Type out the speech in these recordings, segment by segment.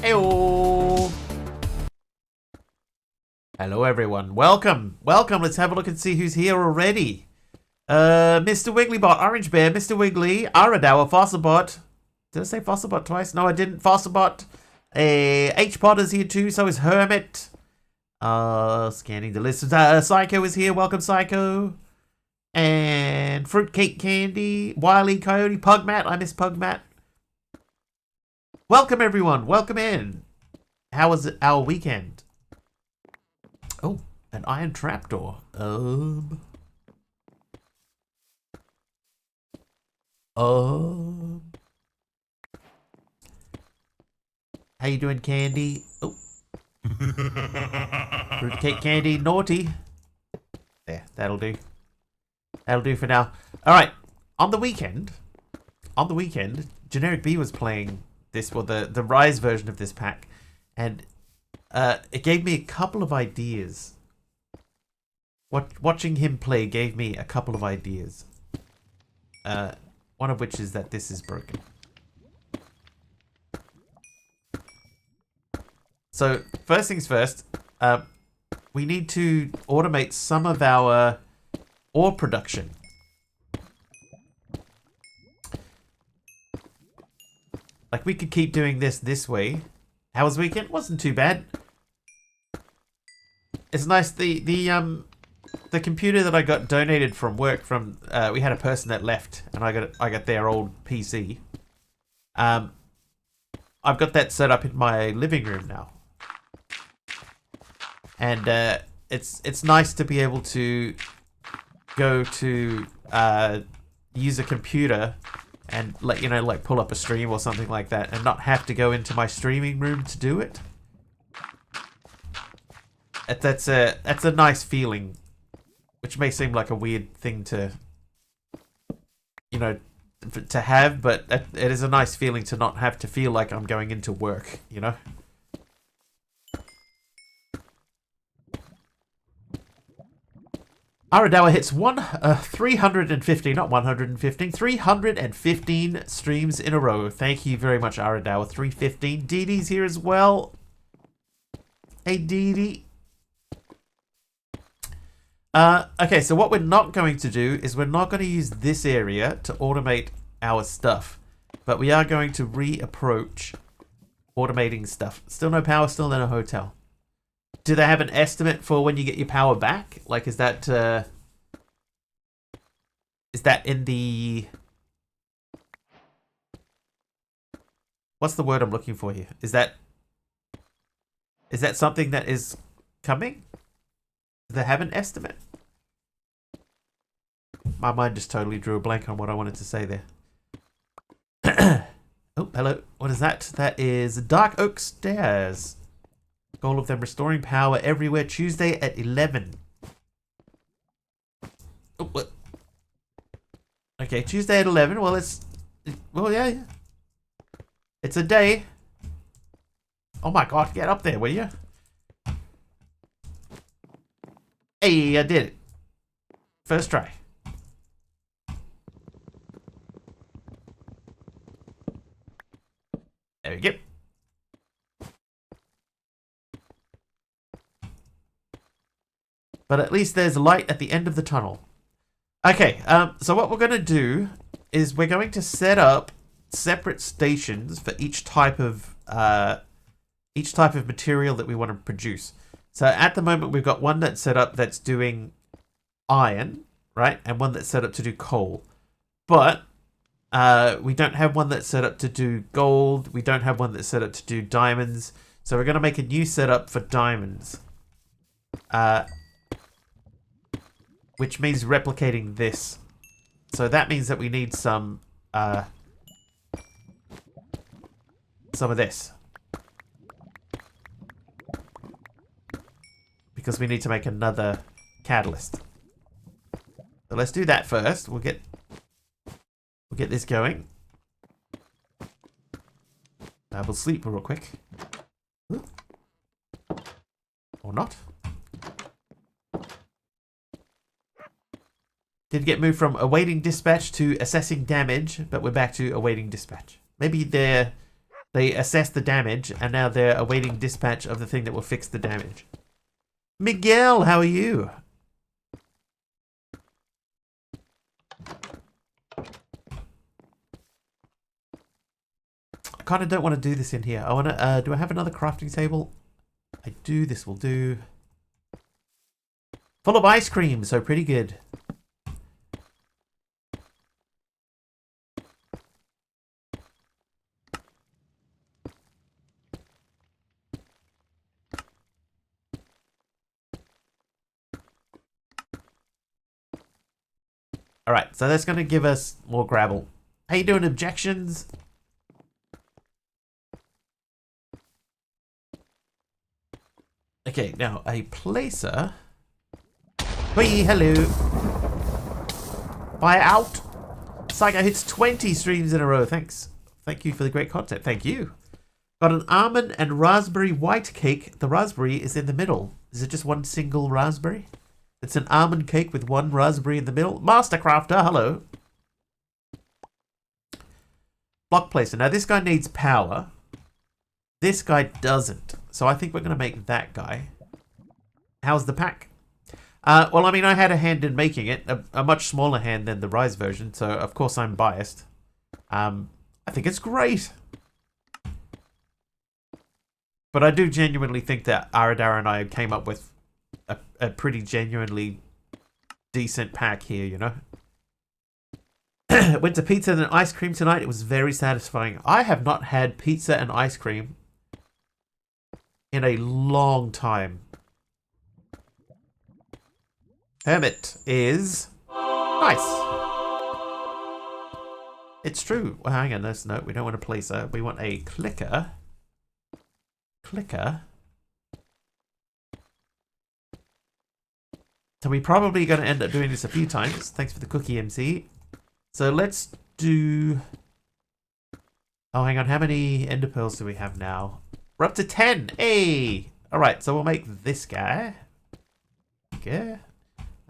Heyo! Hello everyone, welcome! Let's have a look and see who's here already. Mr. Wigglybot, Orange Bear, Mr. Wiggly, Aradawa, Fossilbot. Did I say Fossilbot twice? No, I didn't. Fossilbot. H-Pod is here too, so is Hermit. Scanning the list. Psycho is here, welcome Psycho. And Fruitcake Candy, Wily Coyote, Pugmat, I miss Pugmat. Welcome everyone, welcome in. How was our weekend? Oh, an iron trapdoor. How you doing, Candy? Oh. Fruitcake Candy, naughty. There, that'll do. That'll do for now. Alright, on the weekend, Generic B was playing this, well, the Rise version of this pack, and it gave me a couple of ideas. Watching him play gave me a couple of ideas. One of which is that this is broken. So, first things first, we need to automate some of our ore production. Like, we could keep doing this way. How was the weekend? Wasn't too bad. It's nice, the computer that I got donated from work from, we had a person that left, and I got their old PC. I've got that set up in my living room now. And it's nice to be able to go to use a computer and like pull up a stream or something like that, and not have to go into my streaming room to do it. That's a nice feeling, which may seem like a weird thing to to have, but it is a nice feeling to not have to feel like I'm going into work, you know. Aradawa hits 315, not 115, 315 streams in a row. Thank you very much, Aradawa. 315. Dee Dee's here as well. Hey, Dee Dee. Okay, so what we're not going to do is we're not going to use this area to automate our stuff. But we are going to reapproach automating stuff. Still no power, still no hotel. Do they have an estimate for when you get your power back? Like, is that in the... What's the word I'm looking for here? Is that something that is coming? Do they have an estimate? My mind just totally drew a blank on what I wanted to say there. Oh, hello. What is that? That is Dark Oak Stairs. Goal of them restoring power everywhere Tuesday at 11. Oh, what? Okay, Tuesday at 11. Well, yeah. It's a day. Oh my god, get up there, will you? Hey, I did it. First try. There we go. But at least there's light at the end of the tunnel. Okay, so what we're going to do is we're going to set up separate stations for each type of material that we want to produce. So at the moment we've got one that's set up that's doing iron, right? And one that's set up to do coal. But we don't have one that's set up to do gold. We don't have one that's set up to do diamonds. So we're going to make a new setup for diamonds. Which means replicating this. So that means that we need some of this. Because we need to make another catalyst. So let's do that first. We'll get this going. We'll sleep real quick. Or not. Did get moved from awaiting dispatch to assessing damage, but we're back to awaiting dispatch. Maybe they're They assessed the damage, and now they're awaiting dispatch of the thing that will fix the damage. Miguel, how are you? I kind of don't want to do this in here. I want to, do I have another crafting table? I do. This will do. Full of ice cream, so pretty good. Alright, so that's going to give us more gravel. How you doing, objections? Okay, now a placer. Hey, hello. Buy out. Psycho hits 20 streams in a row. Thanks. Thank you for the great content. Thank you. Got an almond and raspberry white cake. The raspberry is in the middle. Is it just one single raspberry? It's an almond cake with one raspberry in the middle. Mastercrafter, hello. Block placer. Now this guy needs power. This guy doesn't. So I think we're going to make that guy. How's the pack? Well, I mean, I had a hand in making it. A much smaller hand than the Rise version. So, of course, I'm biased. I think it's great. But I do genuinely think that Aradara and I came up with a pretty genuinely decent pack here, you know? Went to pizza and ice cream tonight. It was very satisfying. I have not had pizza and ice cream in a long time. Hermit is nice. It's true. Well, hang on, let's note. We don't want a placer. We want a clicker. Clicker. So we're probably going to end up doing this a few times. Thanks for the cookie, MC. So let's do... Oh, hang on. How many ender pearls do we have now? We're up to 10. Hey! Alright, so we'll make this guy. Okay.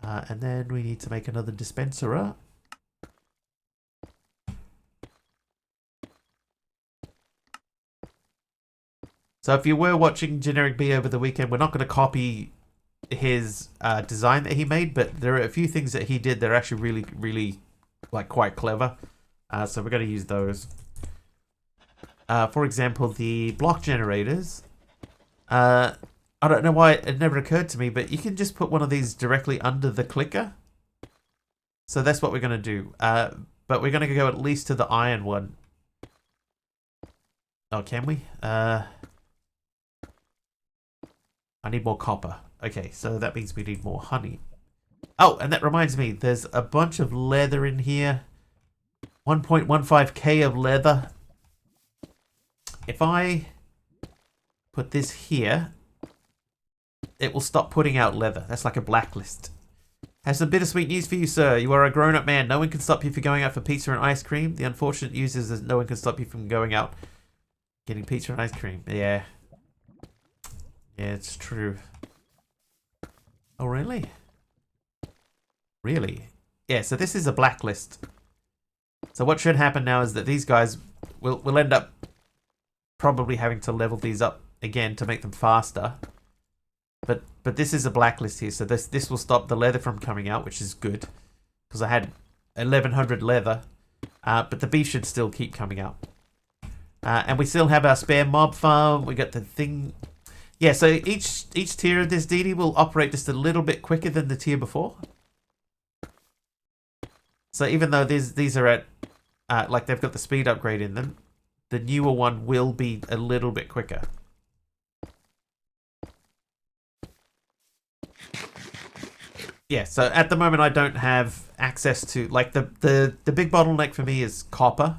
And then we need to make another dispenser. So if you were watching Generic B over the weekend, we're not going to copy his design that he made, but there are a few things that he did that are actually really like quite clever. So we're going to use those. For example, the block generators. I don't know why it never occurred to me, but you can just put one of these directly under the clicker. So that's what we're going to do. But we're going to go at least to the iron one. Oh, can we? I need more copper. Okay, so that means we need more honey. Oh, and that reminds me, there's a bunch of leather in here. 1.15k of leather. If I put this here, it will stop putting out leather. That's like a blacklist. Has some bittersweet news for you, sir. You are a grown-up man. No one can stop you from going out for pizza and ice cream. The unfortunate news is that no one can stop you from going out getting pizza and ice cream. Yeah. Yeah, it's true. Oh, really? Really? Yeah, so this is a blacklist. So what should happen now is that these guys will end up probably having to level these up again to make them faster. But this is a blacklist here, so this will stop the leather from coming out, which is good. Because I had 1100 leather. But the beef should still keep coming out. And we still have our spare mob farm. We got the thing... Yeah, so each tier of this DD will operate just a little bit quicker than the tier before. So even though these are at... like they've got the speed upgrade in them, the newer one will be a little bit quicker. Yeah, so at the moment I don't have access to... Like, the big bottleneck for me is copper.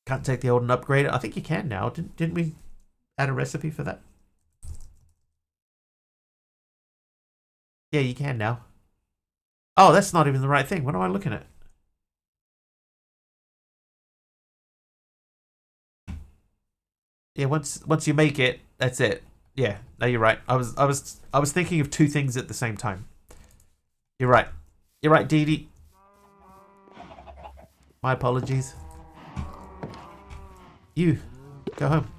Can't take the old and upgrade it. I think you can now. Didn't we add a recipe for that? Yeah, you can now. Oh, that's not even the right thing. What am I looking at? Yeah, once you make it, that's it. Yeah, no, you're right. I was thinking of two things at the same time. You're right. You're right, Dee Dee. My apologies. You, go home.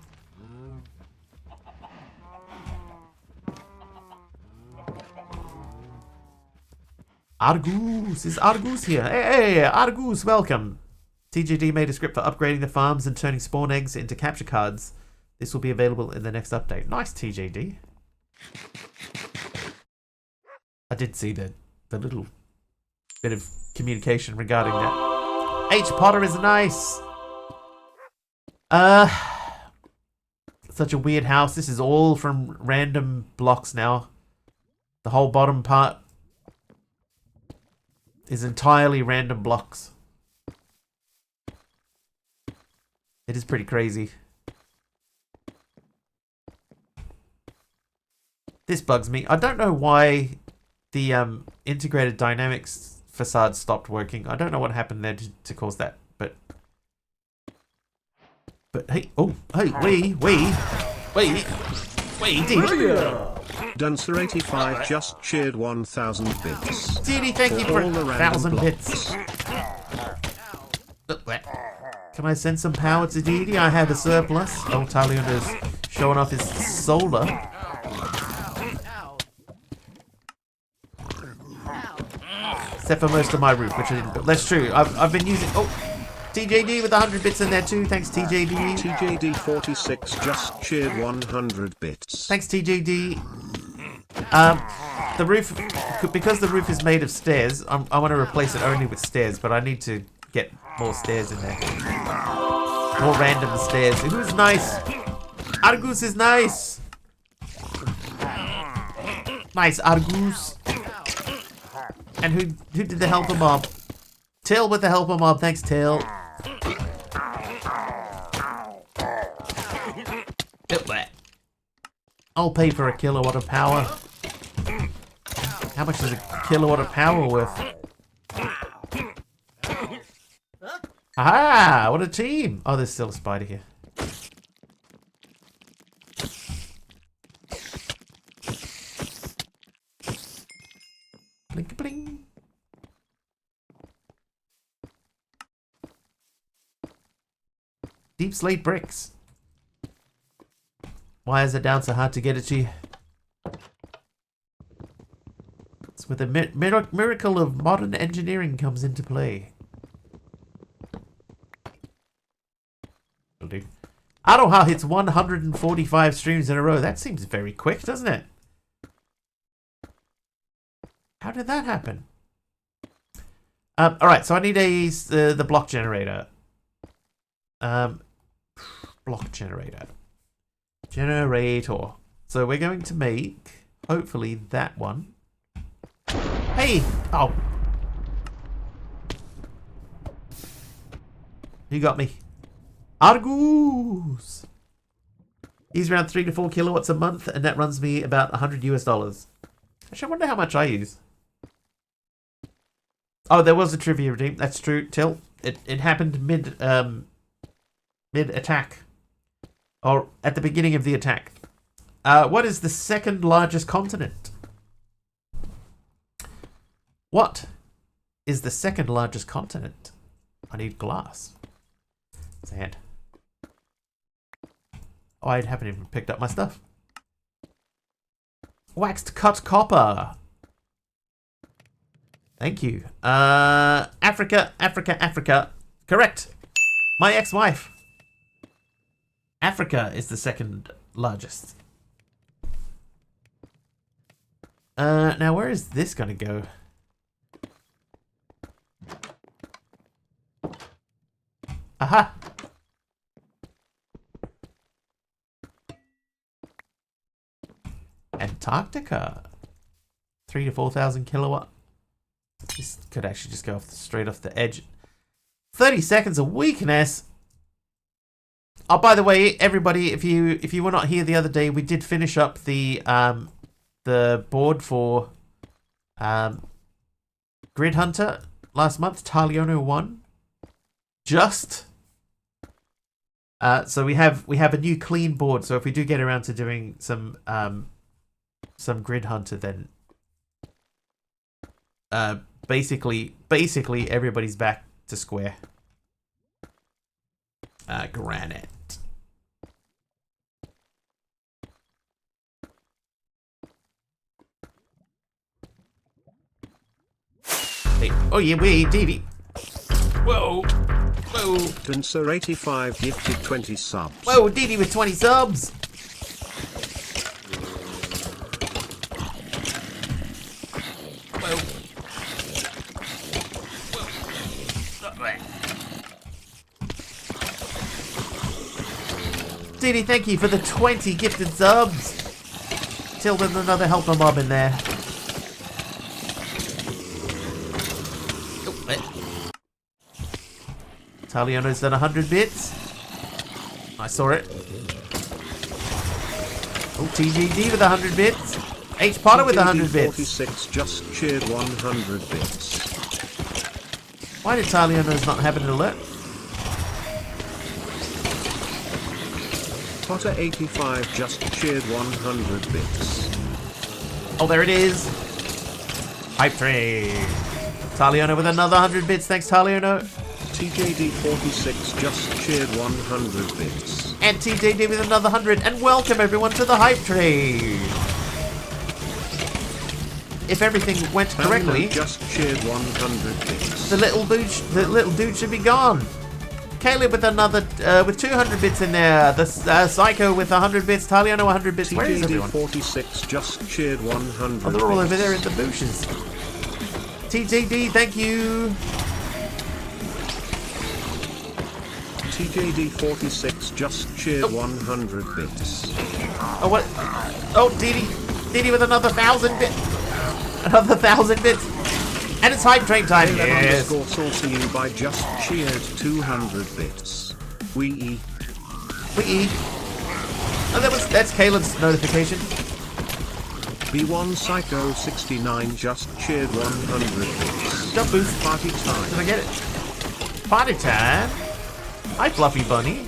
Argus, is Argus here? Hey, Argus, welcome. TJD made a script for upgrading the farms and turning spawn eggs into capture cards. This will be available in the next update. Nice, TJD. I did see the little bit of communication regarding that. H. Potter is nice. Such a weird house. This is all from random blocks now. The whole bottom part is entirely random blocks. It is pretty crazy. This bugs me. I don't know why the integrated dynamics facade stopped working. I don't know what happened there to cause that, but hey, oh, hey, wait, Duncer85 just cheered 1,000 bits. Diddy, thank you for 1,000 bits. Can I send some power to Didi? I have a surplus. Oh, Taliona's showing off his solar. Except for most of my roof, which I didn't build. That's true. I've been using... Oh, TJD with 100 bits in there too. Thanks, TJD. TJD46 just cheered 100 bits. Thanks, TJD. The roof... Because the roof is made of stairs, I want to replace it only with stairs, but I need to get more stairs in there. More random stairs. Who's nice? Argus is nice. Nice, Argus. And who did the helper mob? Tail with the helper mob. Thanks, Tail. I'll pay for a kilowatt of power. How much is a kilowatt of power worth? Aha! What a team! Oh, there's still a spider here. Blink, bling. Deep slate bricks. Why is it down so hard to get it to you? It's where the miracle of modern engineering comes into play. Aroha hits 145 streams in a row. That seems very quick, doesn't it? How did that happen? Alright, so I need the block generator. Block generator. Generator. So we're going to make, hopefully, that one. Hey! Oh. You got me. Argus! He's around 3 to 4 kilowatts a month, and that runs me about $100 US. Actually, I wonder how much I use. Oh, there was a trivia redeem. That's true, Till. It happened mid attack. Or at the beginning of the attack. What is the second largest continent? What is the second largest continent? I need glass. Sand. Oh, I haven't even picked up my stuff. Waxed cut copper. Thank you. Africa. Correct. My ex-wife. Africa is the second largest. Now where is this gonna go? Aha! Antarctica. 3 to 4,000 kilowatt. This could actually just go straight off the edge. 30 seconds of weakness. Oh, by the way, everybody, if you were not here the other day, we did finish up the board for Grid Hunter last month. Taliono won. Just. So we have a new clean board. So if we do get around to doing some Grid Hunter, then basically everybody's back to square. Granite. Hey, oh yeah, wait, Davey. Whoa. Whoa. Dancer85 gifted 20 subs. Whoa, Didi with 20 subs. Whoa. Didi, thank you for the 20 gifted subs. Till there's another helper mob in there. Taliano's done 100 bits. I saw it. Oh, TGD with 100 bits. H Potter with 100 bits. 46 just cheered 100 bits. Why did Taliano's not have an alert? Potter 85 just cheered 100 bits. Oh, there it is. Hype train. Taliano with another 100 bits. Thanks, Taliano. TJD46 just cheered 100 bits. And TJD with another 100. And welcome everyone to the hype train. If everything went correctly, just cheered 100 bits. the little dude should be gone. Caleb with another with 200 bits in there. The Psycho with 100 bits. Taliano 100 bits. Where is everyone? TJD46 just cheered 100. Oh, they're all over there in the bushes. TJD, thank you. TJD46 just cheered 100 bits. Oh, what? Oh, Didi with another 1,000 bits. Another 1,000 bits. And it's hype train time. Yes. Saucy you by just cheered 200 bits. We Oh, that's Caleb's notification. B1 Psycho 69 just cheered 100 bits. Jump boost. Party time. Did I get it? Party time. Hi, Fluffy Bunny.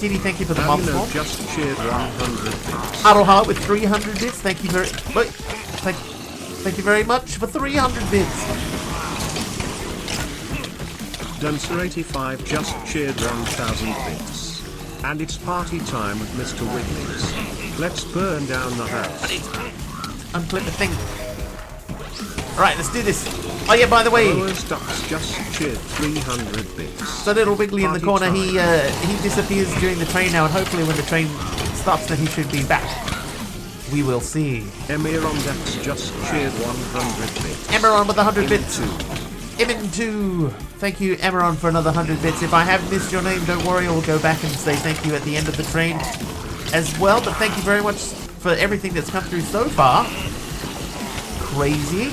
Didi, thank you for the mob swarm. Just cheered 100 bits. Aroha with 300 bits. Thank you very wait. Thank you very much for 300 bits. Dancer85 just cheered 1,000 bits. And it's party time with Mr. Wiggles. Let's burn down the house. Unclip the thing. Alright, let's do this. Oh yeah, by the way, Ducks just cheered 300 bits. so little Wiggly in the Party corner, time. he disappears during the train now, and hopefully when the train stops then he should be back. We will see. Emiron Dex just cheered 100 bits. Emeron with 100 bits. Emin2. Thank you, Emeron, for another 100 bits. If I have missed your name, don't worry, I'll go back and say thank you at the end of the train as well. But thank you very much for everything that's come through so far. Crazy.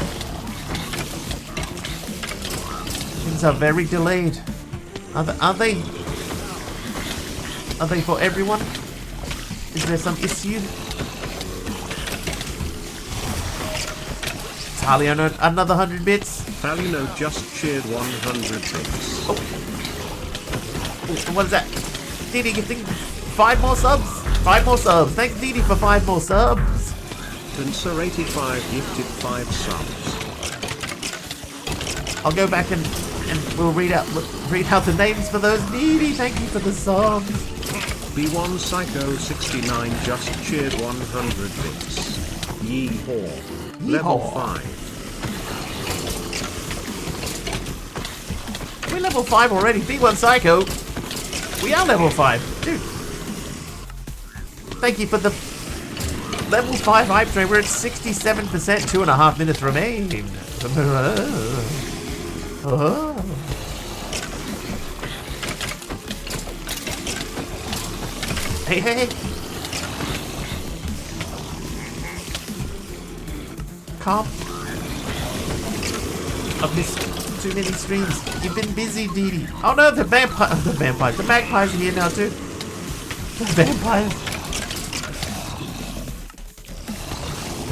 Things are very delayed. Are they for everyone? Is there some issue? Taliano, another 100 bits. Taliano just cheered 100 bits. Oh, what is that? Didi gifting 5 more subs. 5 more subs. Thanks, Didi, for 5 more subs. Dancer85 gifted 5 subs. I'll go back and we'll read out the names for those. Didi, thank you for the subs. B1 Psycho 69 just cheered 100 bits. Yeehaw. Level 5. We're level 5 already. B1 Psycho. We are level 5. Dude. Thank you for the level 5 hype train. We're at 67%. 2.5 minutes remain. Oh. Hey, hey. Calm. I've missed too many streams. You've been busy, Didi. Oh no, the magpies are here now too. The vampires.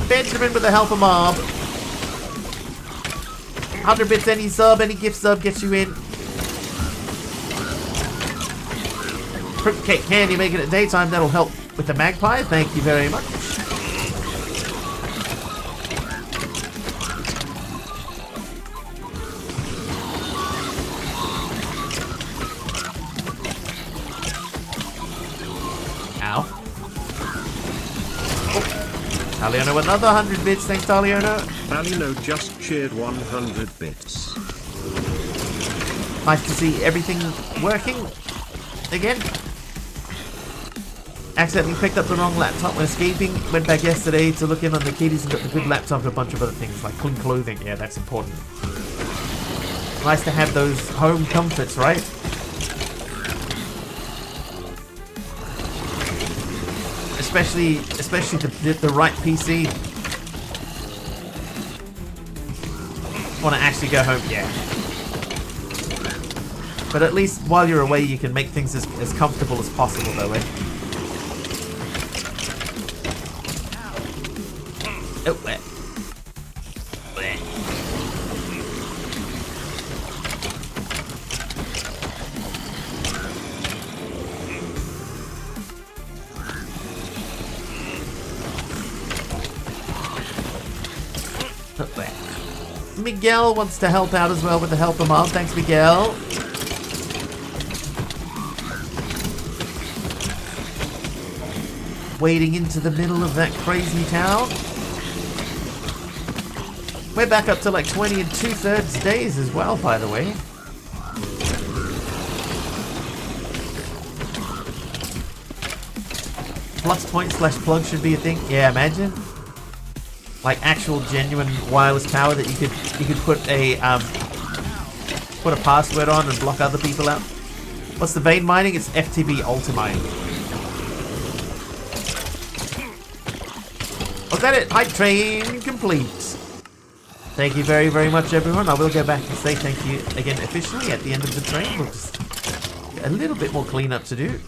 Benjamin with the helper mob. 100 bits, any sub, any gift sub gets you in. Fruitcake candy making it daytime, that'll help with the magpie. Thank you very much. Taliono, another 100 bits. Thanks, Taliono. Alino just cheered 100 bits. Nice to see everything working again. Accidentally picked up the wrong laptop when escaping. Went back yesterday to look in on the kiddies and got the good laptop and a bunch of other things like clean clothing. Yeah, that's important. Nice to have those home comforts, right? Especially the right PC. Want to actually go home? Yeah. But at least while you're away, you can make things as comfortable as possible, though, eh? Oh, bleh. Bleh. Oh, bleh. Miguel wants to help out as well with the helper mob. Thanks, Miguel. Wading into the middle of that crazy town. We're back up to like 20 and 2/3 days as well, by the way. Flux point / plug should be a thing. Yeah, imagine. Like actual genuine wireless power that you could put a password on and block other people out. What's the vein mining? It's FTB Ultimine. Was that it? Hype train complete. Thank you very, very much, everyone. I will go back and say thank you again officially at the end of the train. We'll just get a little bit more cleanup to do.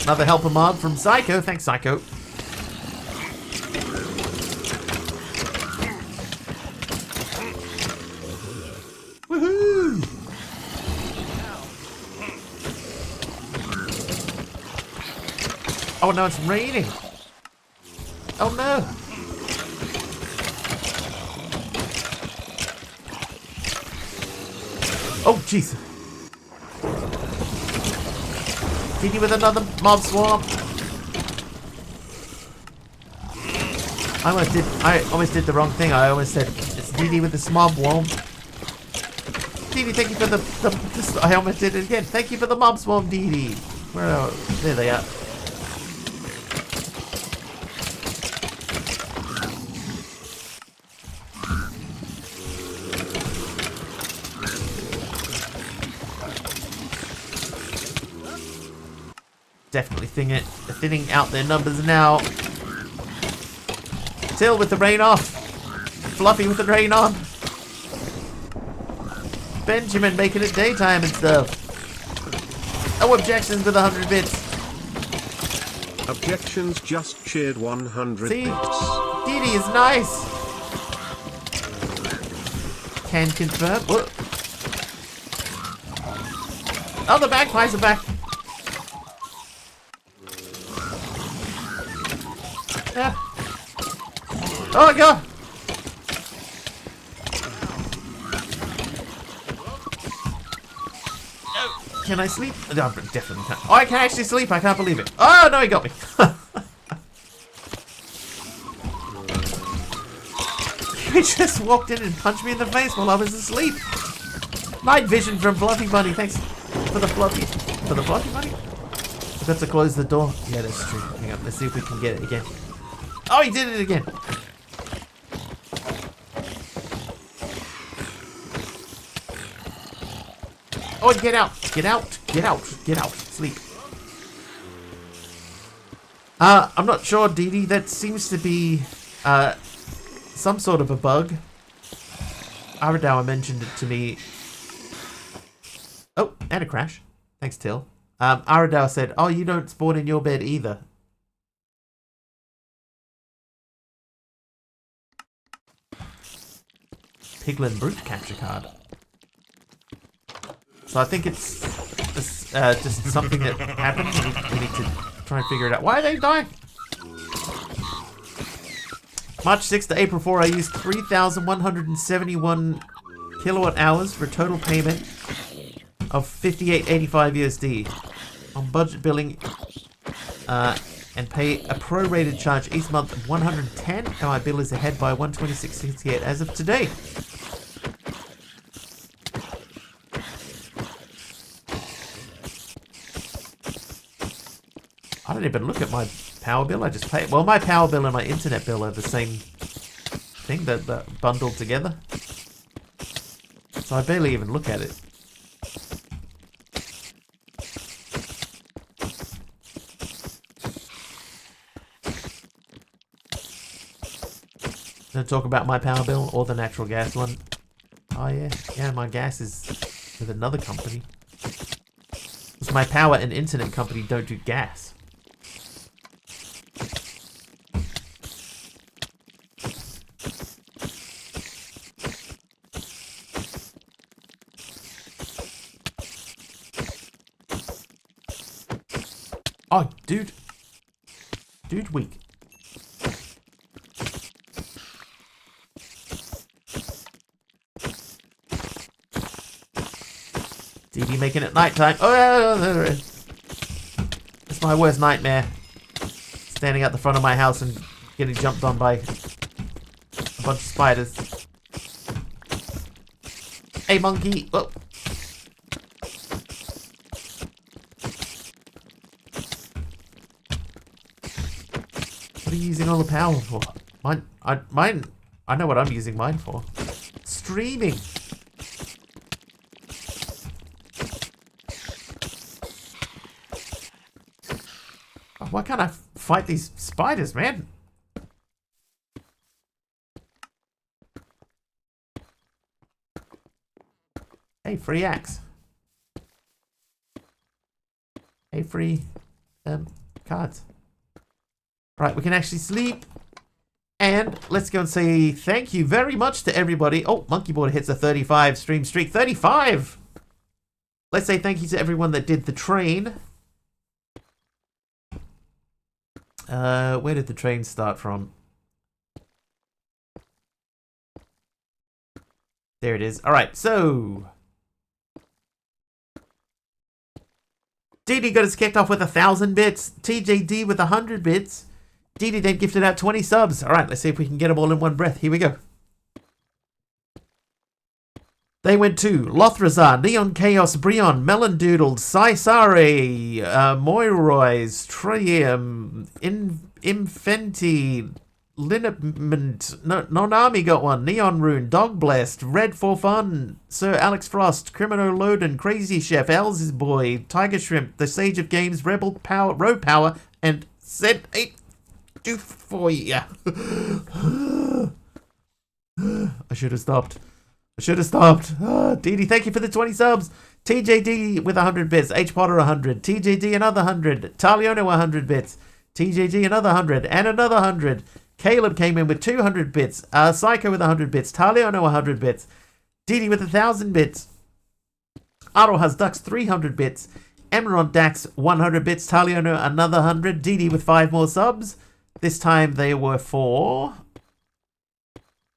Another helper mob from Psycho. Thanks, Psycho. Woohoo! Oh no, it's raining. Oh no. Oh jeez. Hit you with another mob swarm. I almost did the wrong thing. I almost said it's DD with the mob swarm. DD, thank you for the I almost did it again. Thank you for the mob swarm, DD. There they are. Definitely thinning out their numbers now. Till with the rain off. Fluffy with the rain on. Benjamin making it daytime and stuff. No objections with 100 bits. Objections just cheered 100 See? bits. Didi is nice. Can confirm. Whoa. Oh, the bagpipes are back. Yeah. Oh my god! No. Can I sleep? No, I definitely can't. Oh, I can actually sleep. I can't believe it. Oh no, he got me. He just walked in and punched me in the face while I was asleep. Night vision from Fluffy Bunny. Thanks for the Fluffy. For the Fluffy Bunny? I've got to close the door. Yeah, that's true. Hang on. Let's see if we can get it again. Oh, he did it again. Oh, get out. Get out. Get out. Get out. Sleep. I'm not sure, Dee. That seems to be some sort of a bug. Aradawa mentioned it to me. Oh, and a crash. Thanks, Till. Aradawa said, oh, you don't spawn in your bed either. Piglin Brute capture card. So I think it's just something that happened. We need to try and figure it out. Why are they dying? March 6th to April 4, I used 3,171 kilowatt hours for a total payment of 58.85 USD on budget billing, and pay a prorated charge each month of 110, and my bill is ahead by 126.68 as of today. I don't even look at my power bill. I just pay. Well, my power bill and my internet bill are the same thing, that bundled together. So I barely even look at it. Don't talk about my power bill or the natural gas one. Oh yeah, yeah, my gas is with another company. Because my power and internet company don't do gas. Oh, dude. Dude weak. DD making it nighttime. Oh, it's my worst nightmare. Standing at the front of my house and getting jumped on by a bunch of spiders. Hey, monkey. Oh. What are you using all the power for? Mine, I know what I'm using mine for. Streaming. Why can't I fight these spiders, man? Hey, free axe. Hey, free cards. Right, we can actually sleep. And let's go and say thank you very much to everybody. Oh, Monkey Board hits a 35 stream streak. 35! Let's say thank you to everyone that did the train. Where did the train start from? There it is. Alright, so... DD got us kicked off with 1,000 bits. TJD with 100 bits. DD then gifted out 20 subs. Alright, let's see if we can get them all in one breath. Here we go. They went to Lothrazar, Neon Chaos, Brion, Melon Doodled, Saisare, Moiroys, Trium, Infenti, Liniment, Nonami got one, Neon Rune, Dog Blessed, Red for Fun, Sir Alex Frost, Criminal Loden, Crazy Chef, Elz's Boy, Tiger Shrimp, The Sage of Games, Rebel Power, Road Power, and Said 8 for ya. I should have stopped. DD, thank you for the 20 subs. TJD with 100 bits. H Potter 100. TJD another 100. Taliono 100 bits. TJD another 100. And another 100. Caleb came in with 200 bits. Psycho with 100 bits. Taliono 100 bits. DD with 1,000 bits. Aro has Ducks 300 bits. Emerald Dax 100 bits. Taliono another 100. DD with 5 more subs. This time they were for...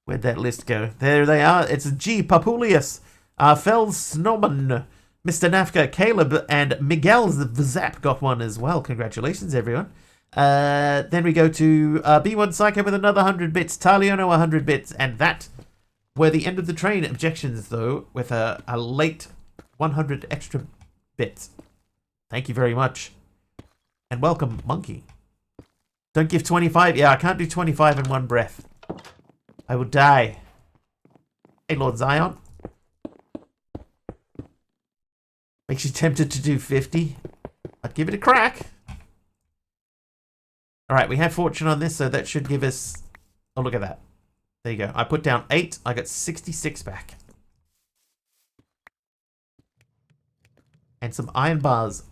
Where'd that list go? There they are. It's G. Papulius, Fel Snowman, Mr. Nafka, Caleb, and Miguel Zap got one as well. Congratulations, everyone. Then we go to B1 Psycho with another 100 bits, Taliono 100 bits, and that were the end of the train. Objections, though, with a late 100 extra bits. Thank you very much. And welcome, Monkey. Don't give 25. Yeah, I can't do 25 in one breath. I will die. Hey, Lord Zion. Makes you tempted to do 50. I'd give it a crack. Alright, we have fortune on this, so that should give us... Oh, look at that. There you go. I put down 8. I got 66 back. And some iron bars.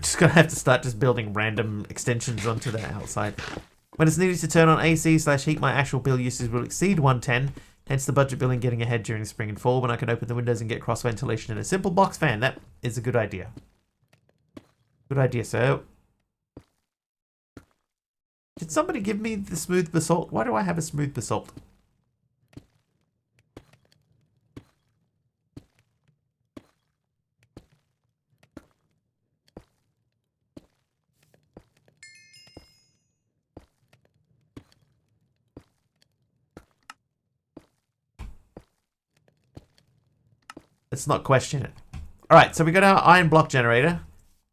Just gonna have to start just building random extensions onto the outside. When it's needed to turn on AC/heat, my actual bill usage will exceed 110, Hence the budget billing getting ahead during spring and fall when I can open the windows and get cross ventilation and a simple box fan. That is a good idea. Good idea, sir. Did somebody give me the smooth basalt? Why do I have a smooth basalt? Let's not question it. Alright, so we got our iron block generator.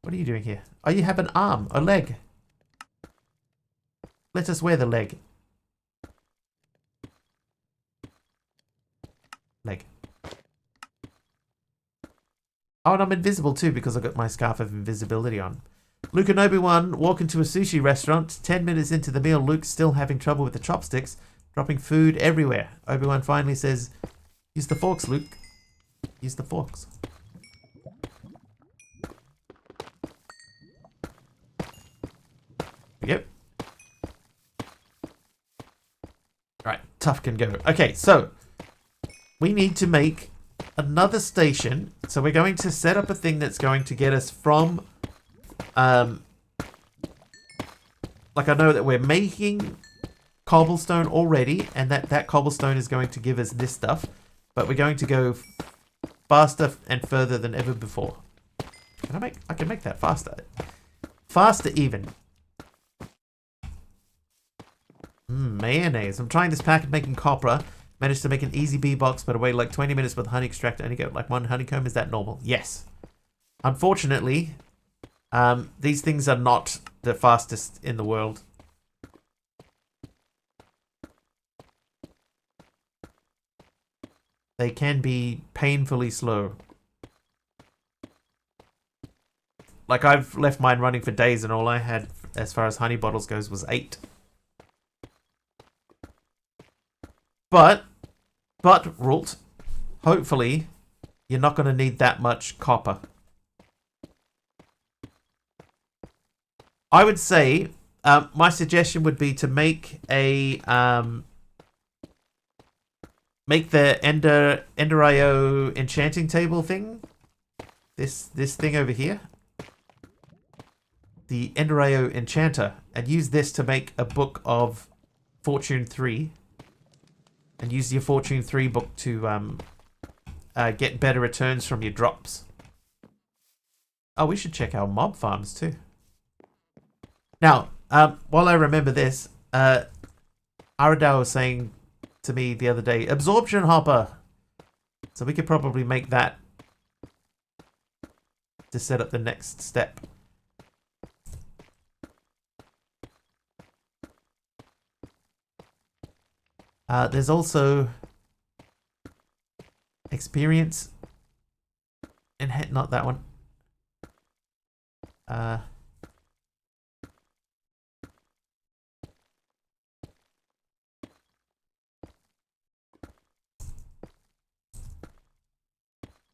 What are you doing here? Oh, you have an arm, a leg. Let us wear the leg. Leg. Oh, and I'm invisible too because I got my scarf of invisibility on. Luke and Obi-Wan walk into a sushi restaurant. 10 minutes into the meal, Luke's still having trouble with the chopsticks, dropping food everywhere. Obi-Wan finally says, "Use the forks, Luke. Use the forks." Yep. Right, tough can go. Okay, so we need to make another station. So we're going to set up a thing that's going to get us from like I know that we're making cobblestone already, and that cobblestone is going to give us this stuff, but we're going to go faster and further than ever before. I can make that faster. Faster even. Mayonnaise. I'm trying this pack of making copra. Managed to make an easy bee box, but I waited like 20 minutes with honey extract. Only get like one honeycomb. Is that normal? Yes. Unfortunately, these things are not the fastest in the world. They can be painfully slow. Like, I've left mine running for days and all I had as far as honey bottles goes was 8. But Rult, hopefully you're not going to need that much copper. I would say my suggestion would be to make a make the Ender.io enchanting table thing. This thing over here. The Ender.io enchanter, and use this to make a book of Fortune 3. And use your Fortune 3 book to get better returns from your drops. Oh, we should check our mob farms too. Now, while I remember this, Aradao was saying to me the other day, absorption hopper. So we could probably make that to set up the next step. There's also experience and not that one.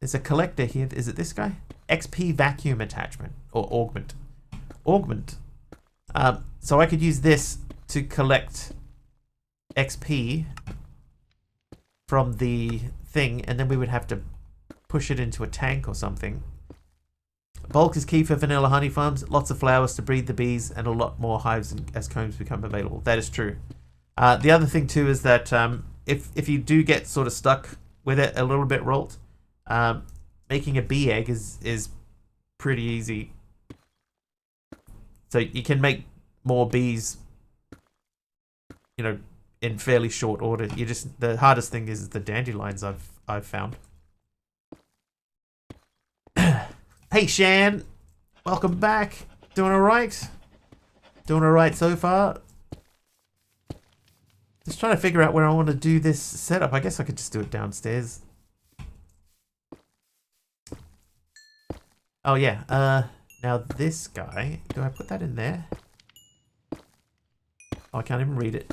There's a collector here. Is it this guy? XP vacuum attachment or augment. Augment. So I could use this to collect XP from the thing, and then we would have to push it into a tank or something. Bulk is key for vanilla honey farms. Lots of flowers to breed the bees, and a lot more hives as combs become available. That is true. The other thing too is that if you do get sort of stuck with it a little bit, Rolt, making a bee egg is pretty easy. So you can make more bees, you know, in fairly short order. The hardest thing is the dandelions I've found. Hey Shan, welcome back. Doing alright? Doing alright so far? Just trying to figure out where I want to do this setup. I guess I could just do it downstairs. Oh yeah, now this guy, do I put that in there? Oh, I can't even read it.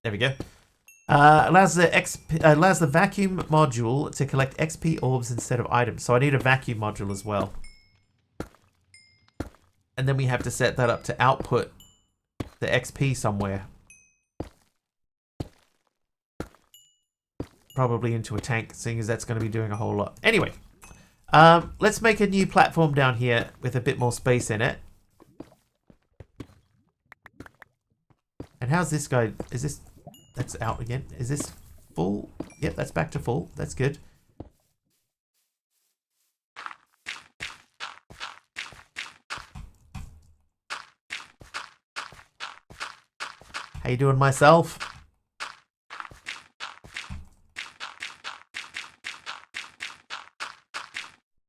There we go. Allows the vacuum module to collect XP orbs instead of items. So I need a vacuum module as well. And then we have to set that up to output the XP somewhere. Probably into a tank, seeing as that's going to be doing a whole lot. Anyway, let's make a new platform down here with a bit more space in it. And how's this guy? Is this... That's out again. Is this full? Yep, that's back to full. That's good. How you doing, myself?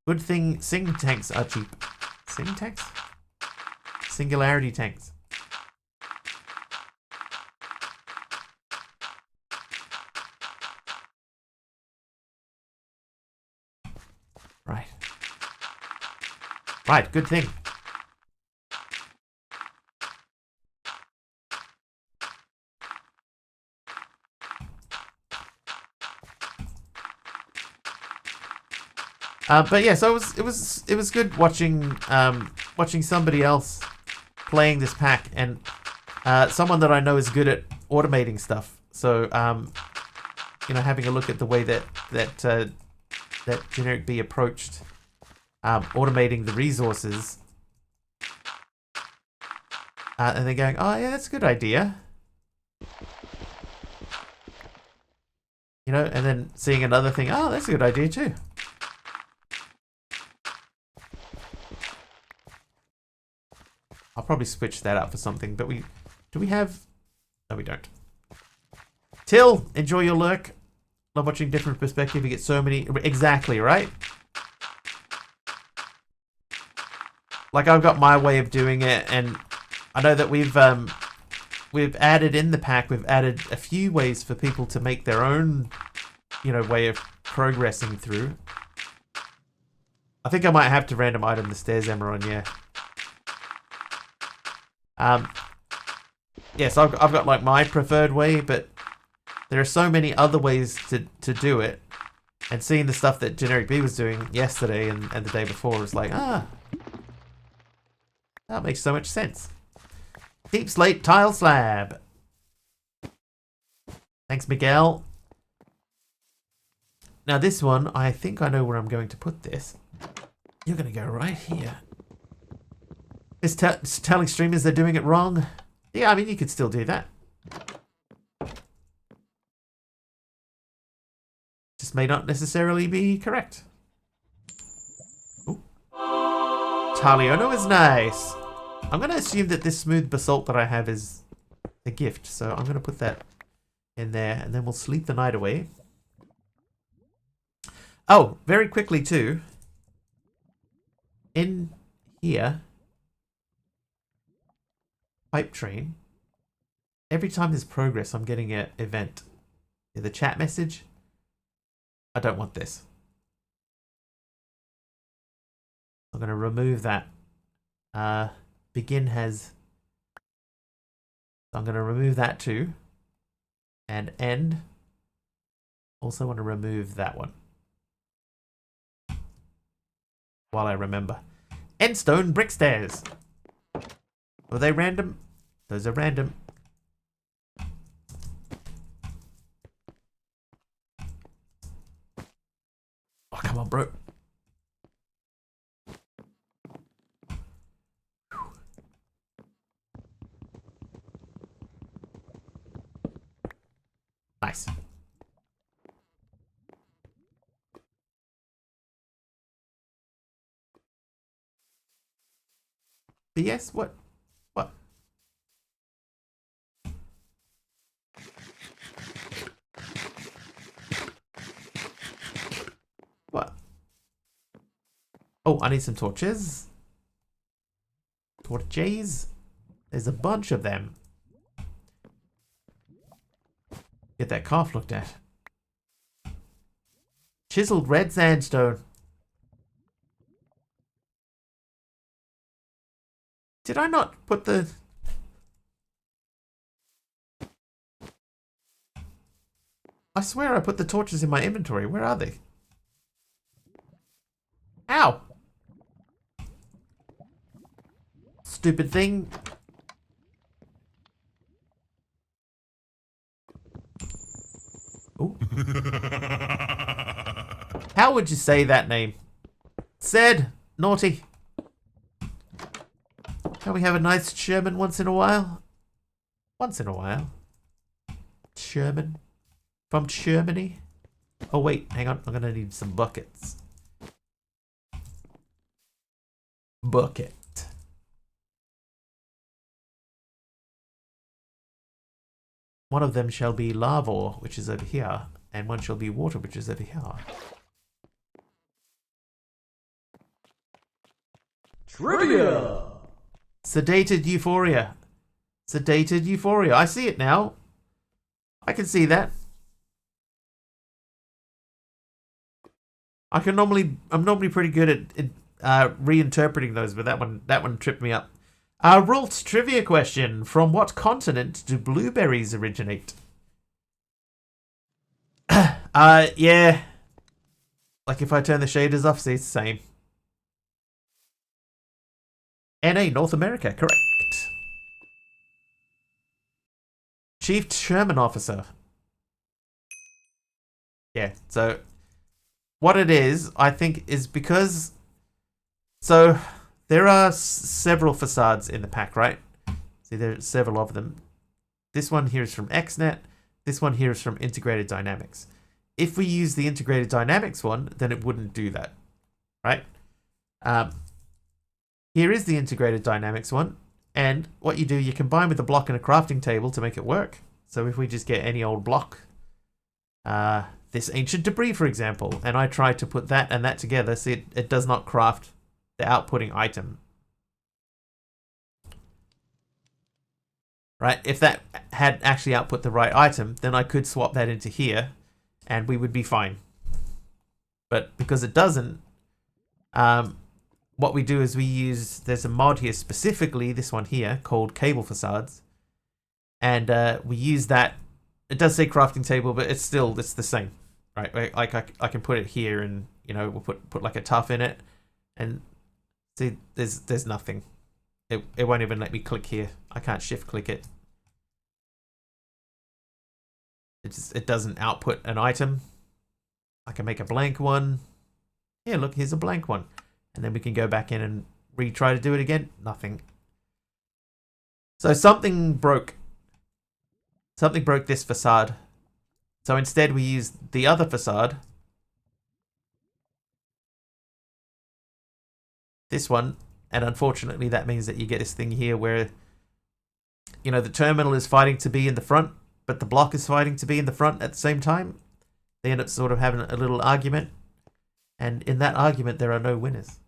Good thing sing tanks are cheap. Sing tanks? Singularity tanks. Right. Right, good thing. But yeah, so it was good watching watching somebody else playing this pack, and someone that I know is good at automating stuff. So you know, having a look at the way that Generic B approached automating the resources, and then going, oh yeah, that's a good idea. You know, and then seeing another thing, oh, that's a good idea too. I'll probably switch that up for something, but do we have... No, we don't. Till, enjoy your lurk. Love watching different perspective. You get so many... Exactly, right? Like, I've got my way of doing it, and I know that we've added in the pack, we've added a few ways for people to make their own, you know, way of progressing through. I think I might have to random item the stairs, Emeron, yeah. Yes, I've got like my preferred way, but there are so many other ways to do it. And seeing the stuff that Generic B was doing yesterday and the day before was like, that makes so much sense. Deep slate tile slab. Thanks, Miguel. Now this one, I think I know where I'm going to put this. You're going to go right here. It's telling streamers they're doing it wrong. Yeah, I mean, you could still do that. Just may not necessarily be correct. Ooh. Taliono is nice. I'm going to assume that this smooth basalt that I have is a gift. So I'm going to put that in there, and then we'll sleep the night away. Oh, very quickly too. In here... Pipe train. Every time there's progress, I'm getting an event. The chat message. I don't want this. I'm going to remove that. Begin has... I'm going to remove that too. And end. Also want to remove that one. While I remember. Endstone brick stairs. Were they random? Those are random. Oh, come on, bro. Nice. But yes, what? What? What? Oh, I need some torches. Torches? There's a bunch of them. Get that calf looked at. Chiseled red sandstone. Did I not put the... I swear I put the torches in my inventory. Where are they? Ow! stupid thing. Ooh. How would you say that name? Said naughty. Can we have a nice Sherman once in a while? Once in a while. Sherman. From Germany. Oh wait, hang on. I'm gonna need some buckets. Bucket. One of them shall be lava, which is over here, and one shall be water, which is over here. Trivia! Sedated euphoria. Sedated euphoria. I see it now. I can see that. I'm normally pretty good at reinterpreting those, but that one tripped me up. Ralt trivia question: from what continent do blueberries originate? Yeah. Like if I turn the shaders off, see, it's the same. NA, North America, correct. Chief Sherman Officer. Yeah, so what it is, I think, is because... So, there are several facades in the pack, right? See, there's several of them. This one here is from XNet. This one here is from Integrated Dynamics. If we use the Integrated Dynamics one, then it wouldn't do that, right? Here is the Integrated Dynamics one. And what you do, you combine with a block and a crafting table to make it work. So if we just get any old block, this ancient debris, for example, and I try to put that and that together, see, it does not craft the outputting item. Right? If that had actually output the right item, then I could swap that into here, and we would be fine. But because it doesn't, what we do is we use, there's a mod here specifically, this one here, called Cable Facades. And we use that. It does say crafting table, but it's the same. Right? Like I can put it here and, you know, we'll put like a tough in it. And see, there's nothing. It won't even let me click here. I can't shift click it. It doesn't output an item. I can make a blank one. Yeah, look, here's a blank one. And then we can go back in and retry to do it again. Nothing. So something broke. Something broke this facade. So instead we use the other facade. This one. And unfortunately that means that you get this thing here where, you know, the terminal is fighting to be in the front, but the block is fighting to be in the front at the same time. They end up sort of having a little argument. And in that argument there are no winners.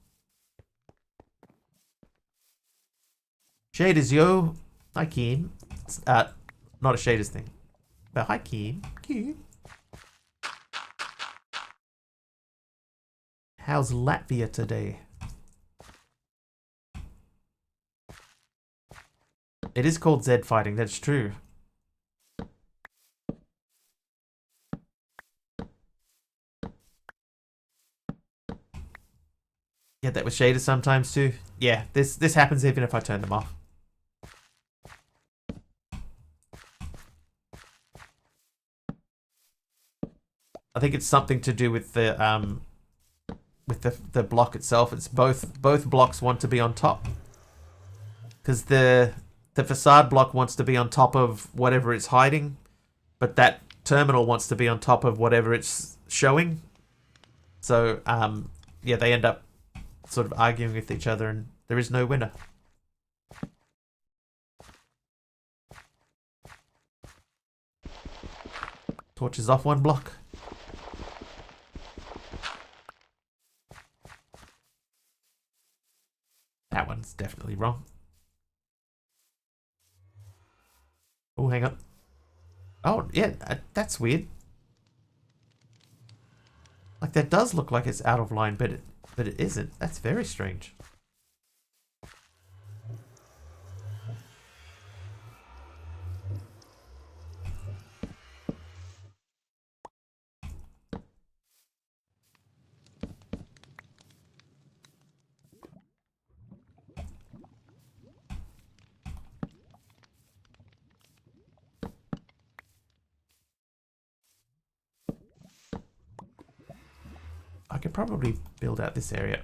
Shaders, yo. Hi, Keem. It's, not a shaders thing. But hi, Keem. Keem. How's Latvia today? It is called Z fighting, that's true. Get that with shaders sometimes too. Yeah, this happens even if I turn them off. I think it's something to do with the block itself. It's both blocks want to be on top. Because the facade block wants to be on top of whatever it's hiding, but that terminal wants to be on top of whatever it's showing. So yeah, they end up sort of arguing with each other and there is no winner. Torches off one block. That one's definitely wrong. Oh, hang on. Oh, yeah, that's weird. Like, that does look like it's out of line, but it isn't. That's very strange. could probably build out this area.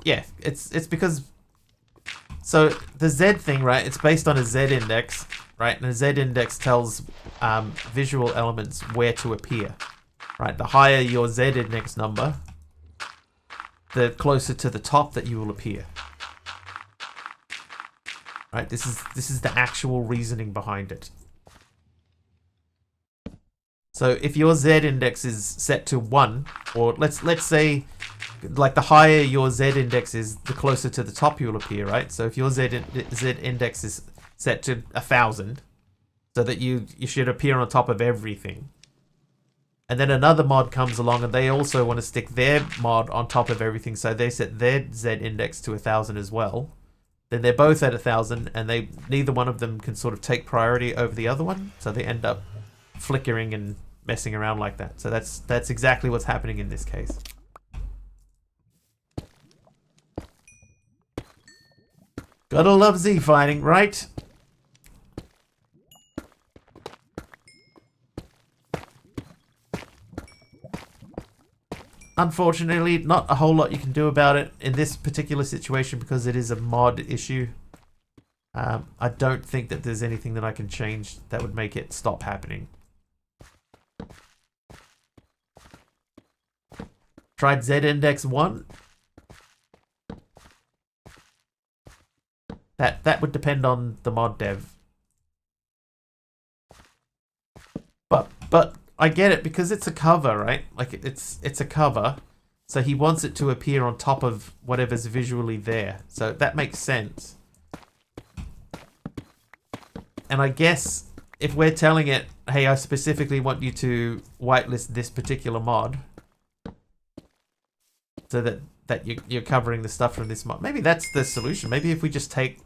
Yeah, it's because... So, the Z thing, right, it's based on a Z index, right? And a Z index tells visual elements where to appear, right? The higher your Z index number, the closer to the top that you will appear. Right, this is the actual reasoning behind it. So if your Z index is set to 1, or let's say, like, the higher your Z index is, the closer to the top you'll appear, right? So if your Z index is set to 1,000, so that you should appear on top of everything. And then another mod comes along and they also want to stick their mod on top of everything, so they set their Z index to 1,000 as well. Then they're both at 1,000, and neither one of them can sort of take priority over the other one, so they end up flickering and messing around like that. So that's exactly what's happening in this case. Gotta love Z fighting, right? Unfortunately, not a whole lot you can do about it in this particular situation because it is a mod issue. I don't think that there's anything that I can change that would make it stop happening. Tried Z index 1. That would depend on the mod dev. But I get it because it's a cover, right? Like it's a cover, so he wants it to appear on top of whatever's visually there. So that makes sense. And I guess if we're telling it, hey, I specifically want you to whitelist this particular mod, so that you're covering the stuff from this mod. Maybe that's the solution. Maybe if we just take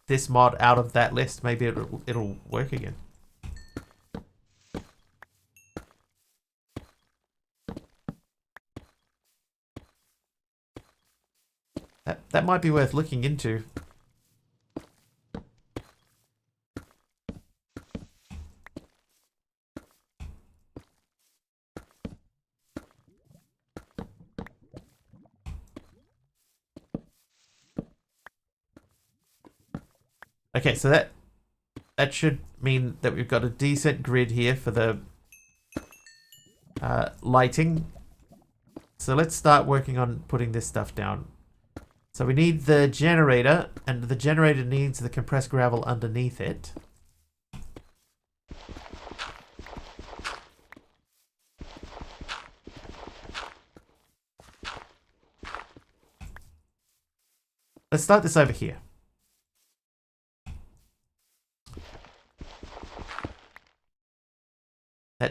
this mod out of that list, maybe it'll work again. That might be worth looking into. Okay, so that should mean that we've got a decent grid here for the lighting. So let's start working on putting this stuff down. So we need the generator, and the generator needs the compressed gravel underneath it. Let's start this over here.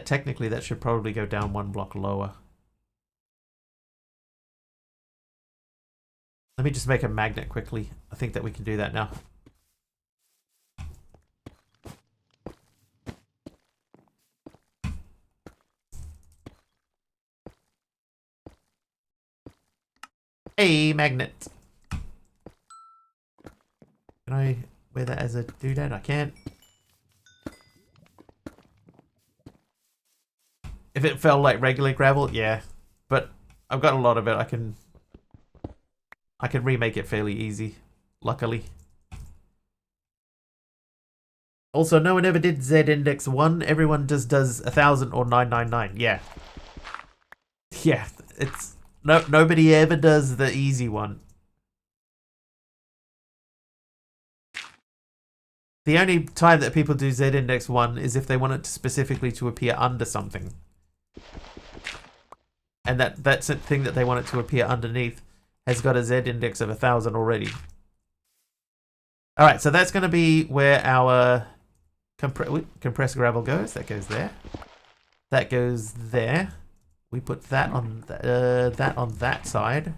Technically, that should probably go down one block lower. Let me just make a magnet quickly. I think that we can do that now. Hey, magnet. Can I wear that as a doodad? I can't. If it felt like regular gravel, yeah. But I've got a lot of it. I can remake it fairly easy, luckily. Also, no one ever did Z index 1. Everyone just does 1,000 or 999. Yeah. Yeah, it's nobody ever does the easy one. The only time that people do Z index 1 is if they want it specifically to appear under something. And that's the thing that they want it to appear underneath has got a Z index of 1,000 already. Alright, so that's going to be where our compressed gravel goes. That goes there. That goes there. We put that on that side.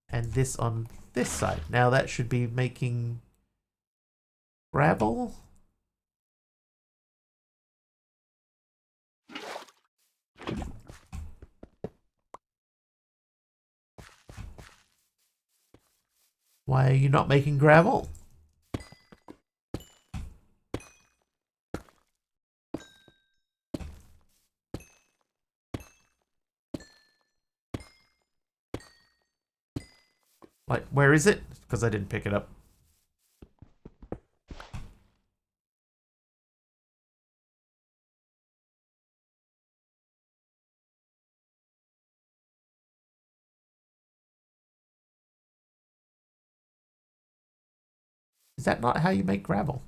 And this on this side. Now that should be making gravel. Why are you not making gravel? Where is it? Because I didn't pick it up. Is that not how you make gravel?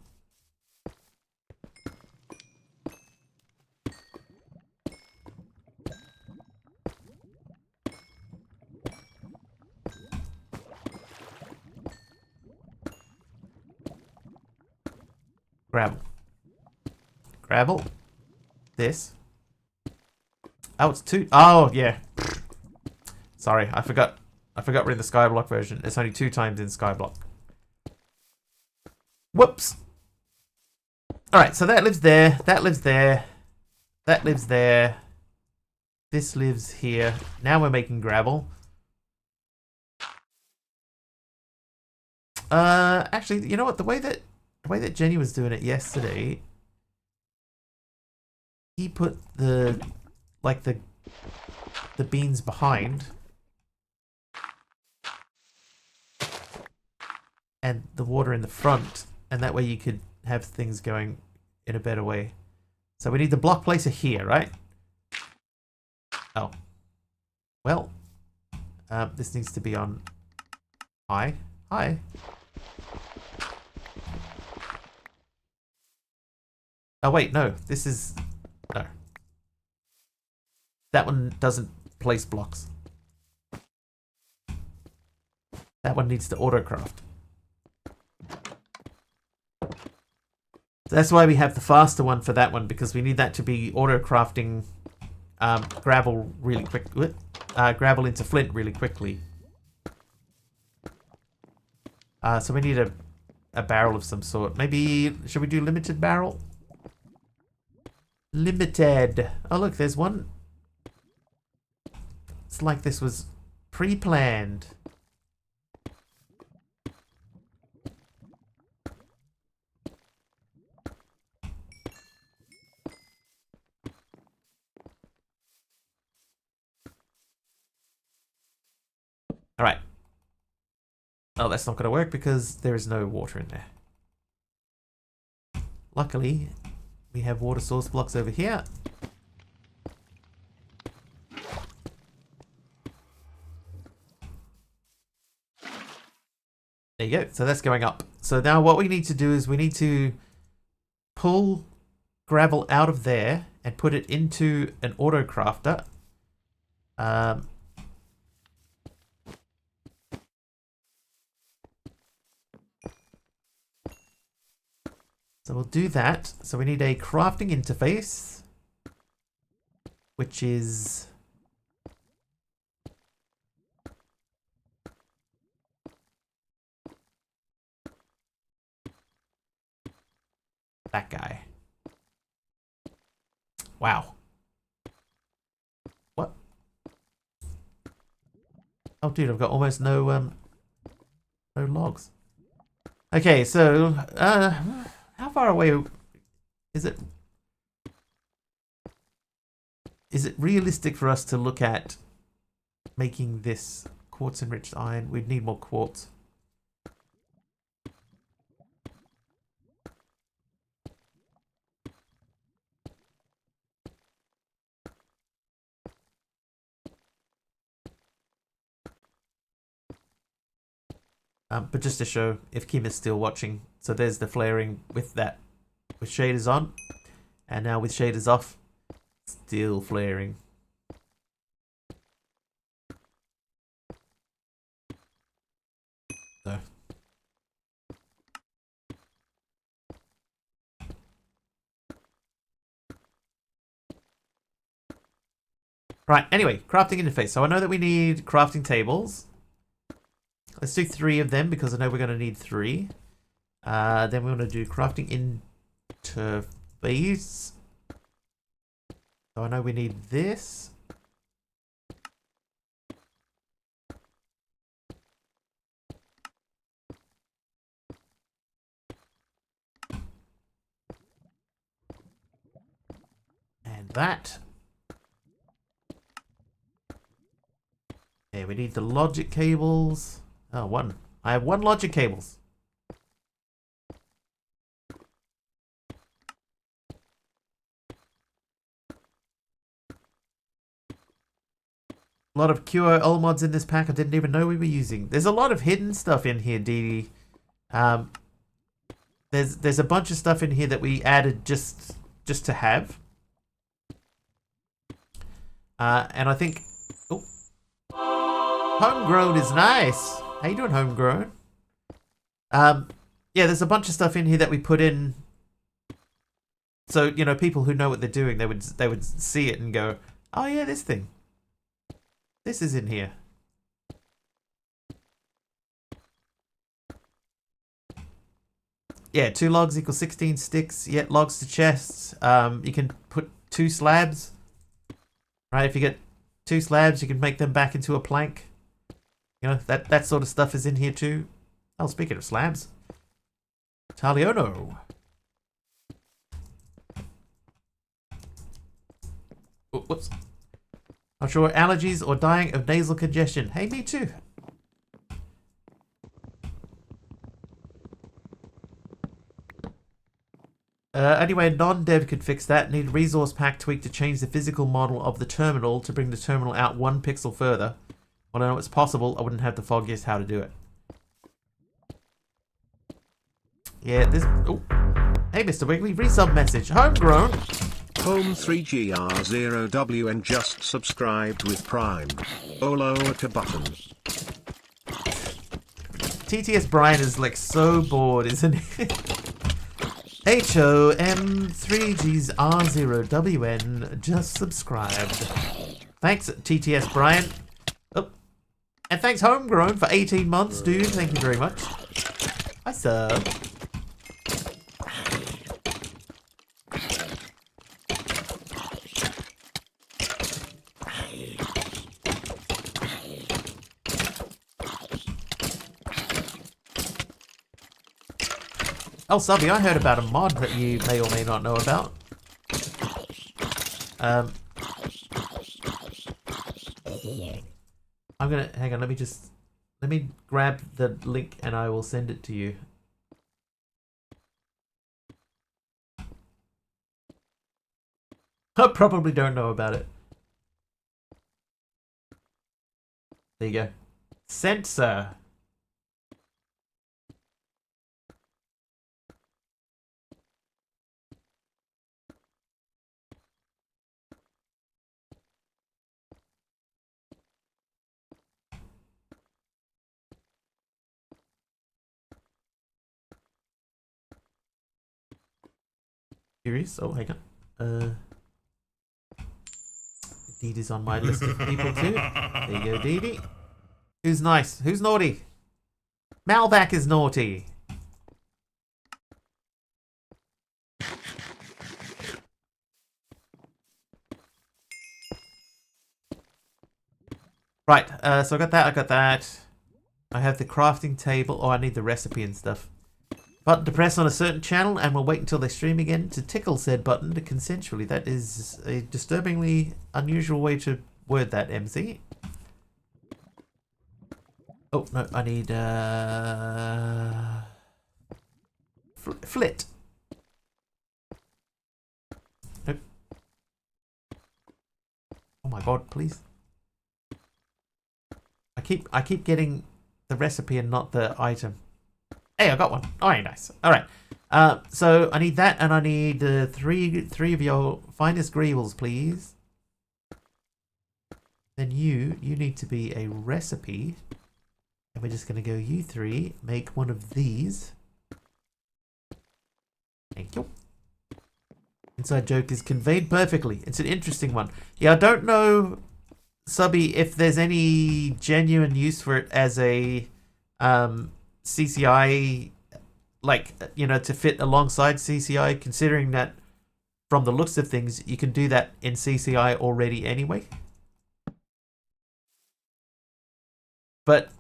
Gravel. Gravel. This. Oh, it's 2. Oh, yeah. Sorry, I forgot. We're in the Skyblock version. It's only 2 times in Skyblock. Whoops. Alright, so that lives there. That lives there. That lives there. This lives here. Now we're making gravel. Actually, you know what? The way that Jenny was doing it yesterday, he put the beans behind and the water in the front, and that way you could have things going in a better way. So we need the block placer here, right? Oh. Well, this needs to be on high. High. Oh wait, no. This is... No. That one doesn't place blocks. That one needs to autocraft. So that's why we have the faster one for that one, because we need that to be auto-crafting gravel really quick. Gravel into flint really quickly. So we need a barrel of some sort. Maybe, should we do limited barrel? Limited. Oh look, there's one. It's like this was pre-planned. Alright. Oh, that's not going to work because there is no water in there. Luckily, we have water source blocks over here. There you go. So that's going up. So now what we need to do is we need to pull gravel out of there and put it into an auto crafter. So we'll do that. So we need a crafting interface, which is that guy. Wow. What? Oh, dude, I've got almost no logs. Okay, so how far away is it? Is it realistic for us to look at making this quartz enriched iron? We'd need more quartz. But just to show if Kim is still watching, so there's the flaring with shaders on, and now with shaders off, still flaring. So. Right, anyway, crafting interface. So I know that we need crafting tables. Let's do 3 of them because I know we're going to need 3. Then we want to do crafting interface. So I know we need this. And that. Yeah, we need the logic cables. Oh, one. I have one logic cables. A lot of QOL mods in this pack I didn't even know we were using. There's a lot of hidden stuff in here, Dee Dee. There's a bunch of stuff in here that we added just to have. And I think... Oh. Homegrown is nice. How you doing, Homegrown? Yeah, there's a bunch of stuff in here that we put in. So, you know, people who know what they're doing, they would see it and go, oh yeah, this thing. This is in here. Yeah, 2 logs equals 16 sticks. Yeah, logs to chests. You can put 2 slabs. Right, if you get 2 slabs, you can make them back into a plank. You know, that sort of stuff is in here too. Oh, speaking of slabs. Taliono. Oh, whoops. Not sure, allergies or dying of nasal congestion. Hey, me too. Anyway, a non-dev could fix that. Need resource pack tweak to change the physical model of the terminal to bring the terminal out 1 pixel further. Well, I know it's possible. I wouldn't have the foggiest how to do it. Yeah, this... Oh. Hey, Mr. Wiggly, resub message. Homegrown. Home 3GR0WN just subscribed with Prime. Olo at a button. TTS Brian is like so bored, isn't he? HOM3GR0WN just subscribed. Thanks, TTS Brian. Oh. And thanks, Homegrown, for 18 months, dude. Thank you very much. Hi, sir. Oh, Subby, I heard about a mod that you may or may not know about. I'm gonna, hang on, let me grab the link and I will send it to you. I probably don't know about it. There you go. Sensor. Curious? Oh, hang on. Dee Dee's on my list of people too. There you go, Dee Dee. Who's nice? Who's naughty? Malvac is naughty. Right, so I got that. I have the crafting table. Oh, I need the recipe and stuff. Button to press on a certain channel, and we'll wait until they stream again to tickle said button to consensually. That is a disturbingly unusual way to word that, MC. Oh, no, I need, flit. Nope. Oh my god, please. I keep getting the recipe and not the item. Hey, I got one. Oh, very nice. All right. So I need that, and I need three of your finest greevils, please. Then you need to be a recipe, and we're just gonna go. You three make one of these. Thank you. Inside joke is conveyed perfectly. It's an interesting one. Yeah, I don't know, Subby, if there's any genuine use for it as a CCI, like, you know, to fit alongside CCI, considering that from the looks of things, you can do that in CCI already anyway. But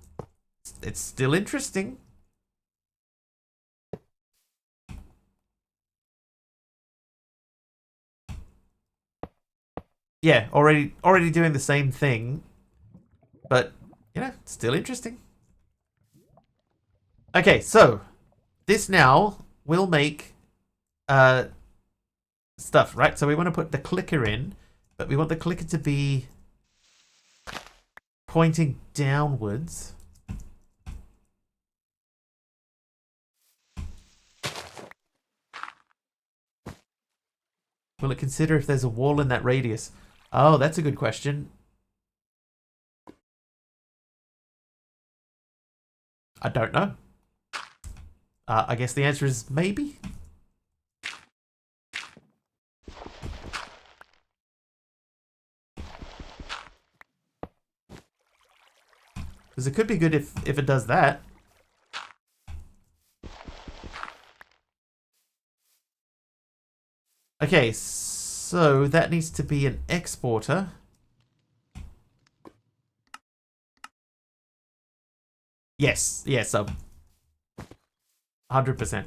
it's still interesting. Yeah, already doing the same thing, but, you know, still interesting. Okay, so this now will make stuff, right? So we want to put the clicker in, but we want the clicker to be pointing downwards. Will it consider if there's a wall in that radius? Oh, that's a good question. I don't know. I guess the answer is maybe. Because it could be good if it does that. Okay, so that needs to be an exporter. Yes, yes, 100%.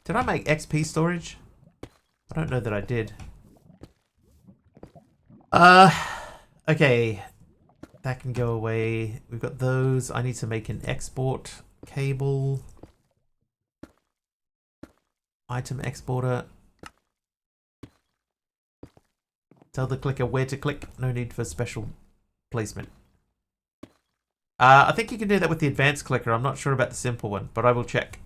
Did I make XP storage? I don't know that I did. Okay. That can go away. We've got those. I need to make an export cable. Item exporter. Tell the clicker where to click. No need for special placement. I think you can do that with the advanced clicker. I'm not sure about the simple one, but I will check.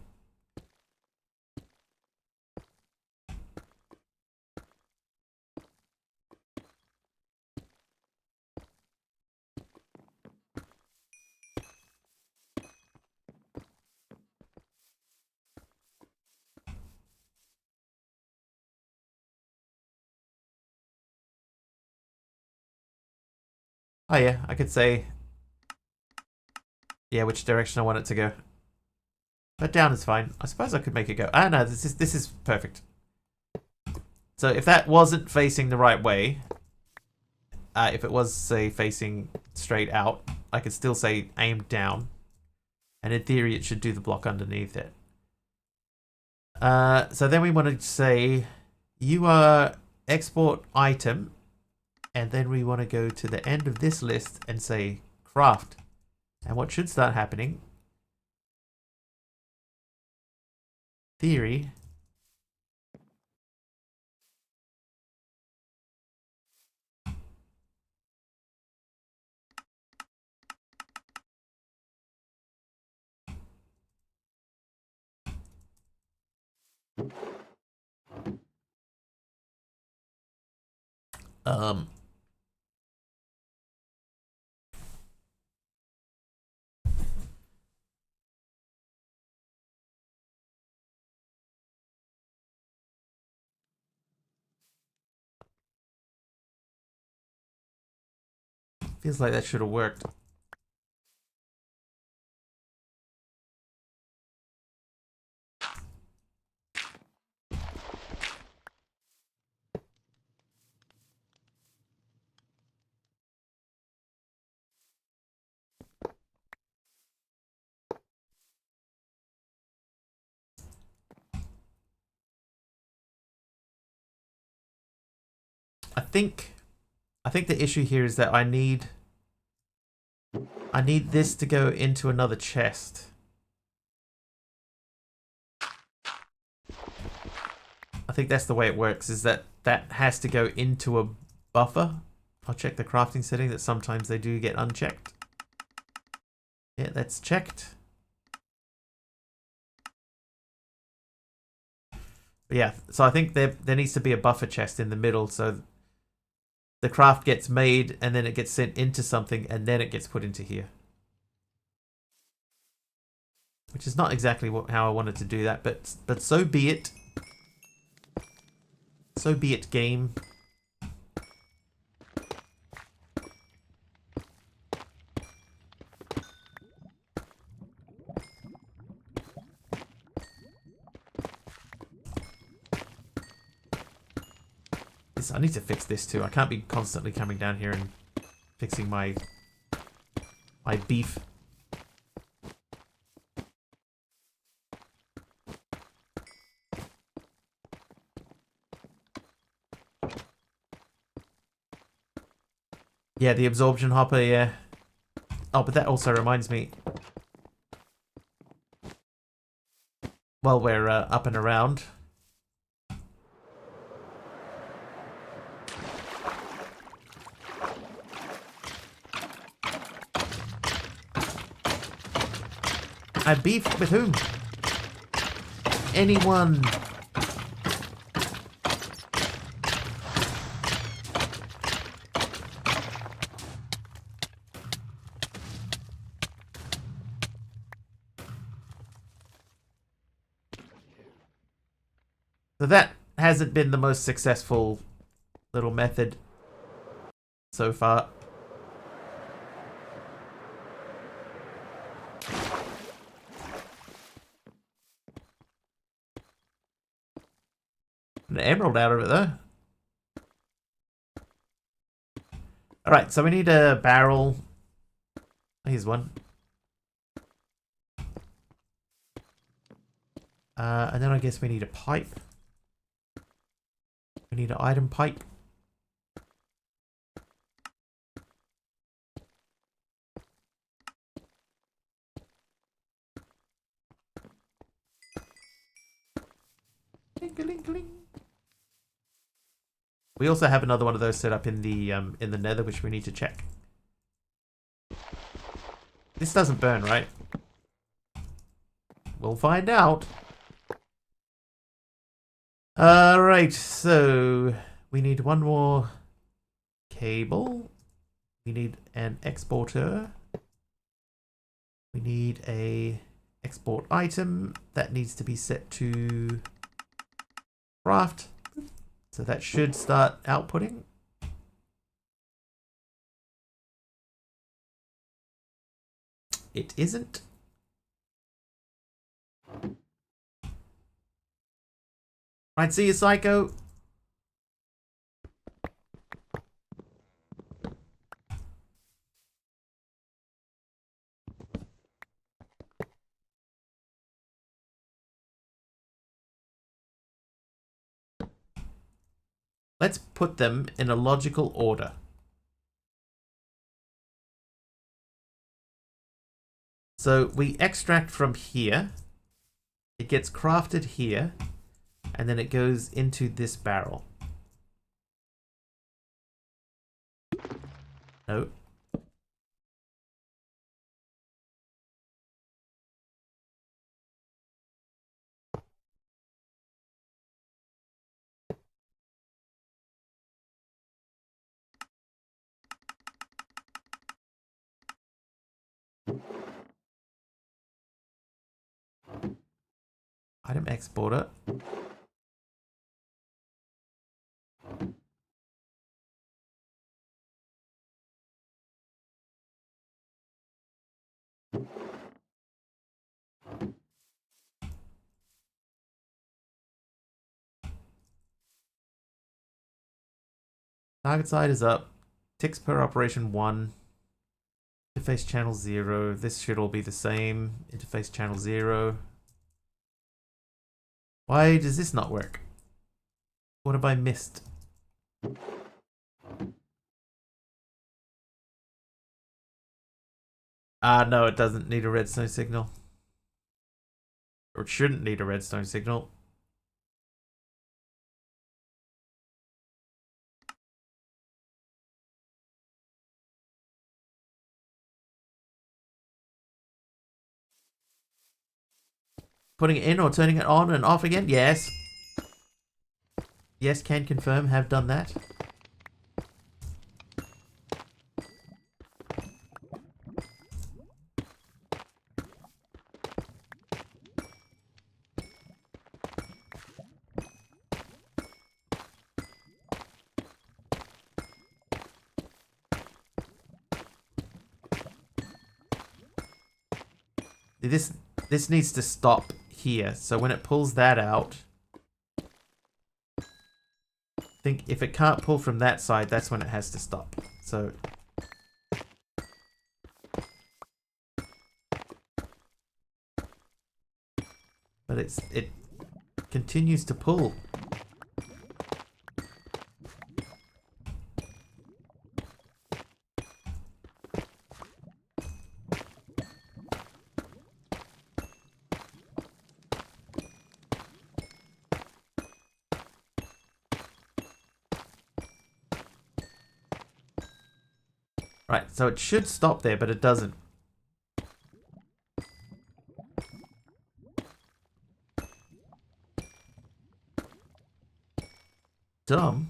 Oh yeah, I could say, yeah, which direction I want it to go. But down is fine. I suppose I could make it go. Ah, no, this is perfect. So if that wasn't facing the right way, if it was, say, facing straight out, I could still say aim down. And in theory, it should do the block underneath it. So then we want to say, you are export item. And then we want to go to the end of this list and say craft. And what should start happening, theory, um, feels like that should have worked. I think the issue here is that I need this to go into another chest. I think that's the way it works, is that has to go into a buffer. I'll check the crafting setting, that sometimes they do get unchecked. Yeah, that's checked. But yeah, so I think there needs to be a buffer chest in the middle, so the craft gets made and then it gets sent into something and then it gets put into here. Which is not exactly how I wanted to do that, but so be it. So be it, game. I need to fix this too. I can't be constantly coming down here and fixing my beef. Yeah, the absorption hopper, yeah. Oh, but that also reminds me. While we're up and around. I beefed with whom? Anyone. So that hasn't been the most successful little method so far. An emerald out of it though. Alright, so we need a barrel. Here's one. And then I guess we need a pipe. We need an item pipe. We also have another one of those set up in the nether, which we need to check. This doesn't burn, right? We'll find out. Alright, so we need one more cable. We need an exporter. We need a export item that needs to be set to craft. So that should start outputting. It isn't. Right, see you, Psycho. Let's put them in a logical order. So we extract from here. It gets crafted here. And then it goes into this barrel. No. Item exporter. Target side is up. Ticks per operation 1. Interface channel 0. This should all be the same. Interface channel 0. Why does this not work? What have I missed? No, it doesn't need a redstone signal. Or it shouldn't need a redstone signal. Putting it in or turning it on and off again? Yes. Yes, can confirm, have done that. This needs to stop here. So when it pulls that out, I think if it can't pull from that side, that's when it has to stop. So but it continues to pull. Right, so it should stop there, but it doesn't. Dumb.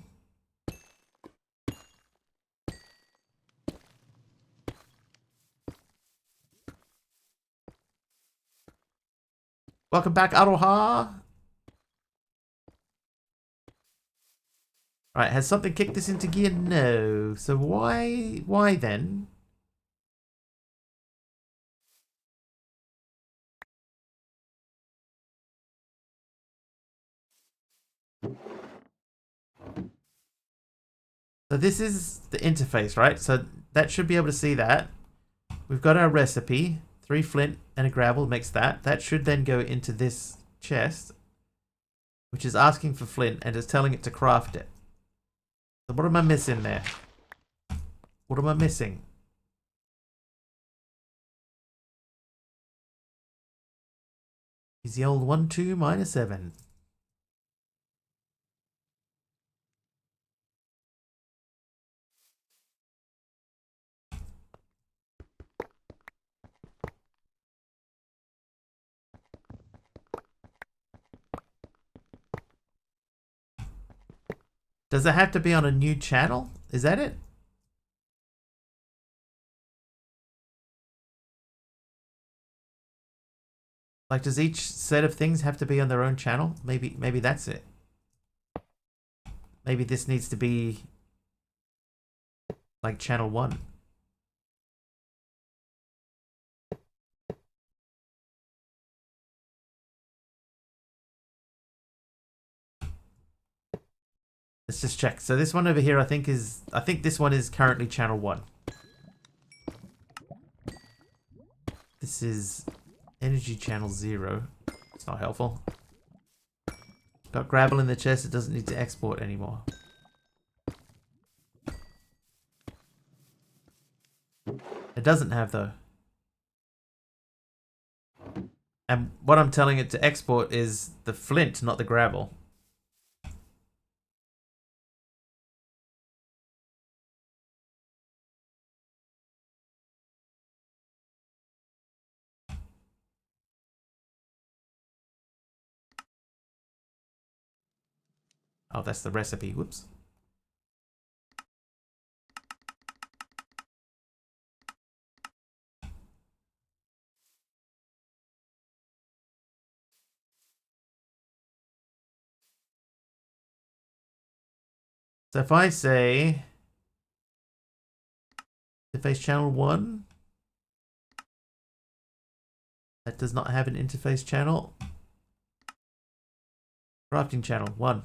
Welcome back, Aroha. Right, has something kicked this into gear? No. So why then? So this is the interface, right? So that should be able to see that. We've got our recipe. 3 flint and a gravel makes that. That should then go into this chest, which is asking for flint and is telling it to craft it. So what am I missing there? What am I missing? Is the old 1, 2, minus 7. Does it have to be on a new channel? Is that it? Like, does each set of things have to be on their own channel? Maybe that's it. Maybe this needs to be like channel 1. Let's just check. So this one over here, I think this one is currently channel 1. This is energy channel 0. It's not helpful. Got gravel in the chest. It doesn't need to export anymore. It doesn't have though. And what I'm telling it to export is the flint, not the gravel. Oh, that's the recipe. Whoops. So if I say interface channel 1, that does not have an interface channel. Crafting channel 1.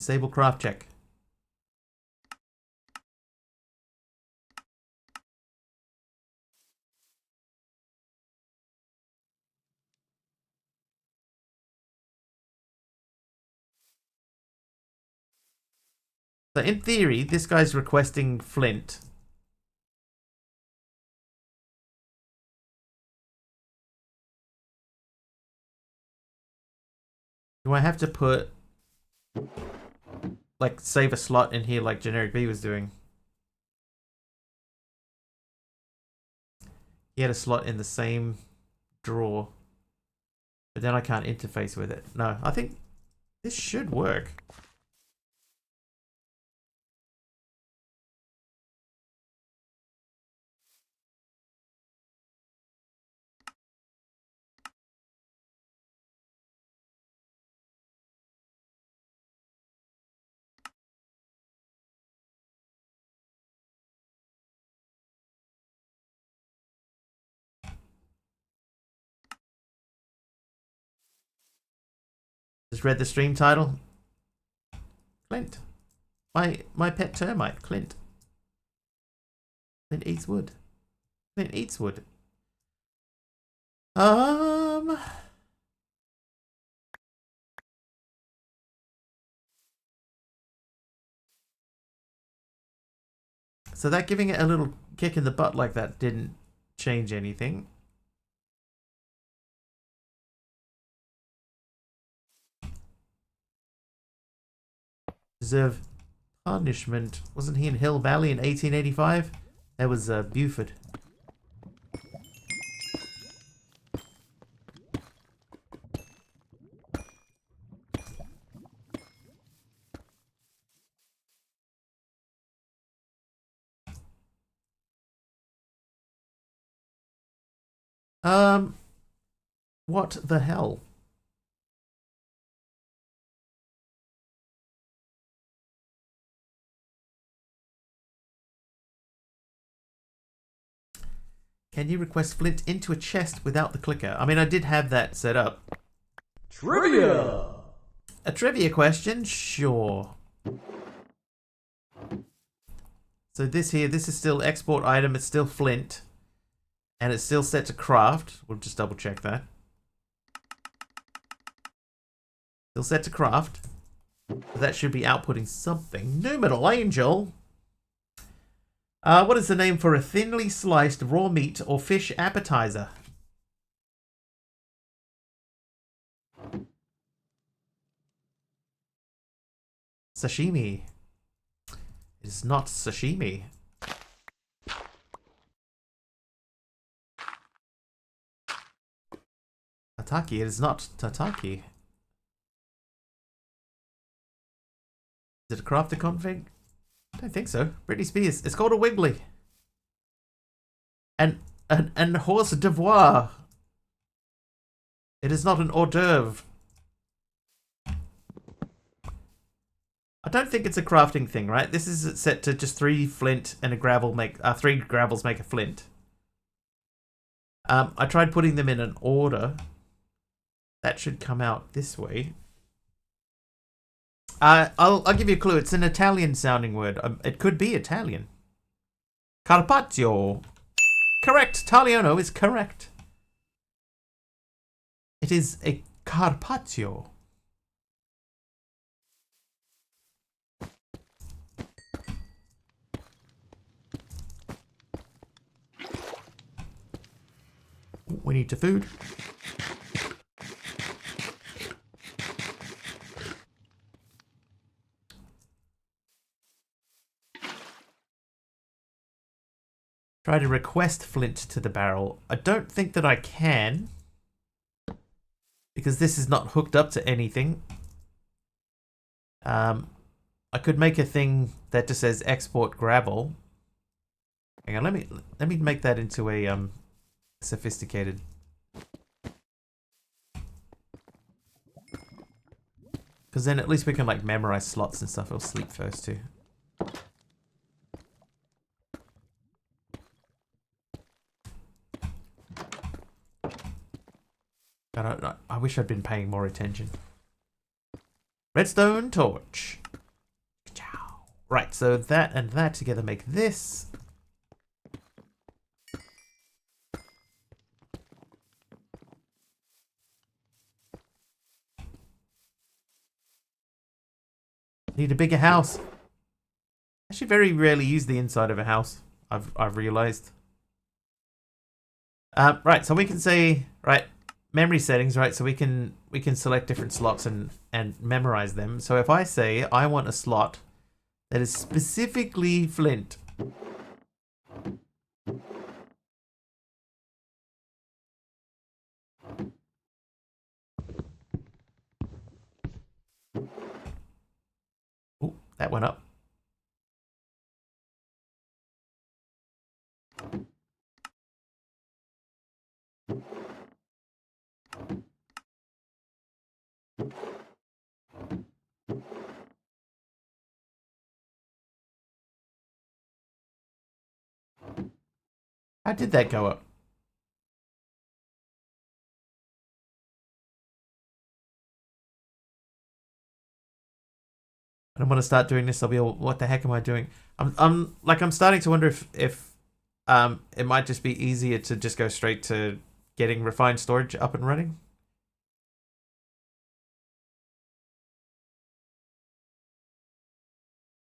Disable craft check. So in theory, this guy's requesting flint. Do I have to put, like, save a slot in here like Generic B was doing? He had a slot in the same drawer, but then I can't interface with it. No, I think this should work. Just read the stream title. Clint. My pet termite, Clint. Clint eats wood. Clint eats wood. So that giving it a little kick in the butt like that didn't change anything. Deserve Punishment. Wasn't he in Hill Valley in 1885? That was Buford. What the hell? Can you request flint into a chest without the clicker? I mean, I did have that set up. Trivia! A trivia question? Sure. So this is still export item. It's still flint. And it's still set to craft. We'll just double check that. Still set to craft. That should be outputting something. Numinal Angel. What is the name for a thinly sliced raw meat or fish appetizer? Sashimi. It is not sashimi. Tataki. It is not tataki. Is it a crafter config? I don't think so. Britney Spears. It's called a Wiggly. And horse devoir. It is not an hors d'oeuvre. I don't think it's a crafting thing, right? This is set to just 3 flint and a gravel make 3 gravels make a flint. I tried putting them in an order. That should come out this way. I'll give you a clue. It's an Italian sounding word. It could be Italian. Carpaccio. Correct. Tagliano is correct. It is a carpaccio. We need to food. Try to request flint to the barrel. I don't think that I can. Because this is not hooked up to anything. I could make a thing that just says export gravel. Hang on, let me make that into a sophisticated. Because then at least we can like memorize slots and stuff. It'll sleep first too. I wish I'd been paying more attention. Redstone torch. Right, so that and that together make this. Need a bigger house. I should very rarely use the inside of a house. I've realized. Right, so we can say memory settings, right? So we can select different slots and memorize them. So if I say I want a slot that is specifically flint. Oh, that went up. How did that go up? I'm gonna start doing this. I'll be all, what the heck am I doing? I'm starting to wonder if it might just be easier to just go straight to getting refined storage up and running.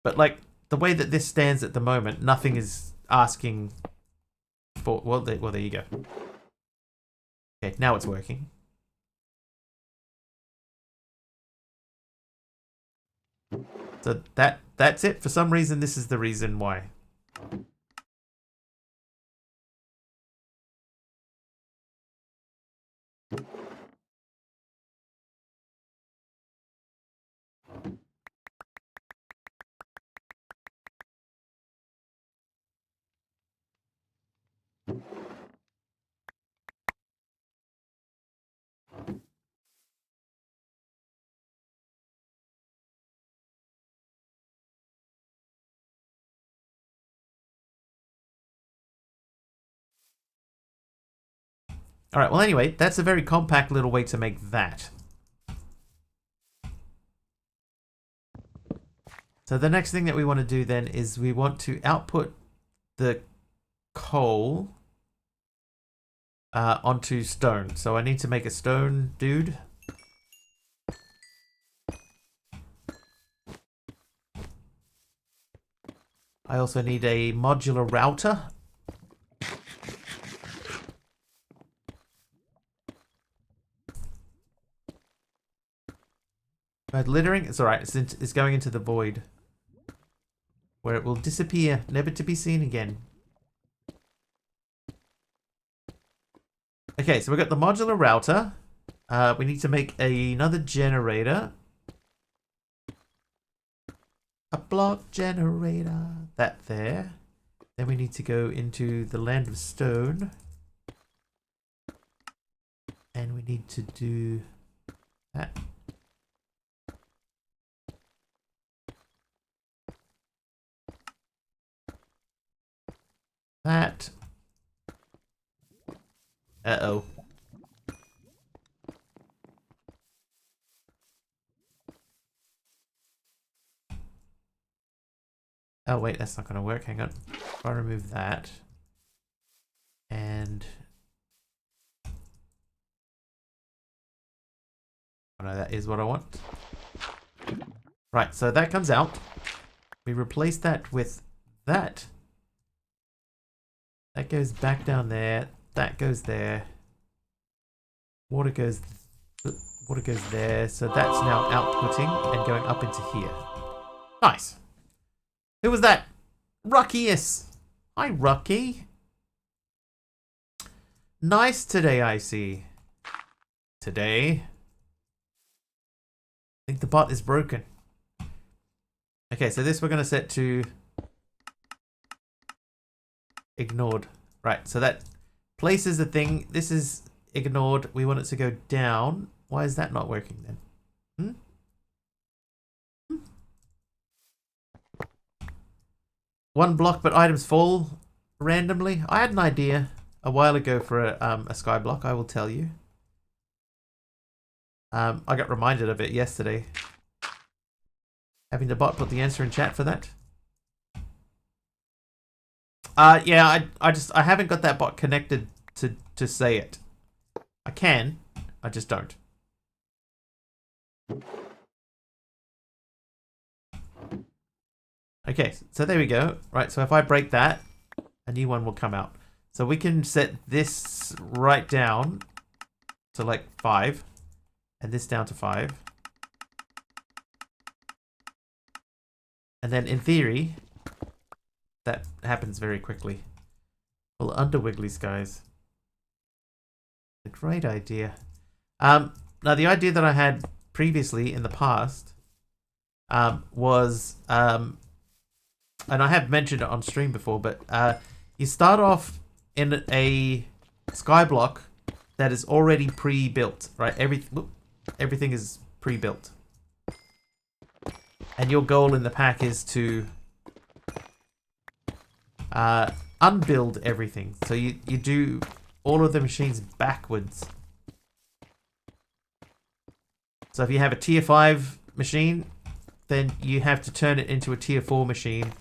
But like the way that this stands at the moment, nothing is asking for. Well, there you go. Okay, now it's working. So that's it. For some reason, this is the reason why. All right, well, anyway, that's a very compact little way to make that. So the next thing that we want to do then is we want to output the coal onto stone. So I need to make a stone dude. I also need a modular router. But littering, it's alright, it's going into the void. Where it will disappear, never to be seen again. Okay, so we've got the modular router. We need to make another generator. A block generator. That there. Then we need to go into the land of stone. And we need to do that. That. Uh-oh. Oh, wait, that's not going to work. Hang on. If I remove that. And... oh, no, that is what I want. Right, so that comes out. We replace that with that. That goes back down there. That goes there. Water goes there. So that's now outputting and going up into here. Nice. Who was that? Ruckius. Hi, Rucky. Nice today, I see. Today. I think the bot is broken. Okay, so this we're going to set to ignored. Right, so that places the thing. This is ignored. We want it to go down. Why is that not working then? One block, but items fall randomly. I had an idea a while ago for a sky block, I will tell you. I got reminded of it yesterday. Having the bot put the answer in chat for that. Yeah, I haven't got that bot connected to say it. I can, I just don't. Okay, so there we go. Right, so if I break that, a new one will come out. So we can set this right down to like 5, and this down to 5. And then in theory, that happens very quickly. Well, under Wiggly Skies. A great idea. Now the idea that I had previously in the past was, and I have mentioned it on stream before, but you start off in a skyblock that is already pre-built, right? Everything is pre-built. And your goal in the pack is to unbuild everything. So you do all of the machines backwards. So if you have a tier 5 machine, then you have to turn it into a tier 4 machine.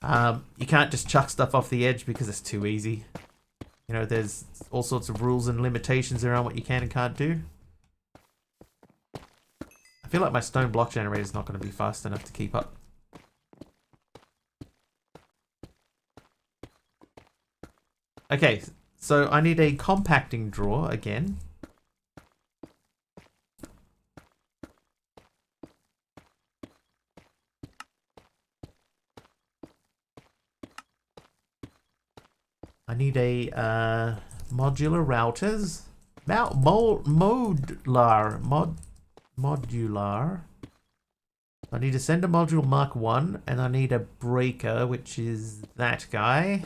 You can't just chuck stuff off the edge because it's too easy. You know, there's all sorts of rules and limitations around what you can and can't do. I feel like my stone block generator is not going to be fast enough to keep up. Okay, so I need a compacting drawer again. I need a modular routers. Modular. I need a sender module Mark 1, and I need a breaker, which is that guy.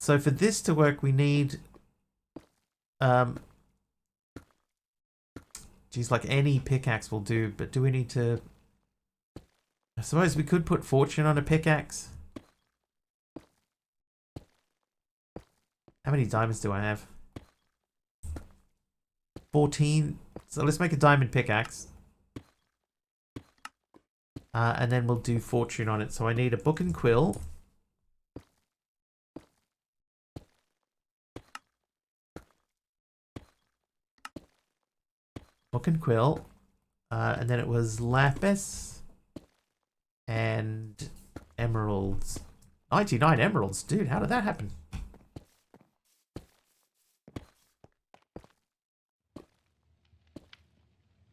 So for this to work, we need... geez, like any pickaxe will do, but do we need to... I suppose we could put fortune on a pickaxe. How many diamonds do I have? 14. So let's make a diamond pickaxe. And then we'll do fortune on it. So I need a book and quill. Book and quill. And then it was lapis and emeralds. 99 emeralds. Dude, how did that happen?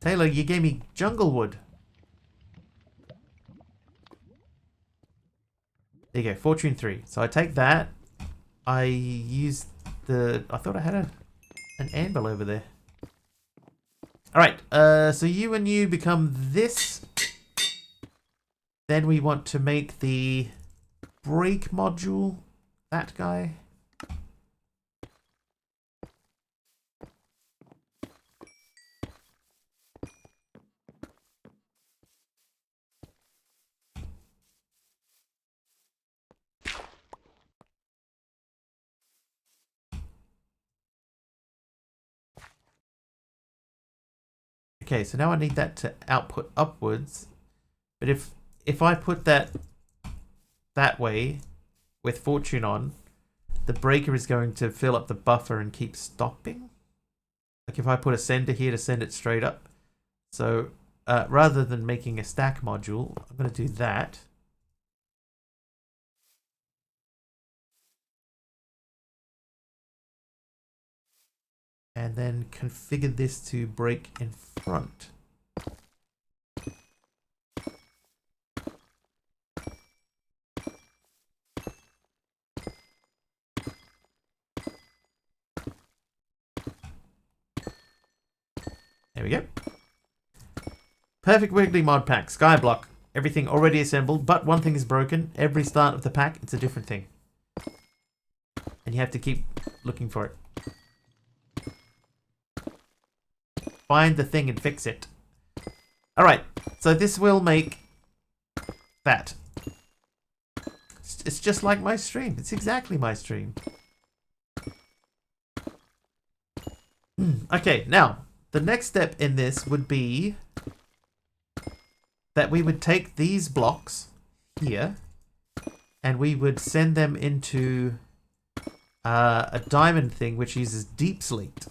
Taylor, you gave me jungle wood. There you go, fortune 3. So I take that. I use the... I thought I had an anvil over there. Alright, so you and you become this. Then we want to make the break module. That guy. Okay, so now I need that to output upwards. But if I put that way with fortune on, the breaker is going to fill up the buffer and keep stopping. Like if I put a sender here to send it straight up. So rather than making a stack module, I'm going to do that. And then configure this to break in front. There we go. Perfect Wiggly mod pack. Skyblock. Everything already assembled, but one thing is broken. Every start of the pack, it's a different thing. And you have to keep looking for it. Find the thing and fix it. Alright, so this will make that. It's just like my stream. It's exactly my stream. Okay, now, the next step in this would be that we would take these blocks here and we would send them into a diamond thing which uses deep slate.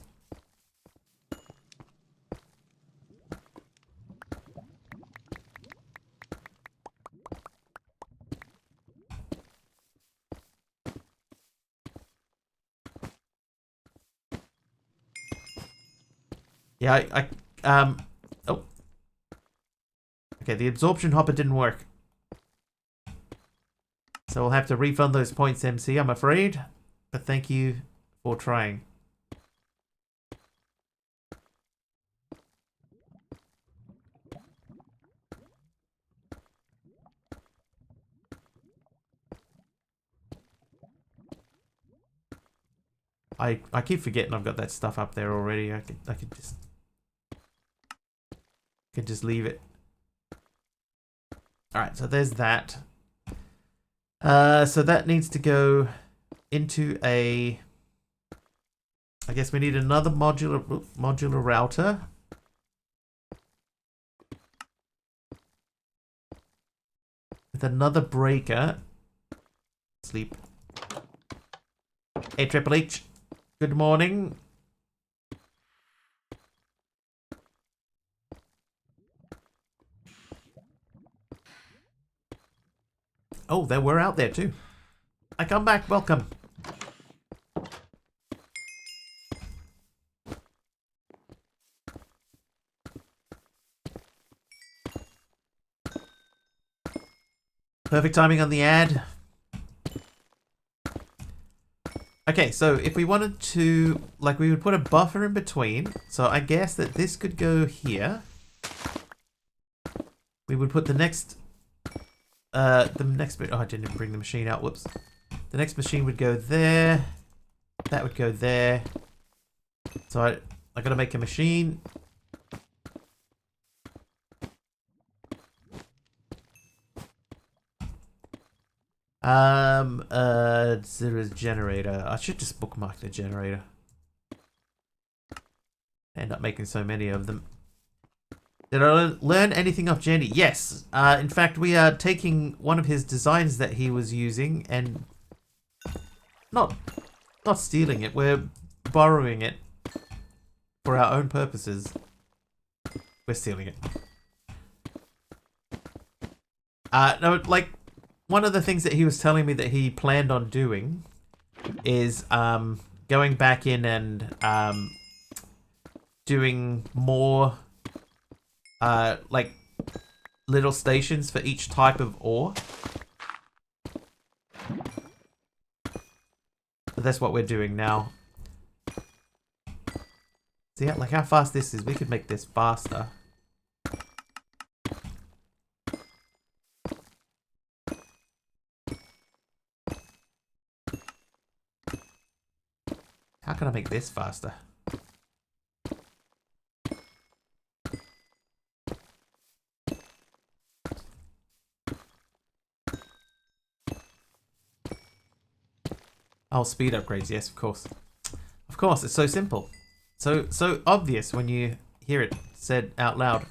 Yeah, oh. Okay, the absorption hopper didn't work. So we'll have to refund those points, MC, I'm afraid. But thank you for trying. I keep forgetting I've got that stuff up there already. I could just leave it. Alright, so there's that. So that needs to go into a... I guess we need another modular router. With another breaker. Sleep. Hey, Triple H. Good morning. Oh, they were out there too. I come back, welcome. Perfect timing on the ad. Okay, so if we wanted to, like, we would put a buffer in between. So I guess that this could go here. We would put the next bit. Oh, I didn't bring the machine out. Whoops. The next machine would go there. That would go there. So I gotta make a machine. There is generator. I should just bookmark the generator. End up making so many of them. Did I learn anything off Jenny? Yes. In fact, we are taking one of his designs that he was using and not stealing it. We're borrowing it for our own purposes. We're stealing it. No, like, one of the things that he was telling me that he planned on doing is going back in and doing more like little stations for each type of ore. So that's what we're doing now. See like how fast this is? We could make this faster. How can I make this faster? Oh, speed upgrades. Yes, of course. Of course, it's so simple. So obvious when you hear it said out loud.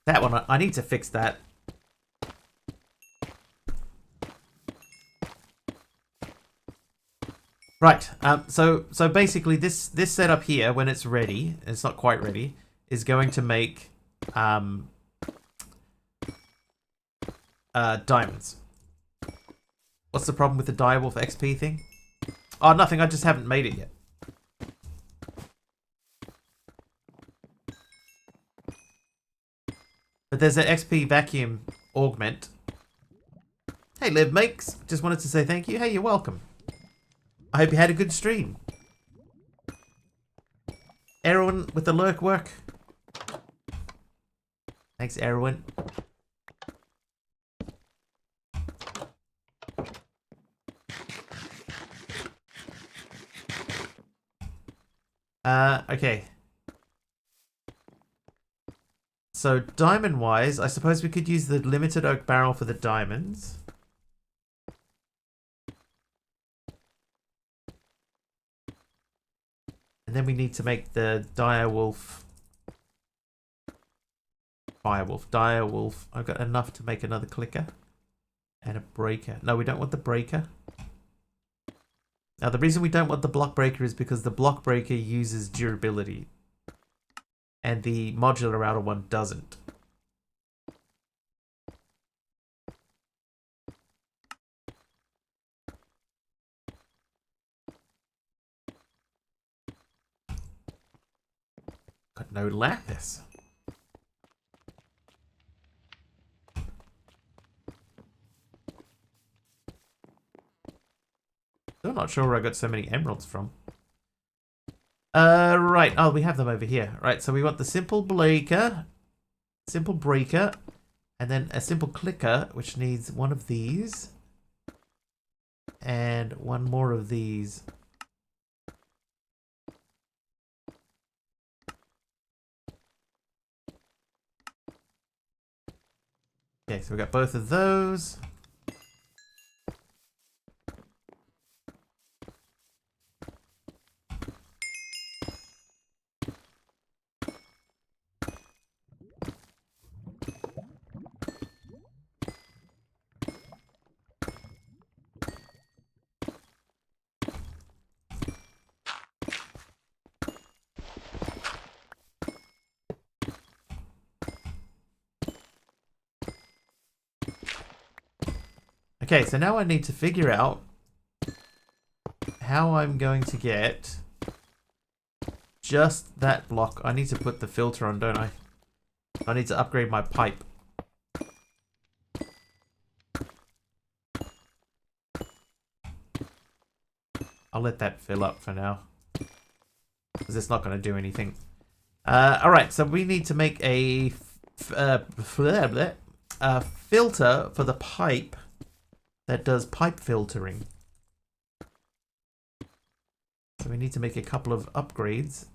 That one, I need to fix that. Right, so basically this setup here, when it's ready, it's not quite ready, is going to make diamonds. What's the problem with the direwolf XP thing? Oh, nothing, I just haven't made it yet. But there's an XP vacuum augment. Hey, Liv Makes, just wanted to say thank you. Hey, you're welcome. I hope you had a good stream. Erwin with the lurk work. Thanks, Erwin. Okay. So, diamond-wise, I suppose we could use the limited oak barrel for the diamonds. And then we need to make the direwolf. Direwolf. I've got enough to make another clicker. And a breaker. No, we don't want the breaker. Now, the reason we don't want the block breaker is because the block breaker uses durability. And the modular router one doesn't. Got no lapis. Still not sure where I got so many emeralds from. Right. Oh, we have them over here. Right, so we want the simple breaker, and then a simple clicker, which needs one of these, and one more of these. Okay, so we got both of those. Okay, so now I need to figure out how I'm going to get just that block. I need to put the filter on, don't I? I need to upgrade my pipe. I'll let that fill up for now. Because it's not going to do anything. Alright, so we need to make a filter for the pipe that does pipe filtering. So we need to make a couple of upgrades.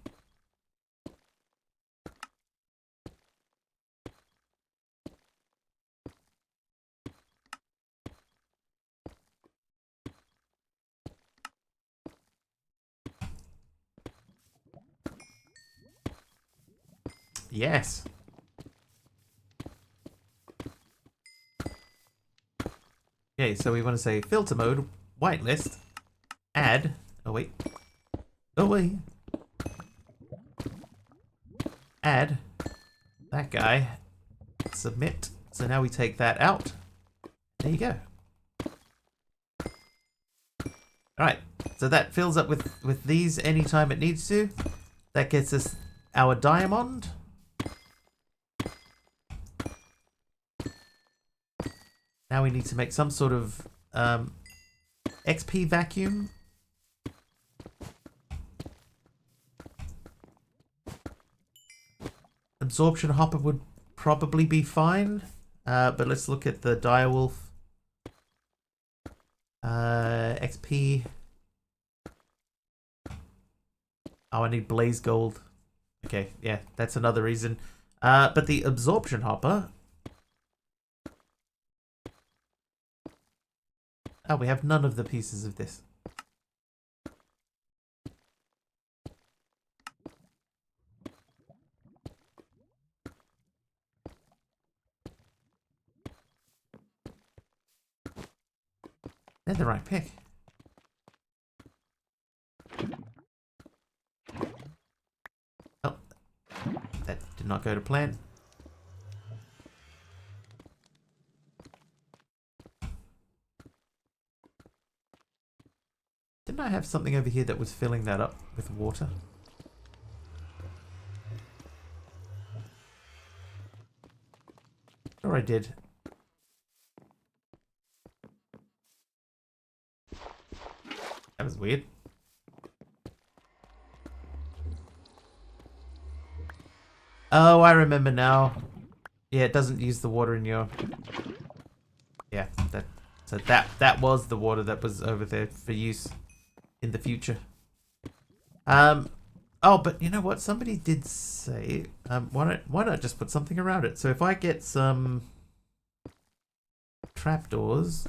Yes. Okay, so we want to say filter mode, whitelist, add. Oh wait. Oh wait. Add that guy. Submit. So now we take that out. There you go. Alright, so that fills up with these anytime it needs to. That gets us our diamond. Now we need to make some sort of XP vacuum. Absorption hopper would probably be fine. But let's look at the direwolf. XP. Oh, I need blaze gold. Okay, yeah, that's another reason. But the absorption hopper. Oh, we have none of the pieces of this. They're the right pick. Oh, that did not go to plan. Didn't I have something over here that was filling that up with water? Sure I did. That was weird. Oh, I remember now. Yeah, it doesn't use the water in your... Yeah, so that was the water that was over there for use in the future. Oh, but you know what? Somebody did say, why not just put something around it? So if I get some trapdoors,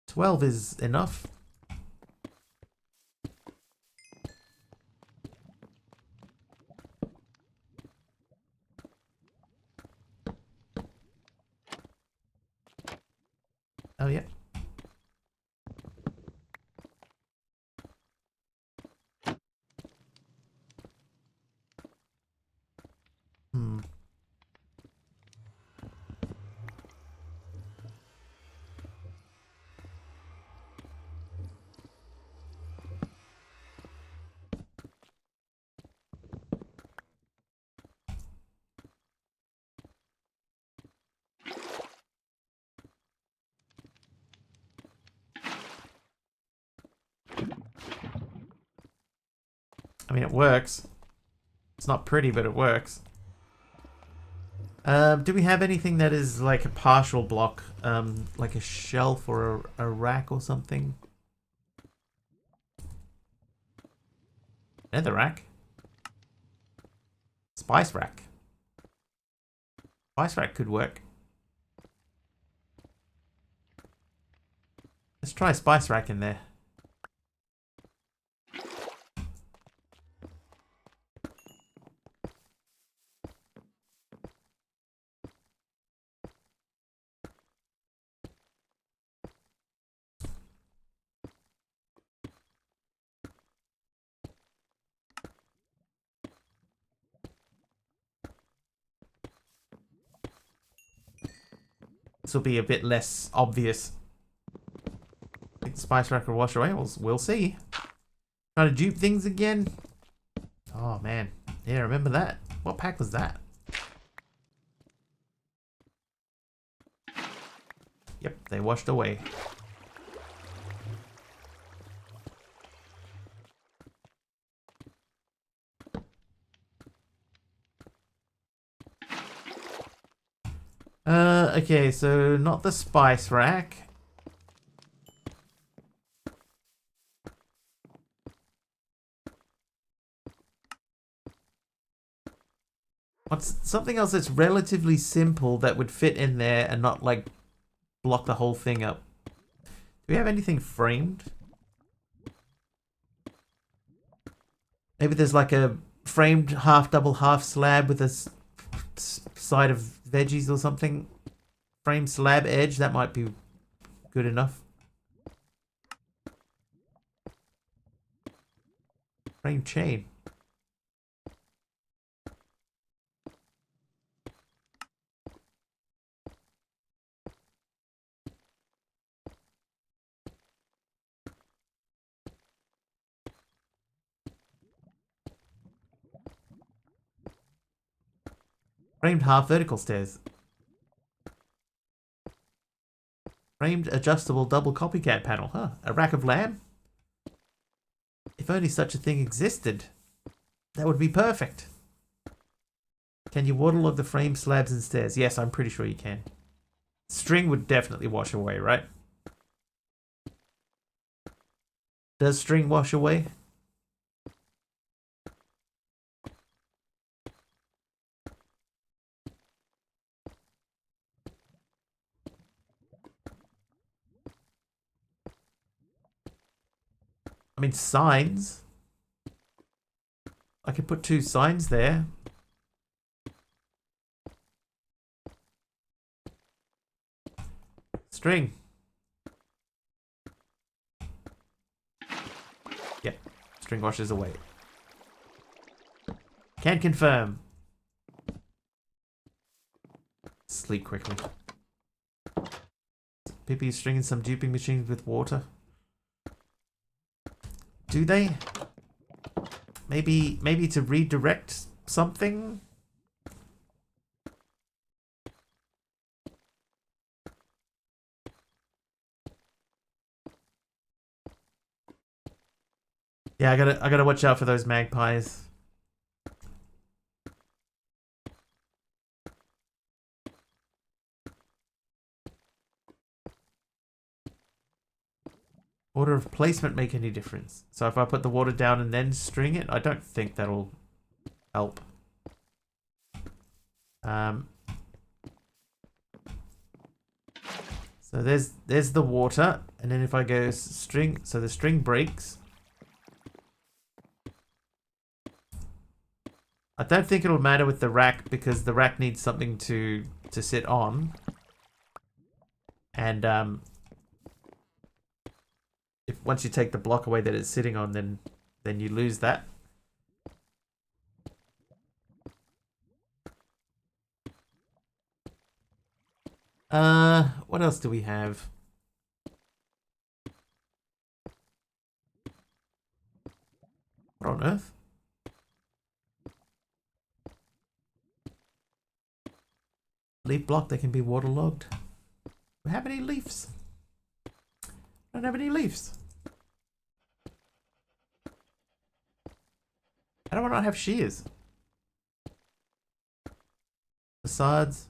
12 is enough. Oh, yeah. I mean, it works. It's not pretty, but it works. Do we have anything that is like a partial block? Like a shelf or a rack or something? Nether rack? Spice rack. Spice rack could work. Let's try a spice rack in there. This will be a bit less obvious. I think the spice rack will wash away. We'll see. Trying to dupe things again. Oh man. Yeah, remember that. What pack was that? Yep, they washed away. Okay, so not the spice rack. What's something else that's relatively simple that would fit in there and not like block the whole thing up? Do we have anything framed? Maybe there's like a framed half double half slab with a side of veggies or something. Frame slab edge, that might be good enough. Frame chain. Framed half vertical stairs. Framed adjustable double copycat panel. Huh. A rack of lamb? If only such a thing existed. That would be perfect. Can you waterlog the frame slabs and stairs? Yes, I'm pretty sure you can. String would definitely wash away, right? Does string wash away? I mean, signs. I could put 2 signs there. String. Yeah, string washes away. Can confirm. Sleep quickly. Pippi is stringing some duping machines with water. Do they? Maybe to redirect something? Yeah, I gotta watch out for those magpies. Order of placement make any difference? So if I put the water down and then string it, I don't think that'll help. So there's the water, and then if I go string, so the string breaks. I don't think it'll matter with the rack because the rack needs something to sit on. And if once you take the block away that it's sitting on, then you lose that. What else do we have? What on earth? Leaf block that can be waterlogged. Do we have any leaves? I don't have any leaves. How do I not have shears? Facades.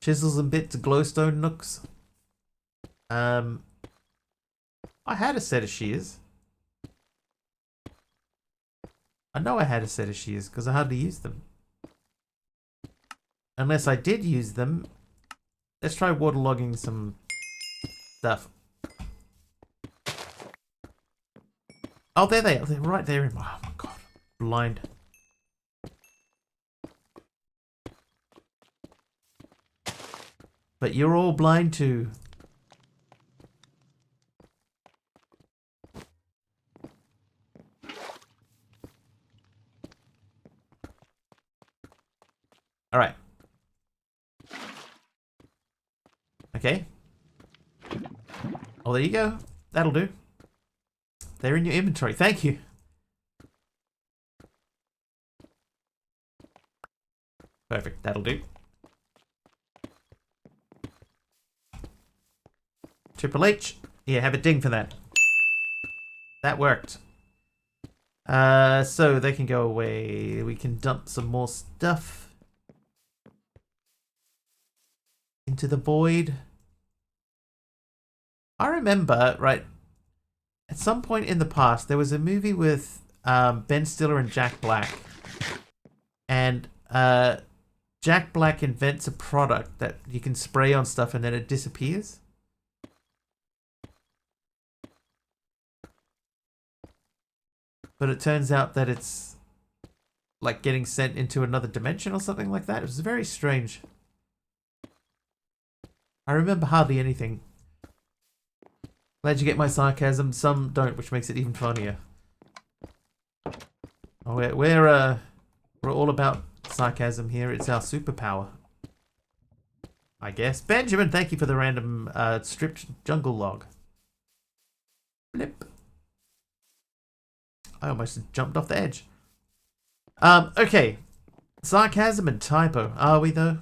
Chisels and bits of glowstone nooks. I had a set of shears. I know I had a set of shears because I hardly used them. Unless I did use them. Let's try waterlogging some stuff. Oh, there they are. They're right there. Oh my god. Blind. But you're all blind too. All right. Okay. Oh, there you go. That'll do. They're in your inventory. Thank you. Perfect. That'll do. Triple H. Yeah, have a ding for that. That worked. So they can go away. We can dump some more stuff into the void. I remember, right, at some point in the past, there was a movie with Ben Stiller and Jack Black. And Jack Black invents a product that you can spray on stuff and then it disappears. But it turns out that it's like getting sent into another dimension or something like that. It was very strange. I remember hardly anything. Glad you get my sarcasm. Some don't, which makes it even funnier. Oh, we're all about sarcasm here. It's our superpower, I guess. Benjamin, thank you for the random stripped jungle log. Blip. I almost jumped off the edge. Okay. Sarcasm and typo. Are we, though?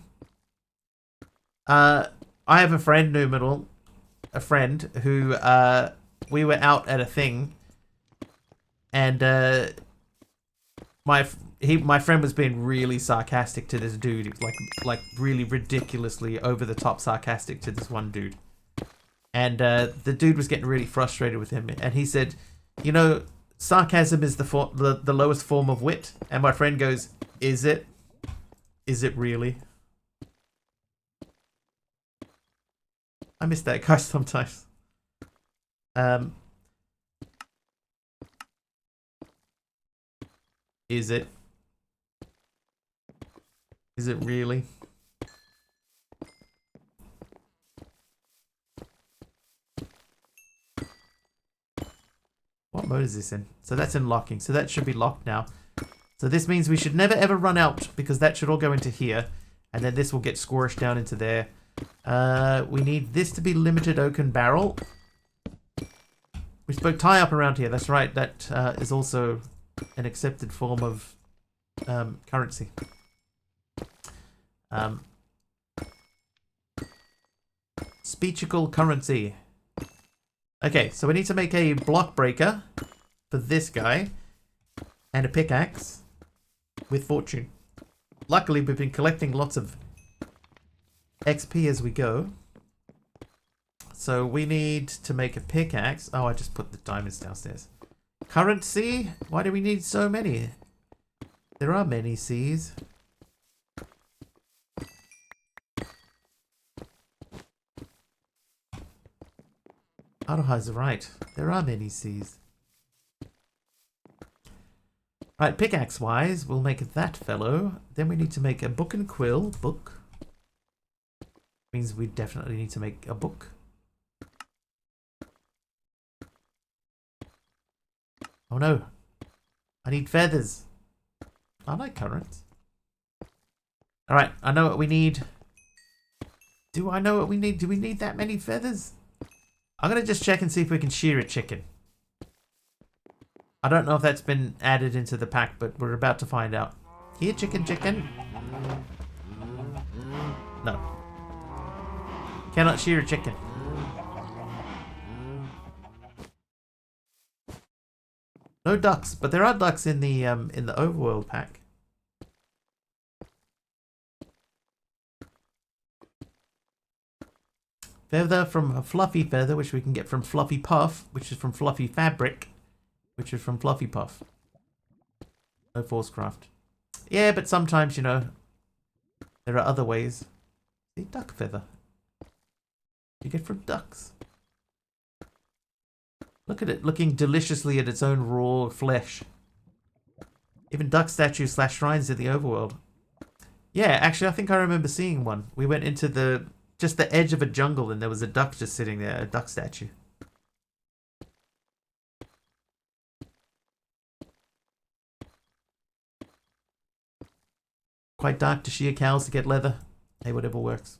I have a friend, Numenal. A friend who, we were out at a thing. And, my friend was being really sarcastic to this dude. It was like really ridiculously over the top sarcastic to this one dude. And, the dude was getting really frustrated with him. And he said, you know, sarcasm is the lowest form of wit. And my friend goes, is it? Is it really? I miss that guy sometimes. Is it? Is it really? What mode is this in? So that's in locking. So that should be locked now. So this means we should never ever run out because that should all go into here. And then this will get squished down into there. We need this to be limited oaken barrel. We spoke tie up around here. That's right. That is also an accepted form of currency. Speechical currency. Okay, so we need to make a block breaker for this guy and a pickaxe with fortune. Luckily, we've been collecting lots of XP as we go. So we need to make a pickaxe. Oh, I just put the diamonds downstairs. Currency? Why do we need so many? There are many C's. Aroha's right. There are many C's. Right, pickaxe-wise, we'll make that fellow. Then we need to make a book and quill. Book. Means we definitely need to make a book. Oh no. I need feathers. I like currants. Alright, I know what we need. Do I know what we need? Do we need that many feathers? I'm going to just check and see if we can shear a chicken. I don't know if that's been added into the pack, but we're about to find out. Here, chicken, chicken. No. Cannot shear a chicken. No ducks, but there are ducks in the overworld pack. Feather from a fluffy feather, which we can get from Fluffy Puff, which is from Fluffy Fabric, which is from Fluffy Puff. No force craft. Yeah, but sometimes, you know, there are other ways. See, duck feather. You get from ducks. Look at it, looking deliciously at its own raw flesh. Even duck statues / shrines in the overworld. Yeah, actually, I think I remember seeing one. We went into just the edge of a jungle and there was a duck just sitting there, a duck statue. Quite dark to shear cows to get leather. Hey, whatever works.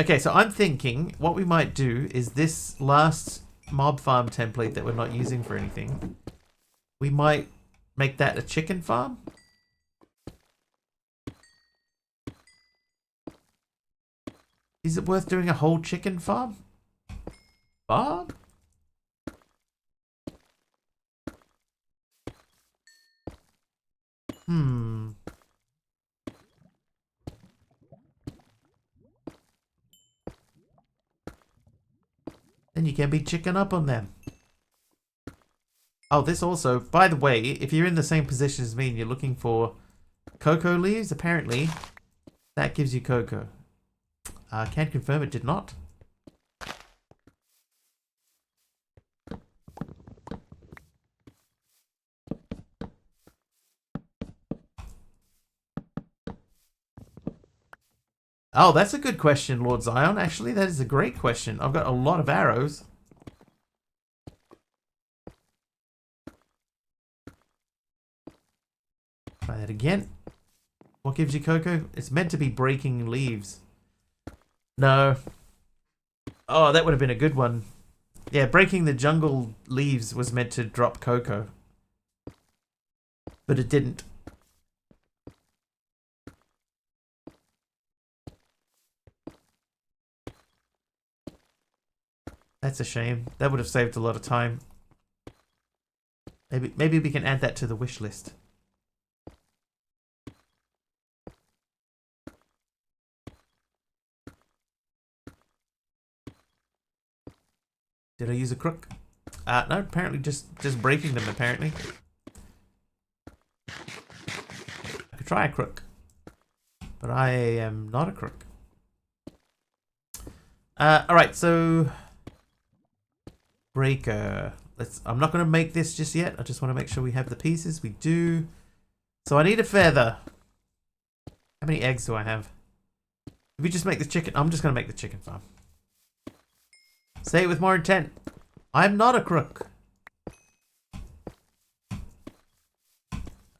Okay, so I'm thinking what we might do is this last mob farm template that we're not using for anything. We might make that a chicken farm. Is it worth doing a whole chicken farm? Bob? Hmm. Then you can be chicken up on them. Oh, this also, by the way, if you're in the same position as me and you're looking for cocoa leaves, apparently that gives you cocoa. Can confirm it did not. Oh, that's a good question, Lord Zion. Actually, that is a great question. I've got a lot of arrows. Try that again. What gives you cocoa? It's meant to be breaking leaves. No. Oh, that would have been a good one. Yeah, breaking the jungle leaves was meant to drop cocoa. But it didn't. That's a shame. That would have saved a lot of time. Maybe we can add that to the wish list. Did I use a crook? No, apparently just breaking them, apparently. I could try a crook. But I am not a crook. Alright, so... Breaker. I'm not going to make this just yet. I just want to make sure we have the pieces. We do. So I need a feather. How many eggs do I have? If we just make the chicken... I'm just going to make the chicken farm. Say it with more intent. I'm not a crook.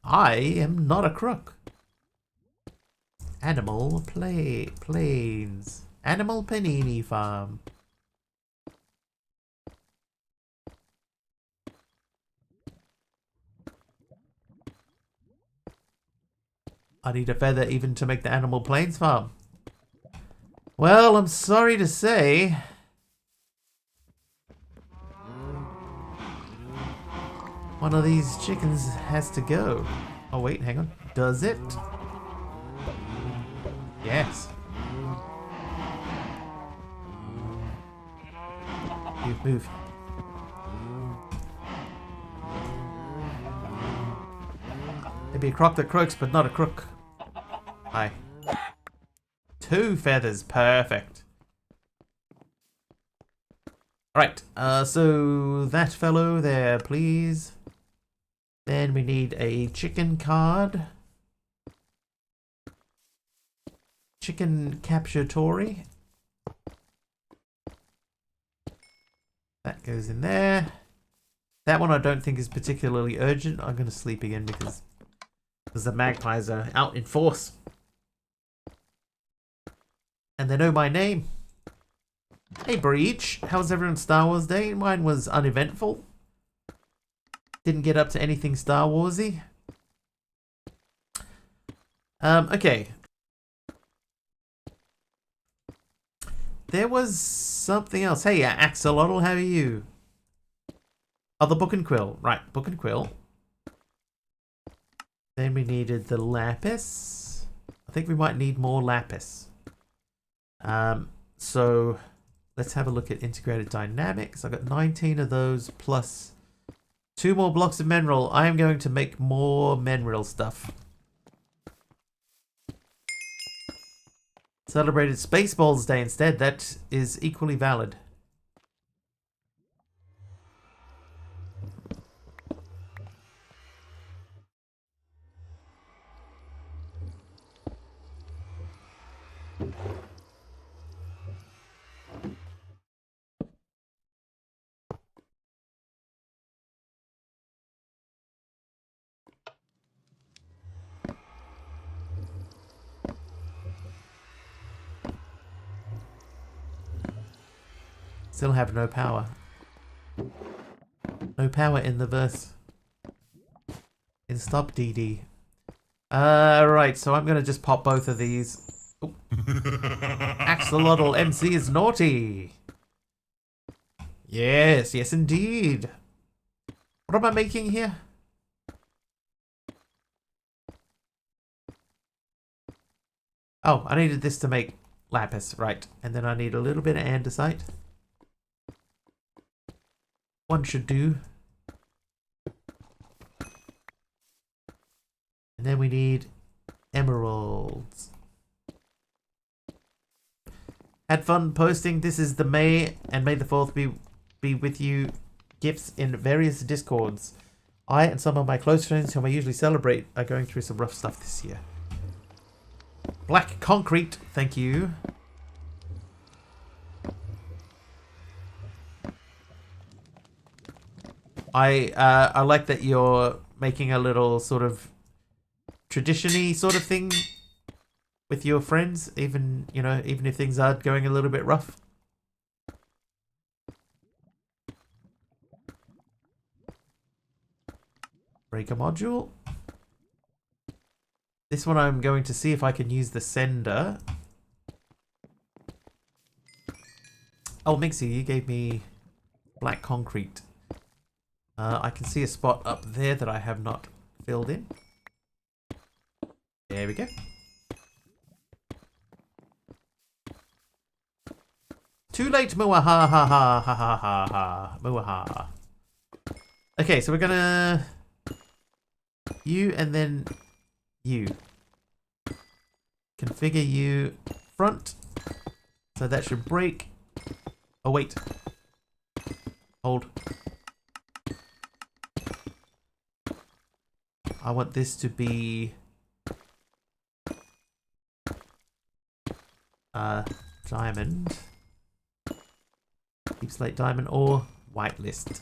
I am not a crook. Animal plains. Animal panini farm. I need a feather even to make the animal plains farm. Well, I'm sorry to say... one of these chickens has to go. Oh wait, hang on. Does it? Yes. Move. Maybe a croc that croaks, but not a crook. Hi. 2 feathers. Perfect. Alright, so that fellow there, please. Then we need a chicken card. Chicken capture Tory. That goes in there. That one I don't think is particularly urgent. I'm going to sleep again because the magpies are out in force. And they know my name. Hey Breach, how's everyone's Star Wars day? Mine was uneventful. Didn't get up to anything Star Warsy. Okay. There was something else. Hey, Axolotl, how are you? Oh, the Book and Quill. Right, Book and Quill. Then we needed the lapis. I think we might need more lapis. So let's have a look at integrated dynamics. I've got 19 of those plus 2 more blocks of mineral. I am going to make more mineral stuff. Celebrated Spaceballs Day instead. That is equally valid. Still have no power. No power in the verse. In Stop DD. Right, so I'm gonna just pop both of these. Axolotl MC is naughty. Yes, yes indeed. What am I making here? Oh, I needed this to make lapis, right. And then I need a little bit of andesite. One should do. And then we need emeralds. Had fun posting. This is the May, and May the 4th be with you. Gifts in various discords. I and some of my close friends whom I usually celebrate are going through some rough stuff this year. Black concrete, thank you. I like that you're making a little sort of tradition-y sort of thing with your friends, even even if things are going a little bit rough. Breaker module. This one I'm going to see if I can use the sender. Oh, Mixie, you gave me black concrete. I can see a spot up there that I have not filled in. There we go. Too late, Muaha ha ha ha ha ha ha. Muaha. Okay, so we're gonna you and then you. Configure you front. So that should break. Oh wait. Hold. I want this to be diamond. Deep slate diamond or whitelist.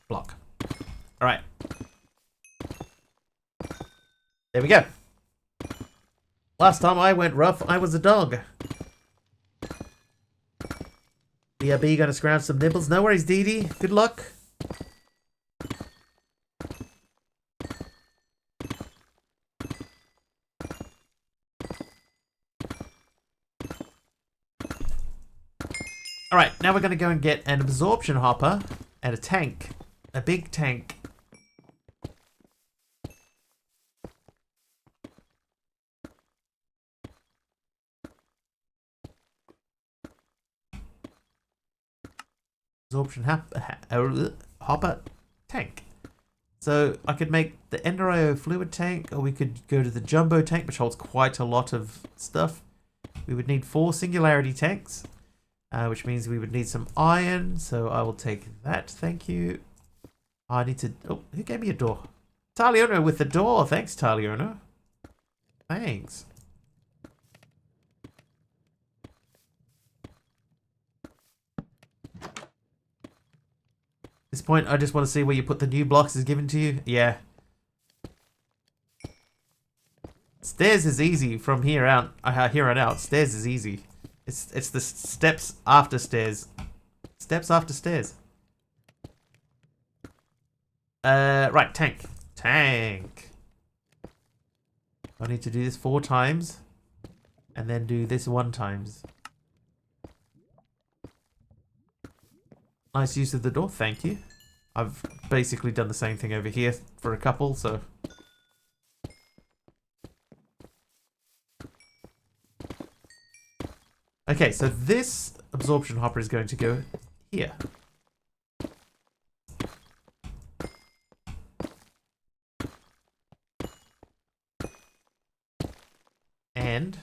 Block. Alright. There we go. Last time I went rough, I was a dog. BRB gonna scrounge some nibbles. No worries, Dee Dee. Good luck. Alright, now we're gonna go and get an absorption hopper and a tank. A big tank. Absorption hopper tank. So I could make the Enderio fluid tank, or we could go to the jumbo tank, which holds quite a lot of stuff. We would need 4 singularity tanks, which means we would need some iron. So I will take that. Thank you. I need to. Oh, who gave me a door? Taliona with the door. Thanks, Taliona. Thanks. At this point, I just want to see where you put the new blocks is given to you. Yeah. Stairs is easy from here out. Here on out, stairs is easy. It's the steps after stairs. Steps after stairs. Right, tank. Tank. I need to do this 4 times. And then do this 1 times. Nice use of the door, thank you. I've basically done the same thing over here for a couple, so... Okay, so this absorption hopper is going to go here. And...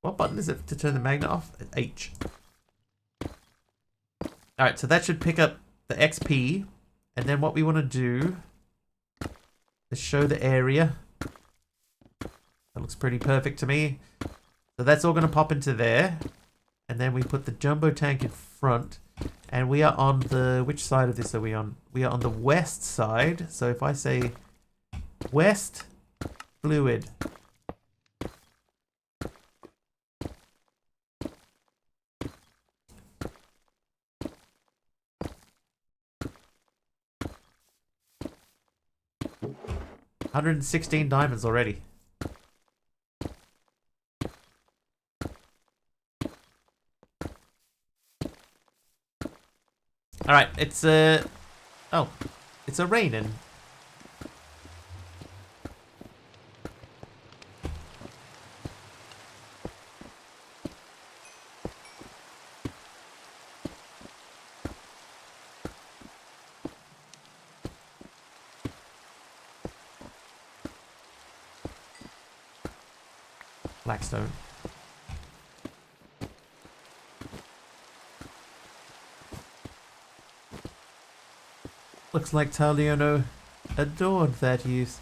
what button is it to turn the magnet off? H. Alright, so that should pick up the XP. And then what we want to do is show the area. That looks pretty perfect to me. So that's all going to pop into there. And then we put the jumbo tank in front. And we are on the... which side of this are we on? We are on the west side. So if I say west fluid. 116 diamonds already. Alright, it's oh, it's a raining. Blackstone. Looks like Taliono adored that use.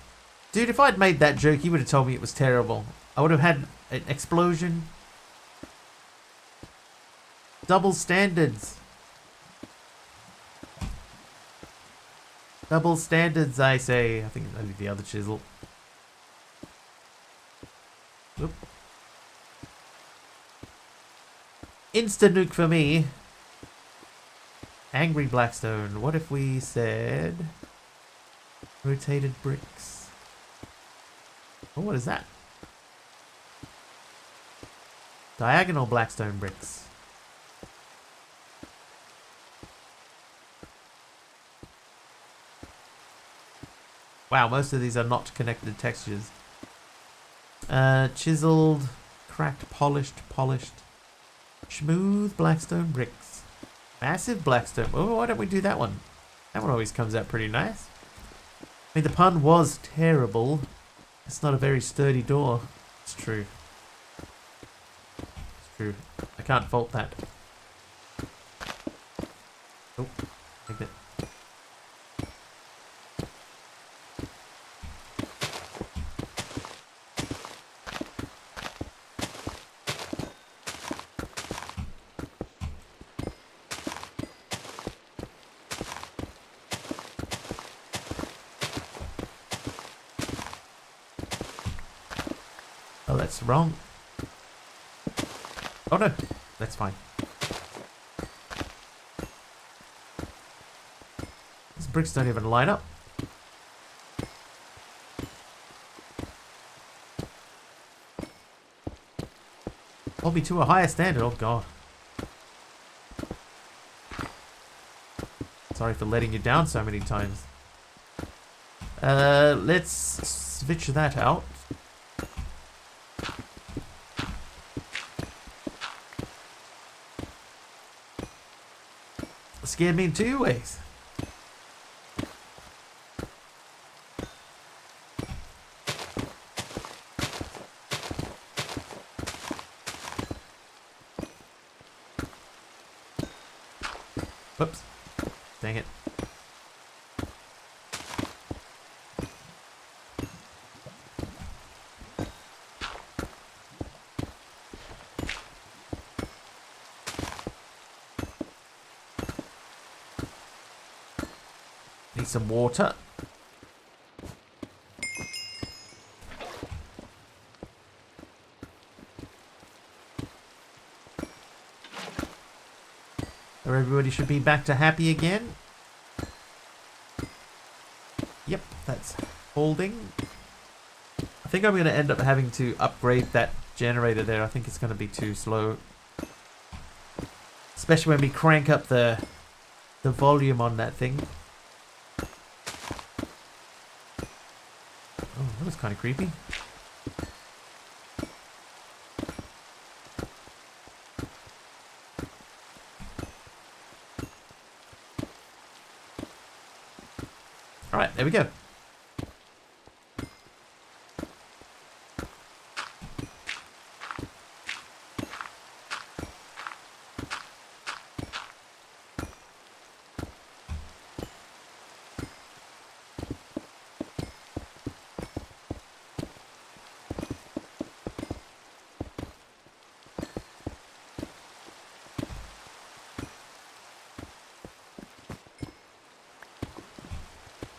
Dude, if I'd made that joke, you would have told me it was terrible. I would have had an explosion. Double standards. Double standards, I say. I think maybe the other chisel. Oop. Insta nuke for me. Angry Blackstone. What if we said rotated bricks? Oh, what is that? Diagonal Blackstone bricks. Wow, most of these are not connected textures. Chiseled, cracked, polished. Smooth Blackstone bricks. Massive Blackstone. Oh, why don't we do that one? That one always comes out pretty nice. I mean, the pun was terrible. It's not a very sturdy door. It's true. It's true. I can't fault that. Oh, take that. Oh, that's wrong. Oh no, that's fine. These bricks don't even line up. Hold me to a higher standard, oh god. Sorry for letting you down so many times. Let's switch that out. Scared me in two ways. Whoops. Dang it. Need some water. Or everybody should be back to happy again. Yep, that's holding. I think I'm going to end up having to upgrade that generator there. I think it's going to be too slow. Especially when we crank up the volume on that thing. Oh, that was kind of creepy. Alright, there we go.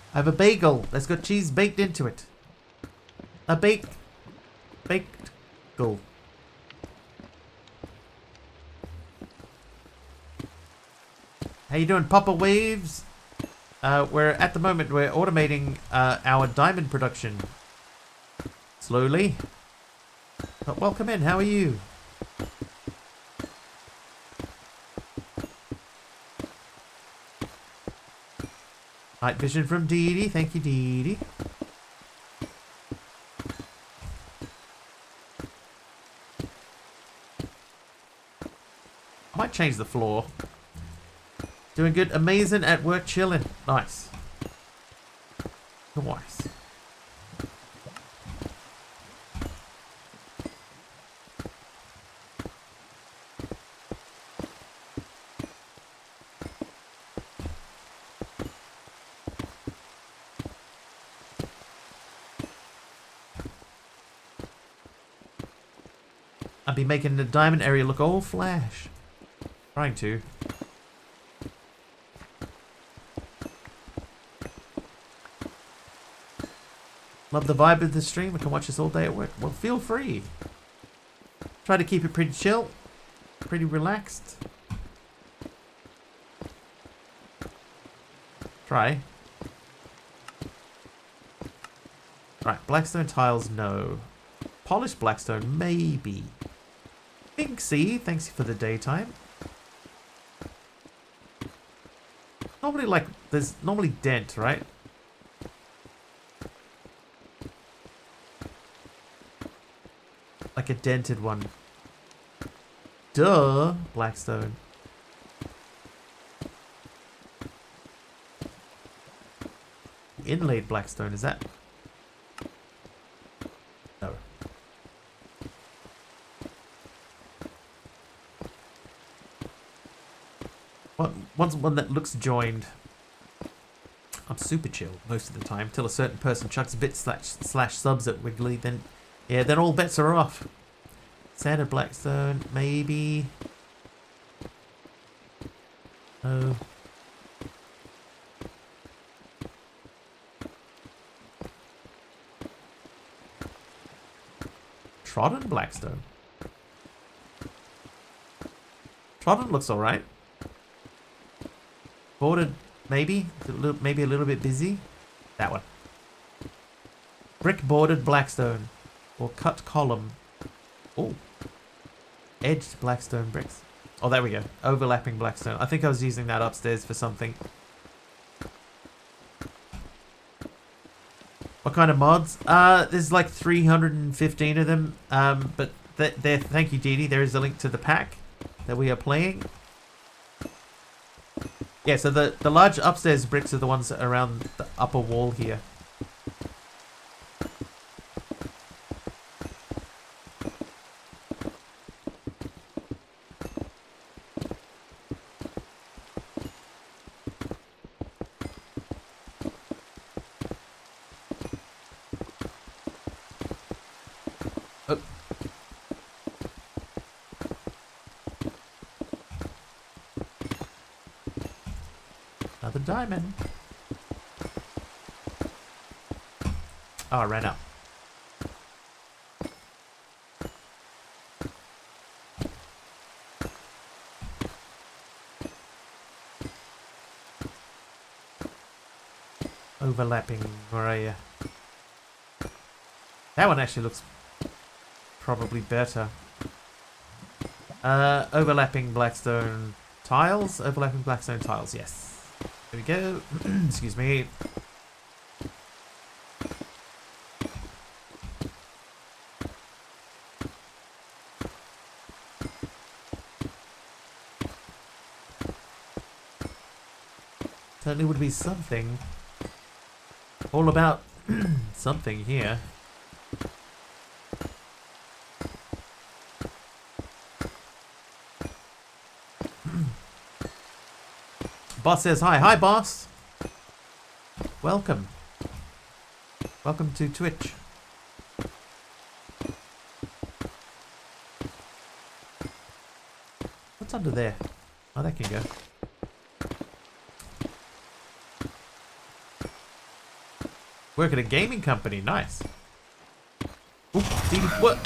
I have a bagel that's got cheese baked into it. A baked goal. How you doing, Papa Waves? At the moment we're automating our diamond production slowly. But welcome in. How are you? Night vision from Dee Dee. Thank you, Dee Dee. I might change the floor. Doing good. Amazing at work, chilling. Nice. Nice. I'll be making the diamond area look all flash. Trying to. Love the vibe of the stream. I can watch this all day at work. Well, feel free. Try to keep it pretty chill. Pretty relaxed. Try. Right, blackstone tiles, no. Polished blackstone, maybe. Binksy, thanks for the daytime. Normally, like, there's normally dent, right? Like a dented one. Duh, blackstone. Inlaid blackstone, is that? No. One that looks joined. I'm super chill most of the time till a certain person chucks bits slash subs at Wiggly. Then, yeah, then all bets are off. Sanded blackstone, maybe. Oh. Trodden blackstone. Trodden looks alright. Bordered, maybe. Maybe a little bit busy. That one. Brick bordered blackstone. Or cut column. Oh. Edged blackstone bricks. Oh, there we go. Overlapping blackstone. I think I was using that upstairs for something. What kind of mods? There's like 315 of them. But there. Thank you, Dee Dee. There is a link to the pack that we are playing. Yeah, so the large upstairs bricks are the ones around the upper wall here. Oh. Another diamond. Oh, I ran out. Overlapping, where are you? That one actually looks probably better. Overlapping blackstone tiles. Overlapping blackstone tiles, yes. There we go. Excuse me. Certainly would be something. All about something here. Boss says hi. Hi, boss. Welcome. Welcome to Twitch. What's under there? Oh, that can go. Work at a gaming company. Nice. Ooh, what?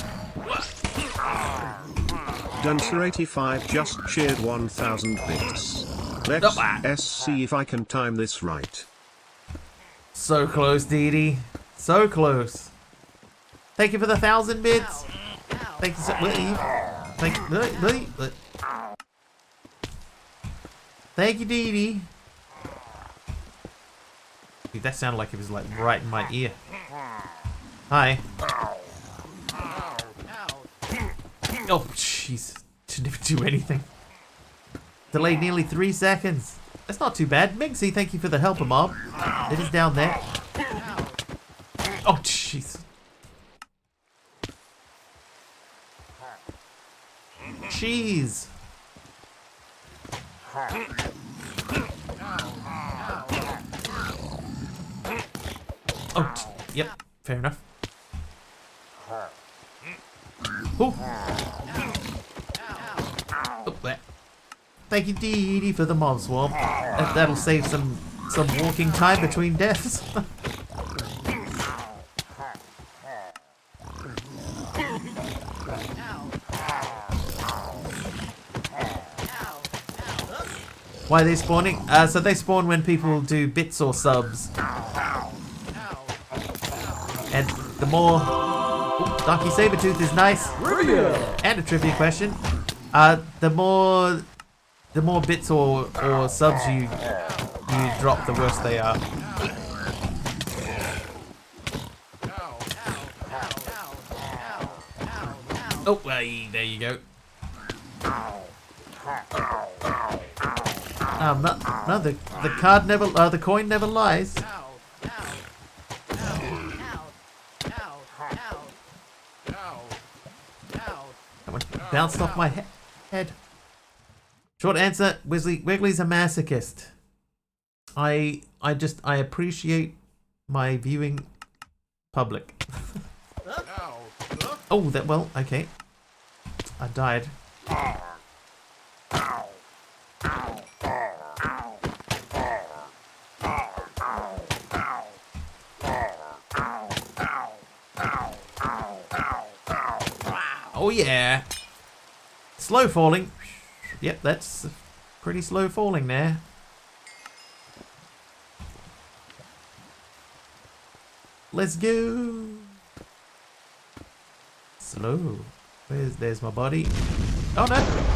Duncer85 just cheered 1,000 bits. Let's see if I can time this right. So close, Dee Dee. So close. Thank you for the 1,000 bits. Thank you so Thank you, Dee Dee. Dude, that sounded like it was like right in my ear. Hi. Oh, jeez. Didn't even do anything. Delayed nearly 3 seconds. That's not too bad. Migsy, thank you for the helper mob. It is down there. Oh, jeez. Jeez. Oh, yep. Fair enough. Oh. Oh, there. Thank you, Dee Dee, for the mob swarm. That'll save some walking time between deaths. Why are they spawning? So they spawn when people do bits or subs. And the more... Ooh, Donkey Sabertooth is nice. Trivia! And a trivia question. The more bits or subs you drop, the worse they are. Oh, there you go. No, the card never, the coin never lies. That one bounced off my head. Short answer, Wiggly's a masochist. I appreciate my viewing public. Oh, well, okay. I died. Oh yeah. Slow falling. Yep, that's pretty slow falling there. Let's go. Slow. There's my body. Oh no.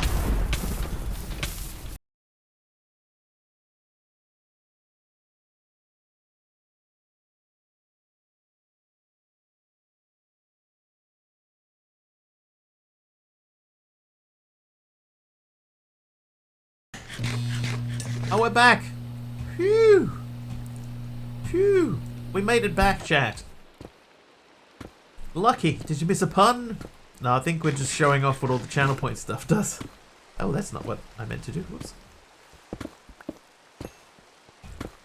Oh, we're back. Phew. Phew. We made it back, chat. Lucky. Did you miss a pun? No, I think we're just showing off what all the channel point stuff does. Oh, that's not what I meant to do. Whoops.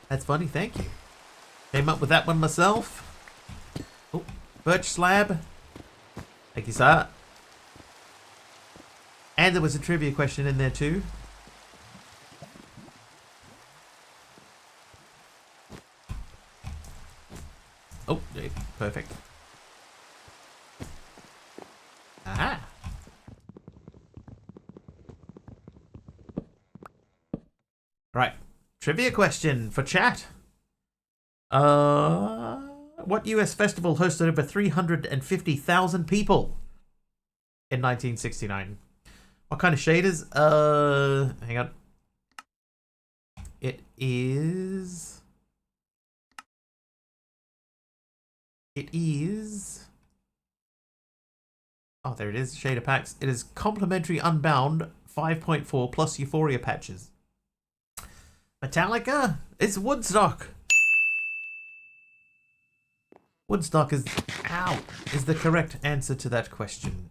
That's funny, thank you. Came up with that one myself. Oh, birch slab. Thank you, sir. And there was a trivia question in there too. Oh, yeah, perfect. Aha. Right. Trivia question for chat. What US festival hosted over 350,000 people in 1969? What kind of shaders? Hang on. It is... Oh, there it is. Shader packs. It is complimentary Unbound 5.4 plus Euphoria patches. Metallica? It's Woodstock. Woodstock is the correct answer to that question.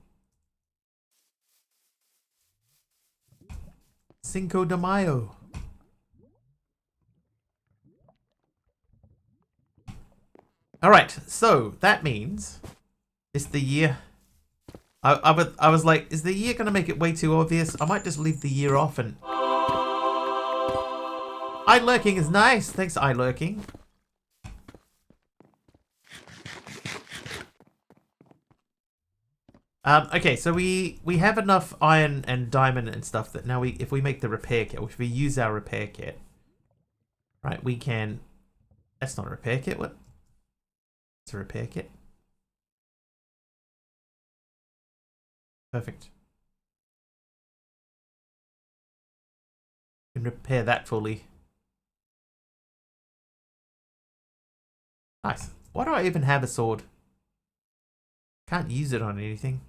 Cinco de Mayo. Alright, so that means it's the year. I was like, is the year going to make it way too obvious? I might just leave the year off and... Eye lurking is nice. Thanks, eye lurking. Okay, so we have enough iron and diamond and stuff that now if we make the repair kit, or if we use our repair kit, right, we can... That's not a repair kit, what? It's a repair kit. Perfect. We can repair that fully. Nice. Why do I even have a sword? Can't use it on anything.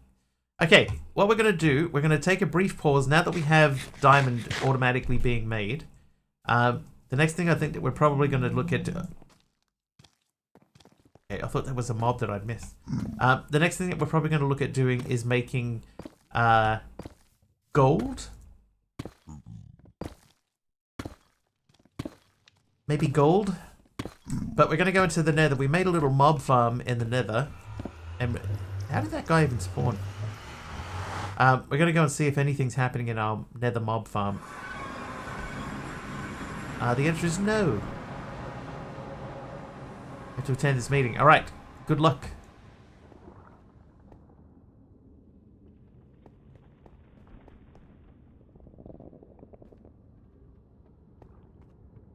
Okay, what we're going to do, we're going to take a brief pause now that we have diamond automatically being made. The next thing I think that we're probably going to look at... Okay, I thought that was a mob that I'd missed. The next thing that we're probably going to look at doing is making gold. Maybe gold. But we're going to go into the nether. We made a little mob farm in the nether. And how did that guy even spawn? We're going to go and see if anything's happening in our nether mob farm. The answer is no. I have to attend this meeting. Alright, good luck.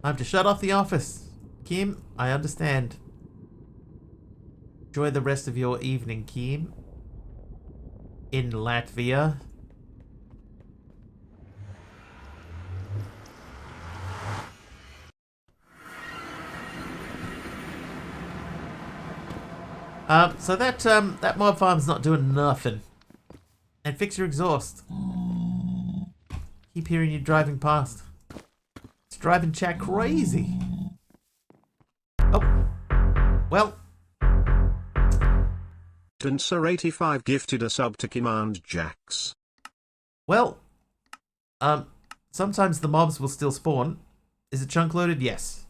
Time to shut off the office. Kim, I understand. Enjoy the rest of your evening, Kim. In Latvia. So that mob farm's not doing nothing. And fix your exhaust. Keep hearing you driving past. It's driving chat crazy. Oh. Well. Dancer85 gifted a sub to Command Jax. Well. Sometimes the mobs will still spawn. Is it chunk loaded? Yes.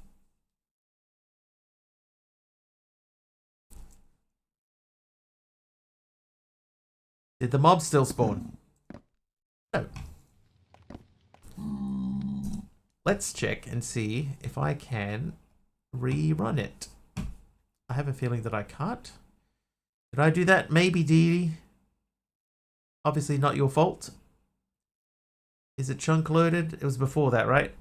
Did the mob still spawn? No. Let's check and see if I can rerun it. I have a feeling that I can't. Did I do that? Maybe, Dee. Obviously not your fault. Is it chunk loaded? It was before that, right?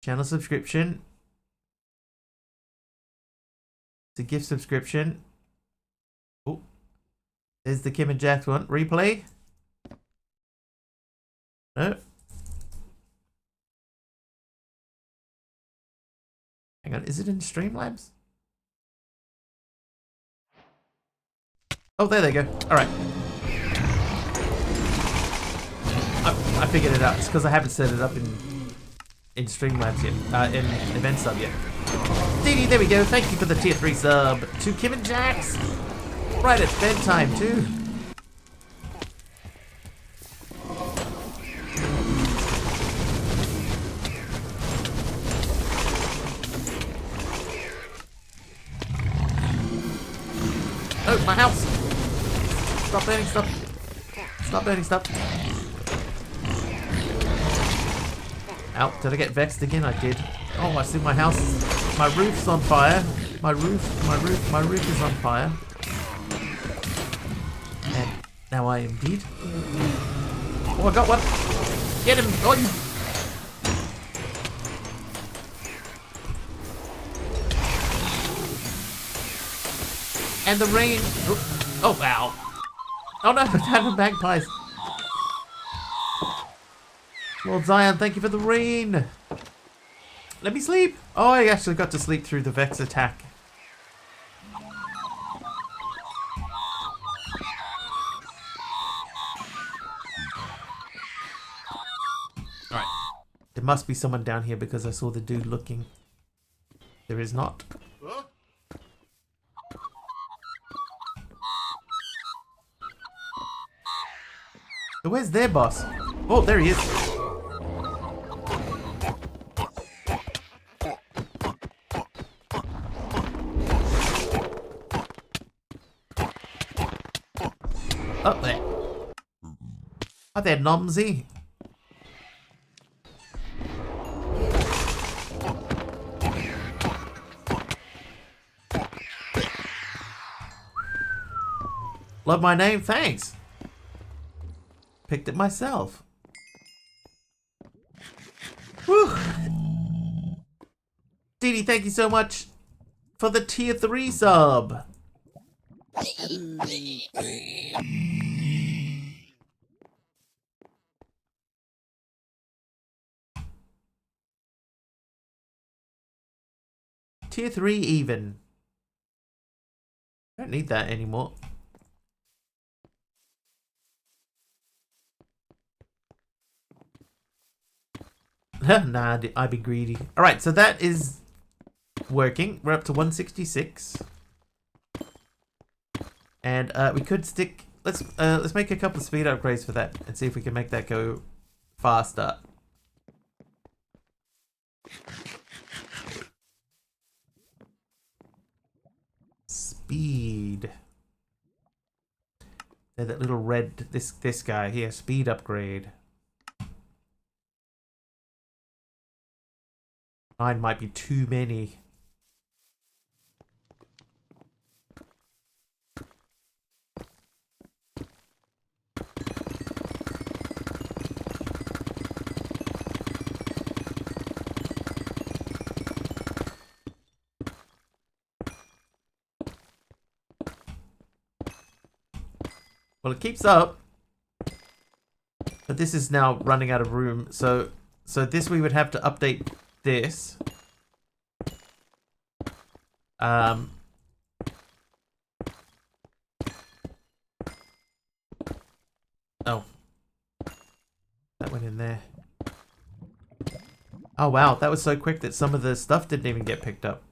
Channel subscription. It's a gift subscription. Oh, there's the Kim and Jack one. Replay. No. Hang on, is it in Streamlabs? Oh, there they go. All right. I figured it out. It's because I haven't set it up in Streamlabs yet. In Event Sub yet. Dee, there we go. Thank you for the tier 3 sub to Kim and Jax. Right at bedtime too. Oh, my house! Stop burning stuff! Stop burning stuff! Ow, did I get vexed again? I did. Oh, I see my house. My roof's on fire. My roof is on fire. And now I am dead. Oh, I got one! Get him! Oh, you... And the rain. Oh, wow. Oh no, damn magpies. Lord Zion, thank you for the rain. Let me sleep. Oh, I actually got to sleep through the Vex attack. Alright. There must be someone down here because I saw the dude looking. There is not. So where's their boss? Oh, there he is. Up there. Hi there, Nomsy. Love my name? Thanks. Picked it myself. Whew. Dee Dee, thank you so much for the tier 3 sub. Tier 3 even. Don't need that anymore. Nah, I'd be greedy. Alright, so that is working. We're up to 166. And we could stick... Let's make a couple of speed upgrades for that and see if we can make that go faster. Speed. They're that little red... This guy here. Speed upgrade. 9 might be too many. Well, it keeps up. But this is now running out of room. So this we would have to update this. Oh. That went in there. Oh wow, that was so quick that some of the stuff didn't even get picked up.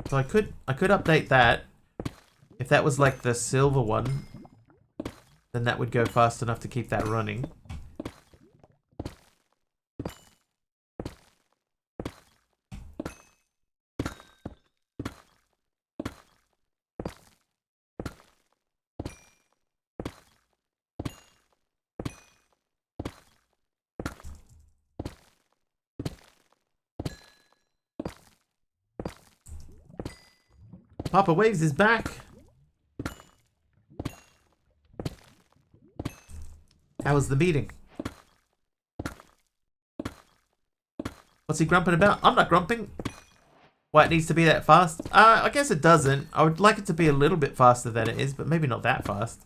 So I could update that. If that was like the silver one, then that would go fast enough to keep that running. Papa Waves is back. How was the meeting? What's he grumping about? I'm not grumping. Why it needs to be that fast? I guess it doesn't. I would like it to be a little bit faster than it is, but maybe not that fast.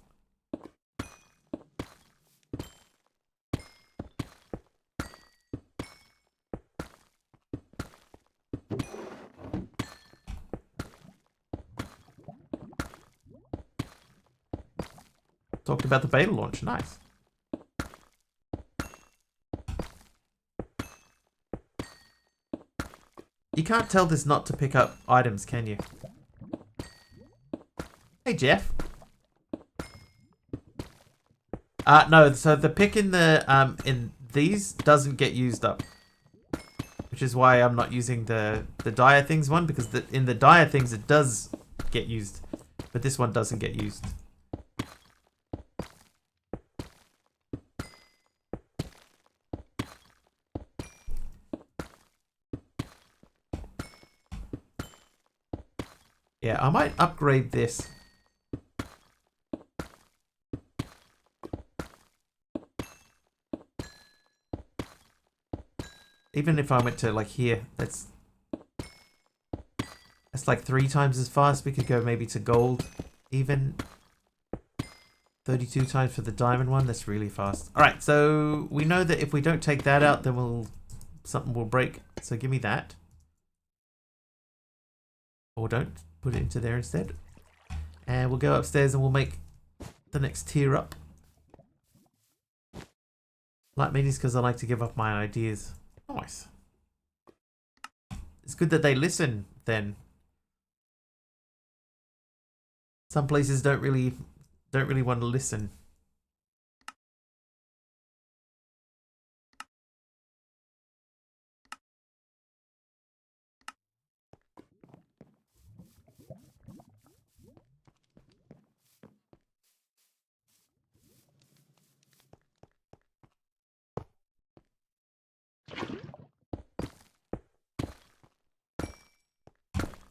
Talked about the beta launch. Nice. You can't tell this not to pick up items, can you? Hey, Jeff. No, so the pick in the in these doesn't get used up. Which is why I'm not using the dire things one, because in the dire things it does get used. But this one doesn't get used. Yeah, I might upgrade this. Even if I went to like here, that's like 3 times as fast. We could go maybe to gold even. 32 times for the diamond one. That's really fast. Alright, so we know that if we don't take that out, then something will break. So give me that. Or don't. Put it into there instead. And we'll go upstairs and we'll make the next tier up. Light minis because I like to give up my ideas. Nice. It's good that they listen then. Some places don't really want to listen.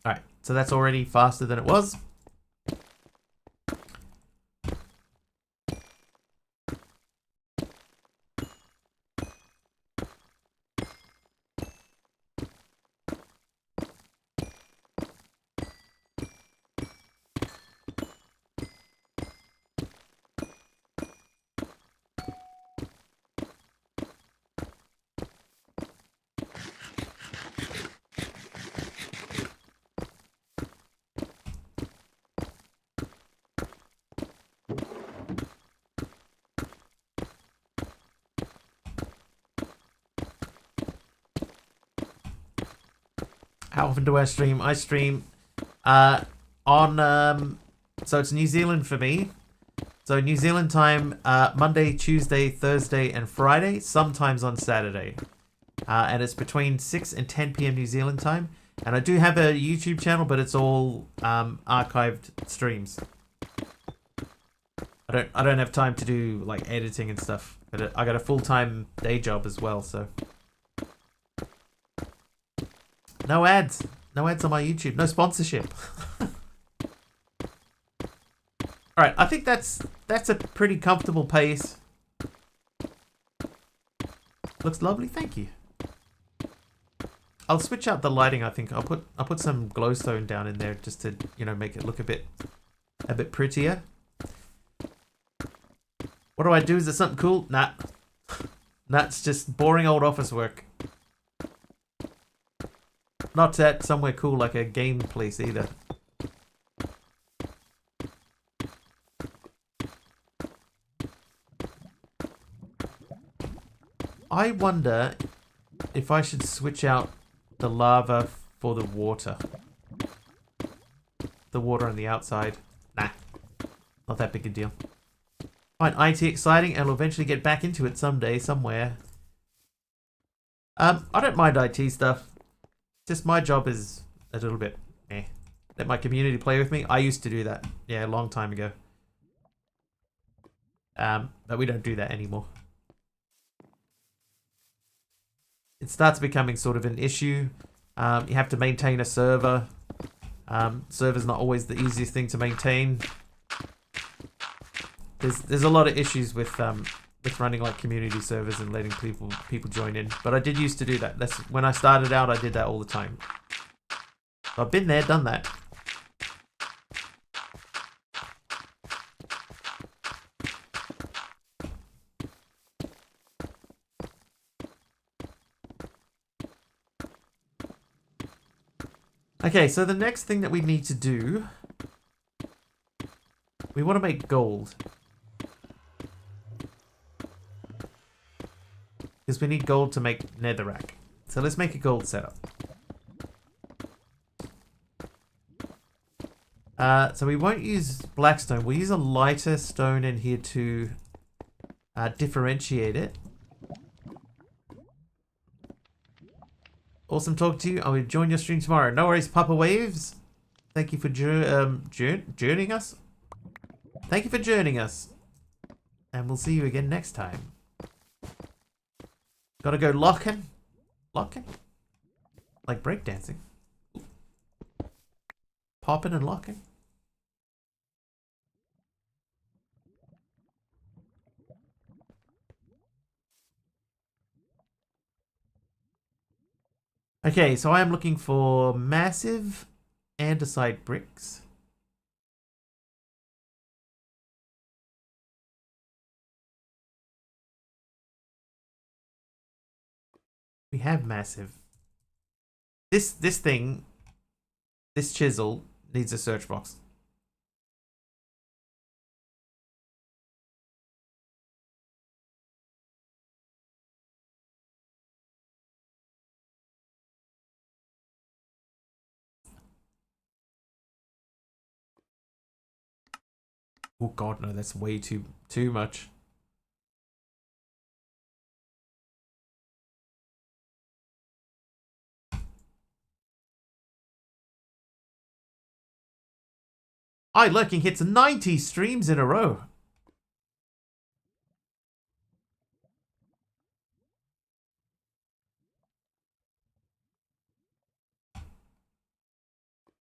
Alright, so that's already faster than it was. How often do I stream? I stream on so it's New Zealand for me. So New Zealand time, Monday, Tuesday, Thursday, and Friday. Sometimes on Saturday, and it's between 6 and 10 p.m. New Zealand time. And I do have a YouTube channel, but it's all archived streams. I don't have time to do like editing and stuff. But I got a full-time day job as well, so. No ads. No ads on my YouTube. No sponsorship. Alright, I think that's a pretty comfortable pace. Looks lovely, thank you. I'll switch out the lighting, I think. I'll put some glowstone down in there just to, you know, make it look a bit prettier. What do I do? Is there something cool? Nah. Nah, it's just boring old office work. Not at somewhere cool like a game place either. I wonder if I should switch out the lava for the water. The water on the outside. Nah. Not that big a deal. Find IT exciting and will eventually get back into it someday, somewhere. I don't mind IT stuff. Just my job is a little bit eh. Let my community play with me. I used to do that. Yeah, a long time ago. But we don't do that anymore. It starts becoming sort of an issue. You have to maintain a server. Server's not always the easiest thing to maintain. There's a lot of issues with running like community servers and letting people join in. But I did used to do that. That's when I started out. I did that all the time. So I've been there, done that. Okay, so the next thing that we need to do, we want to make gold. Because we need gold to make netherrack. So let's make a gold setup. So we won't use blackstone. We'll use a lighter stone in here to differentiate it. Awesome talking to you. I will join your stream tomorrow. No worries, Papa Waves. Thank you for joining us. Thank you for joining us. And we'll see you again next time. Gotta go locking. Locking? Like breakdancing. Popping and locking. Okay, so I am looking for massive andesite bricks. We have massive. This thing, this chisel needs a search box. Oh god, no, that's way too much. Lurking hits 90 streams in a row.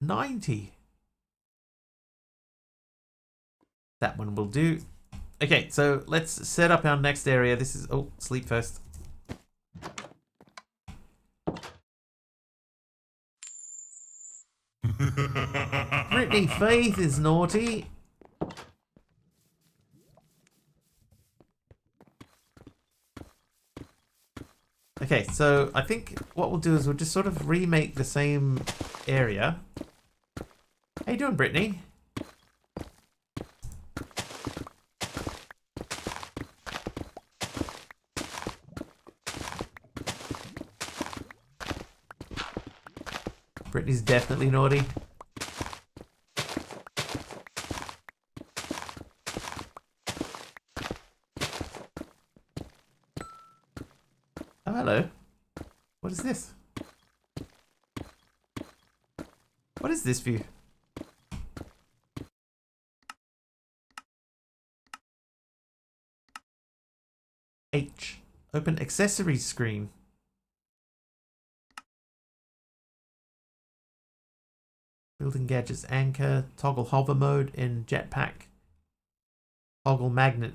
90. That one will do. Okay, so let's set up our next area. This is... Oh, sleep first. Brittany Faith is naughty. Okay, so I think what we'll do is we'll just sort of remake the same area. How you doing, Brittany? Brittany's definitely naughty. Oh, hello. What is this? What is this view? H. Open accessories screen. Building gadgets, anchor, toggle hover mode in jetpack, toggle magnet.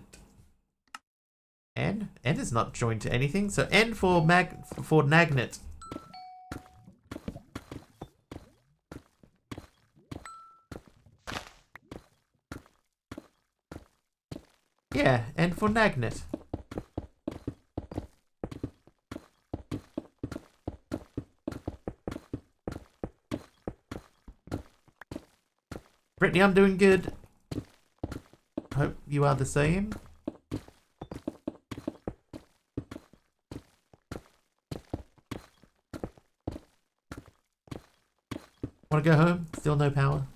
N? N is not joined to anything, so N for magnet. Yeah, N for magnet. Brittany, I'm doing good. Hope you are the same. Want to go home? Still no power.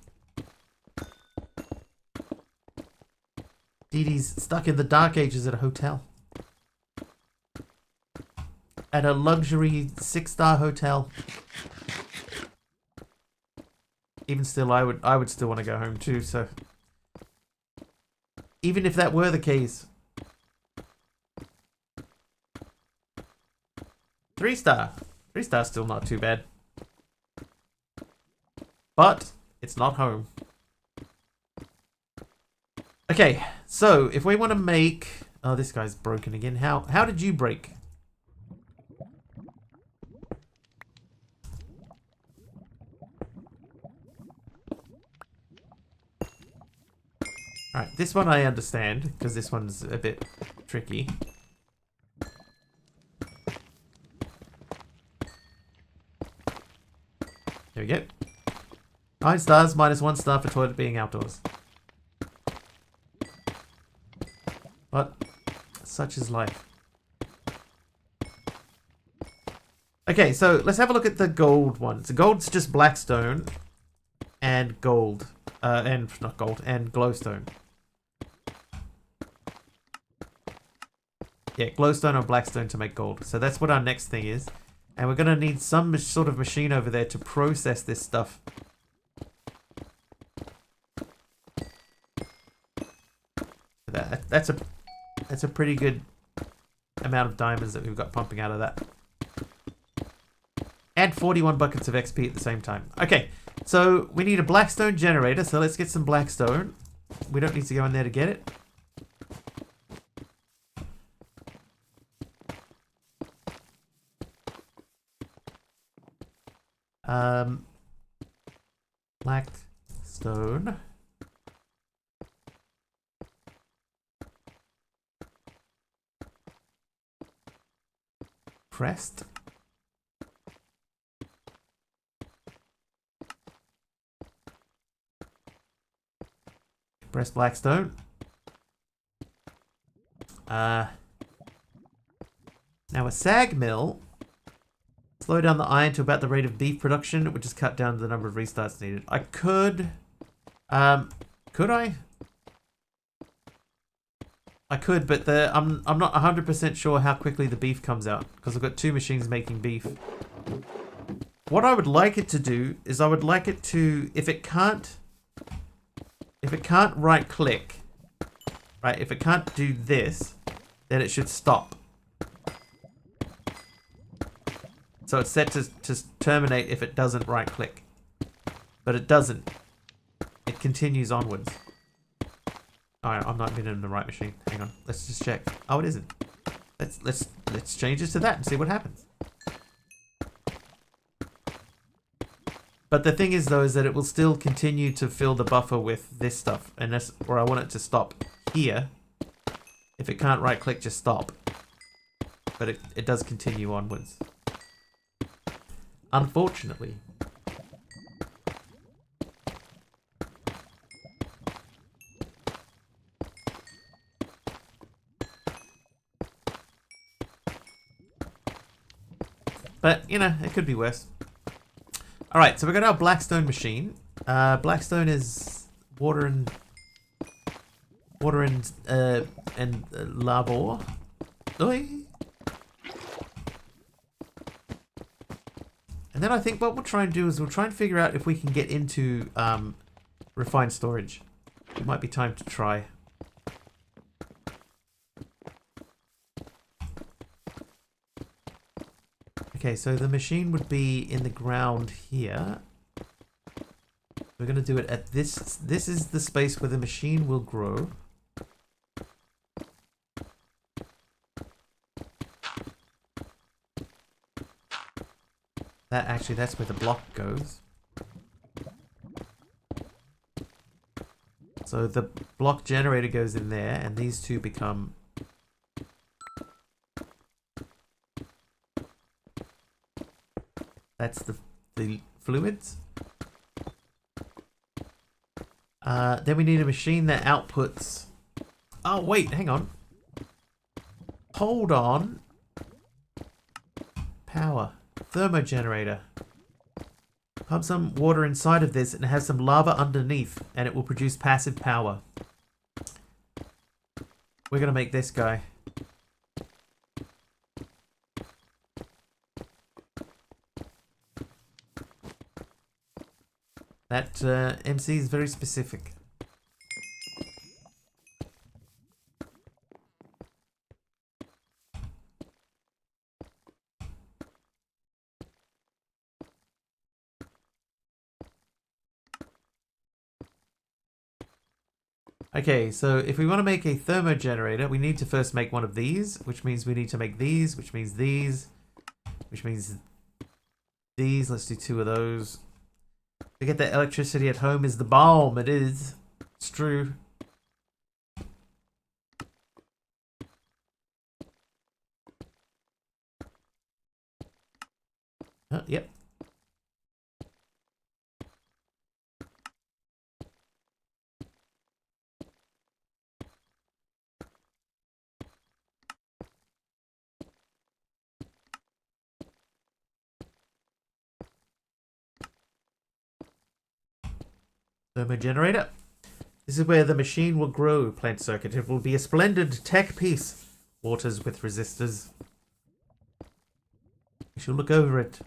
Dee Dee's stuck in the dark ages at a hotel. At a luxury 6-star hotel. Even still, I would still want to go home too, so... Even if that were the case. 3-star. 3-star's still not too bad. But, it's not home. Okay, so, if we want to make... Oh, this guy's broken again. How did you break? Alright, this one I understand, because this one's a bit tricky. There we go. 9 stars, minus 1 star for toilet being outdoors. But, such is life. Okay, so let's have a look at the gold one. So gold's just blackstone and gold. And not gold, and glowstone. Yeah, glowstone or blackstone to make gold. So that's what our next thing is. And we're going to need some sort of machine over there to process this stuff. That's a pretty good amount of diamonds that we've got pumping out of that. And 41 buckets of XP at the same time. Okay, so we need a blackstone generator, so let's get some blackstone. We don't need to go in there to get it. Blackstone. Pressed. Press blackstone. Now a sag mill. Slow down the iron to about the rate of beef production, which is cut down the number of restarts needed. I could... could I? I could, but I'm not 100% sure how quickly the beef comes out, because I've got 2 machines making beef. What I would like it to do is I would like it to, if it can't right click, right, if it can't do this, then it should stop. So it's set to terminate if it doesn't right click. But it doesn't. It continues onwards. Alright, I'm not been in the right machine. Hang on. Let's just check. Oh, it isn't. Let's change this to that and see what happens. But the thing is, though, is that it will still continue to fill the buffer with this stuff. And that's where I want it to stop here. If it can't right-click, just stop. But it does continue onwards. Unfortunately. But, you know, it could be worse. Alright, so we've got our Blackstone machine. Blackstone is water and lava ore. Oi. And then I think what we'll try and do is we'll try and figure out if we can get into refined storage. It might be time to try. Okay, so the machine would be in the ground here. We're going to do it at this. This is the space where the machine will grow. That's where the block goes. So the block generator goes in there, and these two become... That's the fluids. Then we need a machine that outputs... Oh, wait, hang on. Hold on. Power. Thermogenerator. Pump some water inside of this and have some lava underneath, and it will produce passive power. We're going to make this guy. That MC is very specific. Okay, so if we want to make a thermogenerator, we need to first make one of these, which means we need to make these, which means these, which means these. Let's do 2 of those. To get that electricity at home is the bomb. It is. It's true. Yep. Thermogenerator. This is where the machine will grow, plant circuit. It will be a splendid tech piece. Waters with resistors. We shall look over it.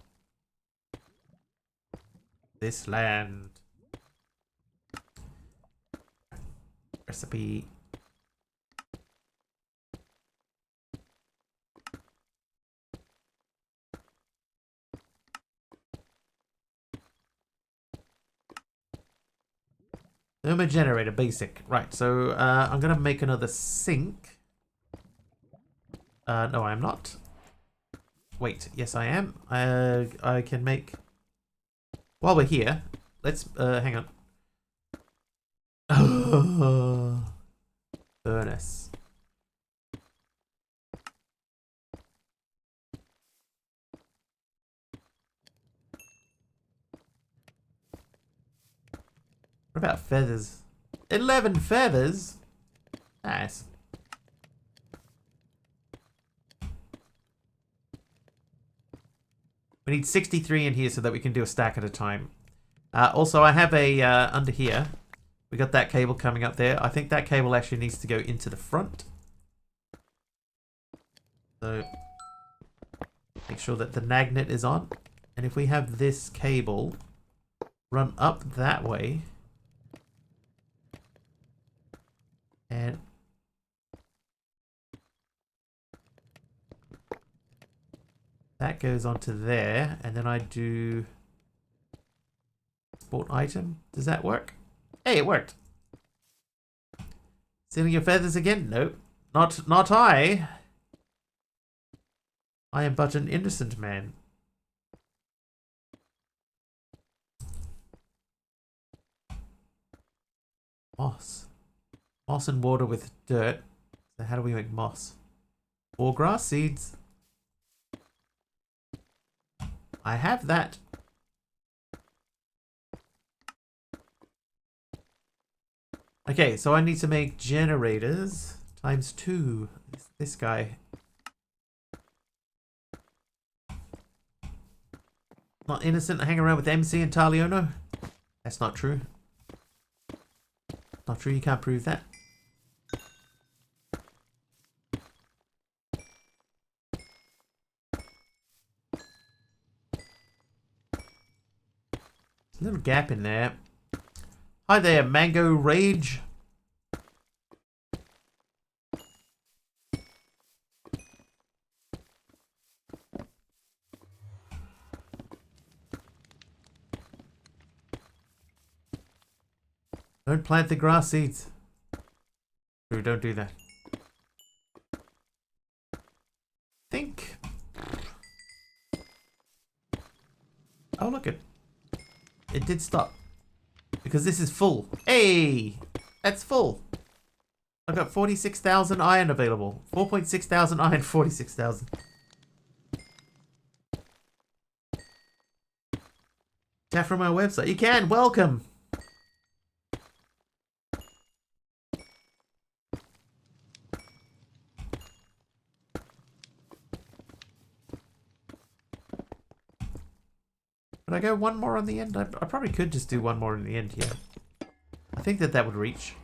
This land. Recipe. Thermogenerator, basic. Right, so I'm going to make another sink. No, I'm not. Wait, yes I am. I can make... While we're here, let's... hang on. Furnace. What about feathers? 11 feathers? Nice. We need 63 in here so that we can do a stack at a time. Also, I have a, under here, we got that cable coming up there. I think that cable actually needs to go into the front. So, make sure that the magnet is on. And if we have this cable run up that way, and that goes onto there, and then I do Export item. Does that work? Hey, it worked. Stealing your feathers again? Nope. Not I. I am but an innocent man. Moss. Moss and water with dirt. So how do we make moss? Or grass seeds. I have that. Okay, so I need to make generators times 2. This guy. Not innocent, hang around with MC and Taliono? That's not true. Not true, you can't prove that. A little gap in there. Hi there, Mango Rage. Don't plant the grass seeds. Ooh, don't do that. Think. Oh, look it. It did stop. Because this is full. Hey! That's full. I've got 46,000 iron available. 4.6 thousand iron, 46,000. Tap from our website. You can. Welcome. Could I go one more on the end? I probably could just do one more in the end here. I think that would reach.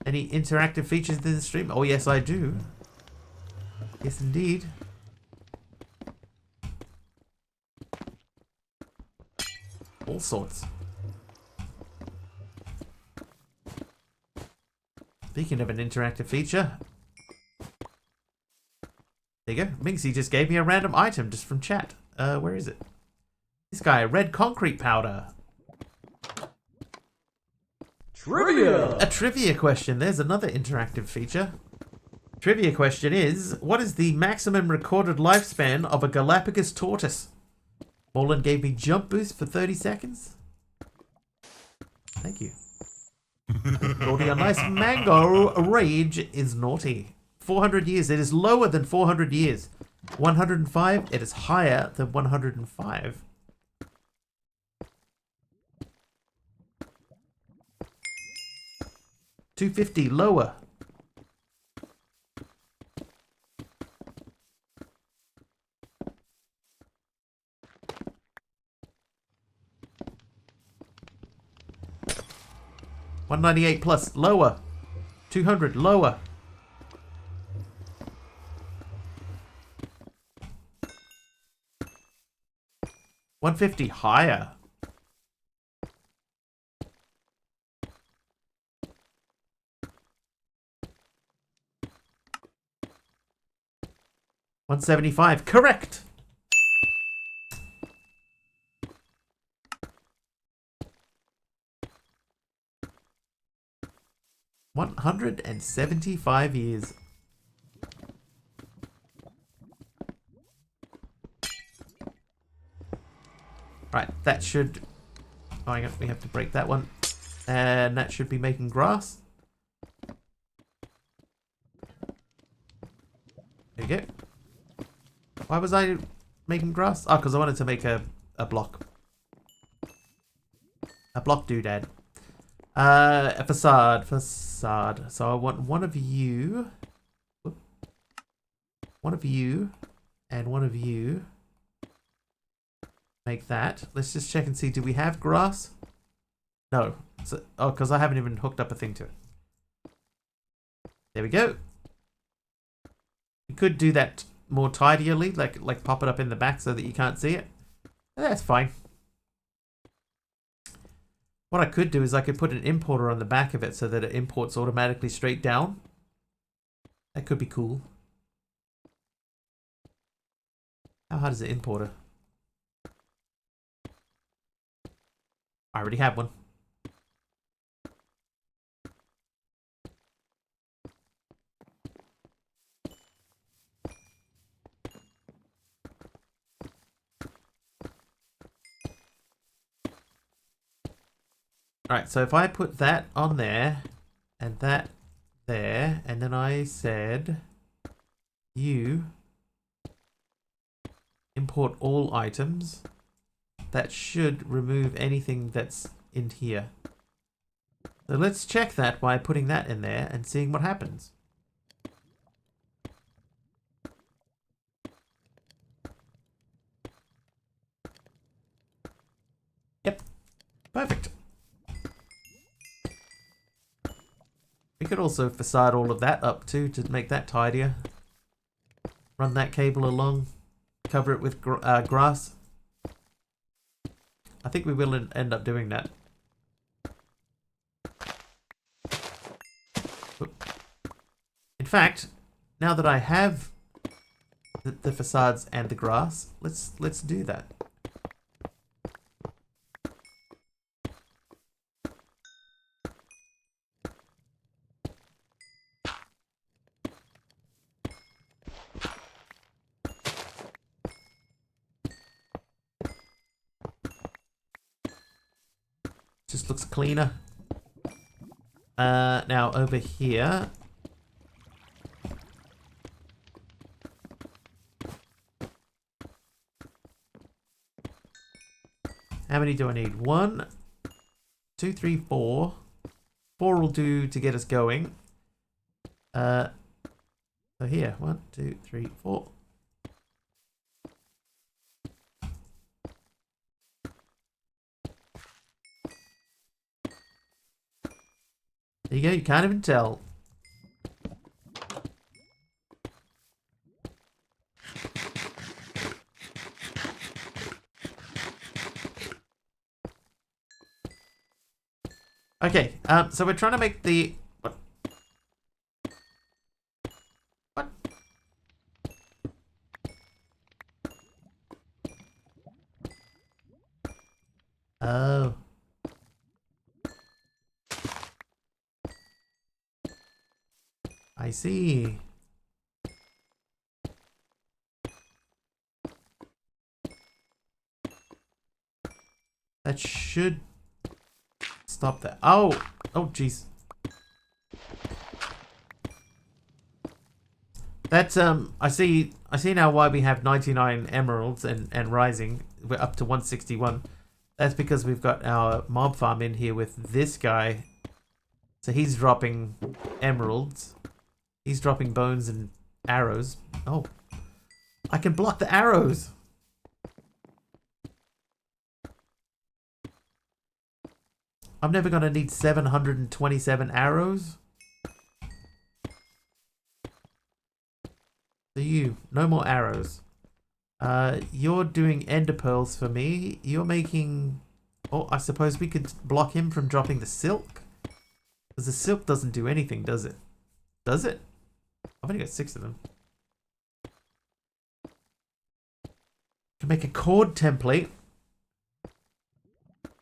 Any interactive features in the stream? Oh, yes, I do. Yes, indeed. All sorts. Speaking of an interactive feature. There you go. Minxie just gave me a random item just from chat. Where is it? This guy, red concrete powder. Trivia! A trivia question. There's another interactive feature. Trivia question is, what is the maximum recorded lifespan of a Galapagos tortoise? Morland gave me jump boost for 30 seconds. Thank you. Naughty on nice. Mango Rage is naughty. 400 years. It is lower than 400 years. 105. It is higher than 105. $250 lower. $198 plus lower. 200 lower. $150 higher. $175 correct. $175 years. Right, that should... Oh, hang on, we have to break that one. And that should be making grass. There you go. Why was I making grass? Oh, because I wanted to make a block. A block doodad. A facade. Facade. So I want one of you. One of you. And one of you. Make that. Let's just check and see. Do we have grass? No. So, oh, because I haven't even hooked up a thing to it. There we go. We could do that more tidily, like pop it up in the back so that you can't see it. That's fine. What I could do is I could put an importer on the back of it so that it imports automatically straight down. That could be cool. How hard is the importer? I already have one. Alright, so if I put that on there, and that there, and then I said, you import all items, that should remove anything that's in here. So let's check that by putting that in there and seeing what happens. Yep, perfect. We could also facade all of that up too to make that tidier. Run that cable along, cover it with grass. I think we will end up doing that. In fact, now that I have the facades and the grass, let's do that. Just looks cleaner. Now over here. How many do I need? 1, 2, 3, 4. 4 will do to get us going. So here, 1, 2, 3, 4. There you go, you can't even tell. Okay, so we're trying to make the... What? What? Oh. I see. That should stop that. Oh, oh, jeez. That's I see now why we have 99 emeralds and rising. We're up to 161. That's because we've got our mob farm in here with this guy. So he's dropping emeralds. He's dropping bones and arrows. Oh. I can block the arrows. I'm never going to need 727 arrows. So you, no more arrows. You're doing ender pearls for me. You're making... Oh, I suppose we could block him from dropping the silk. Because the silk doesn't do anything, does it? Does it? I've only got 6 of them. Can make a cord template.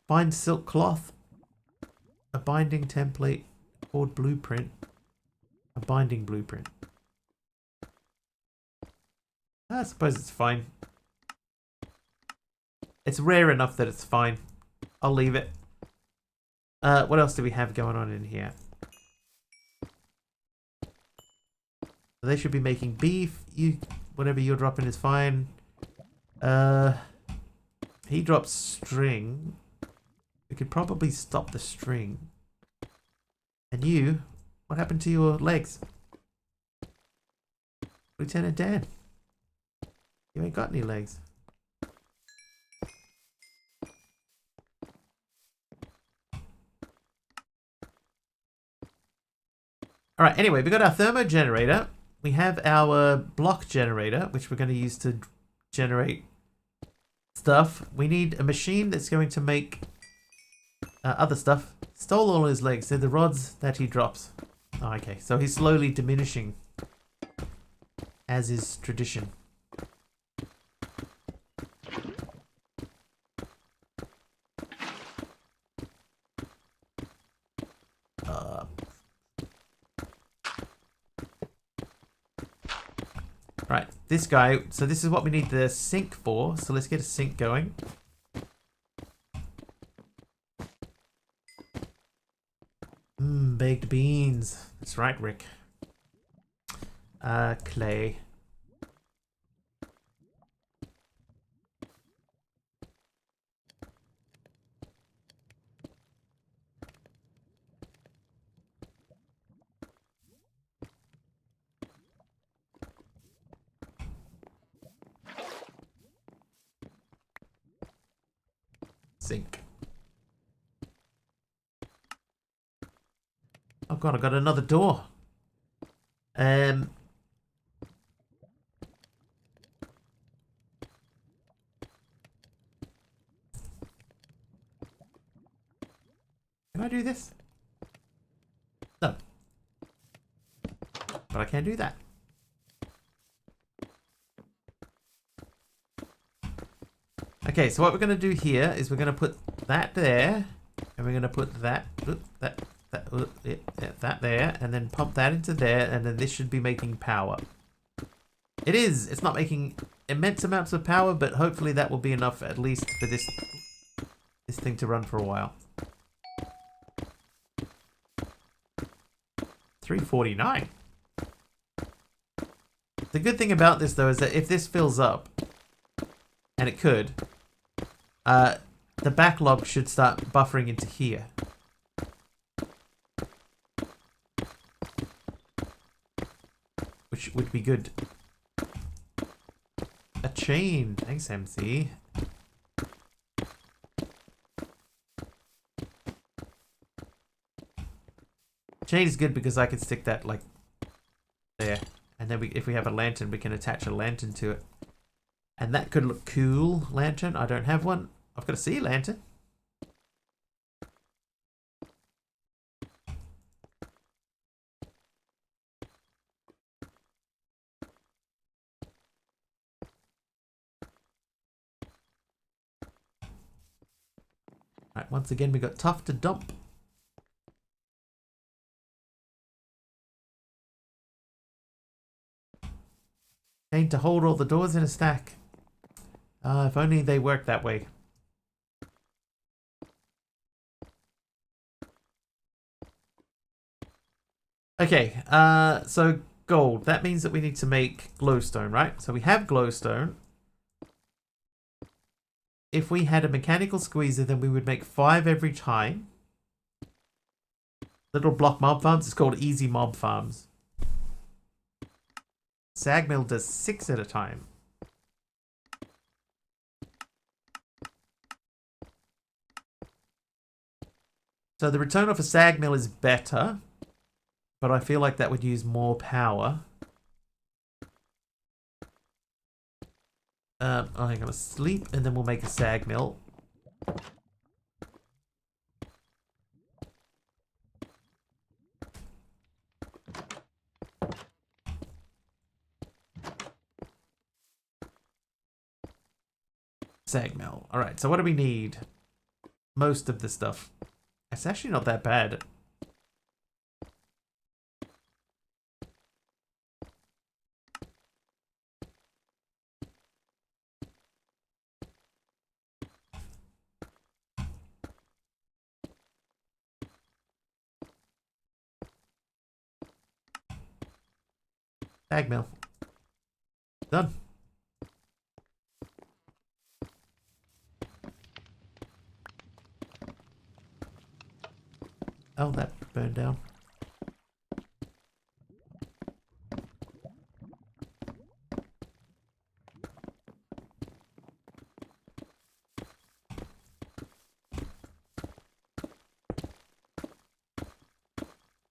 Find silk cloth. A binding template. Cord blueprint. A binding blueprint. I suppose it's fine. It's rare enough that it's fine. I'll leave it. What else do we have going on in here? They should be making beef. Whatever you're dropping is fine. He drops string. We could probably stop the string. And you, what happened to your legs? Lieutenant Dan, you ain't got any legs. Alright, anyway, we got our thermo generator. We have our block generator, which we're going to use to generate stuff. We need a machine that's going to make other stuff. Stole all his legs. They're the rods that he drops. Oh, okay, so he's slowly diminishing, as is tradition. this guy. So this is what we need the sink for. So let's get a sink going. Baked beans. That's right, Rick. Clay. Sink. Oh god, I got another door. Can I do this? No. But I can do that. Okay, so what we're going to do here is we're going to put that there, and we're going to put that there, and then pump that into there, and then this should be making power. It is. It's not making immense amounts of power, but hopefully that will be enough at least for this thing to run for a while. 349. The good thing about this though is that if this fills up, and it could, the backlog should start buffering into here. Which would be good. A chain. Thanks, MC. Chain is good because I can stick that like there. And then if we have a lantern, we can attach a lantern to it. And that could look cool. Lantern. I don't have one. I've got a sea lantern. Right, once again, we got tough to dump. Aim to hold all the doors in a stack. If only they worked that way. Okay, so gold. That means that we need to make glowstone, right? So we have glowstone. If we had a mechanical squeezer, then we would make 5 every time. Little block mob farms. It's called easy mob farms. Sag mill does 6 at a time. So the return off a sag mill is better, but I feel like that would use more power. I'm gonna sleep and then we'll make a sag mill. Sag mill. Alright, so what do we need? Most of the stuff. It's actually not that bad. Sag mill. Done. Oh, that burned down.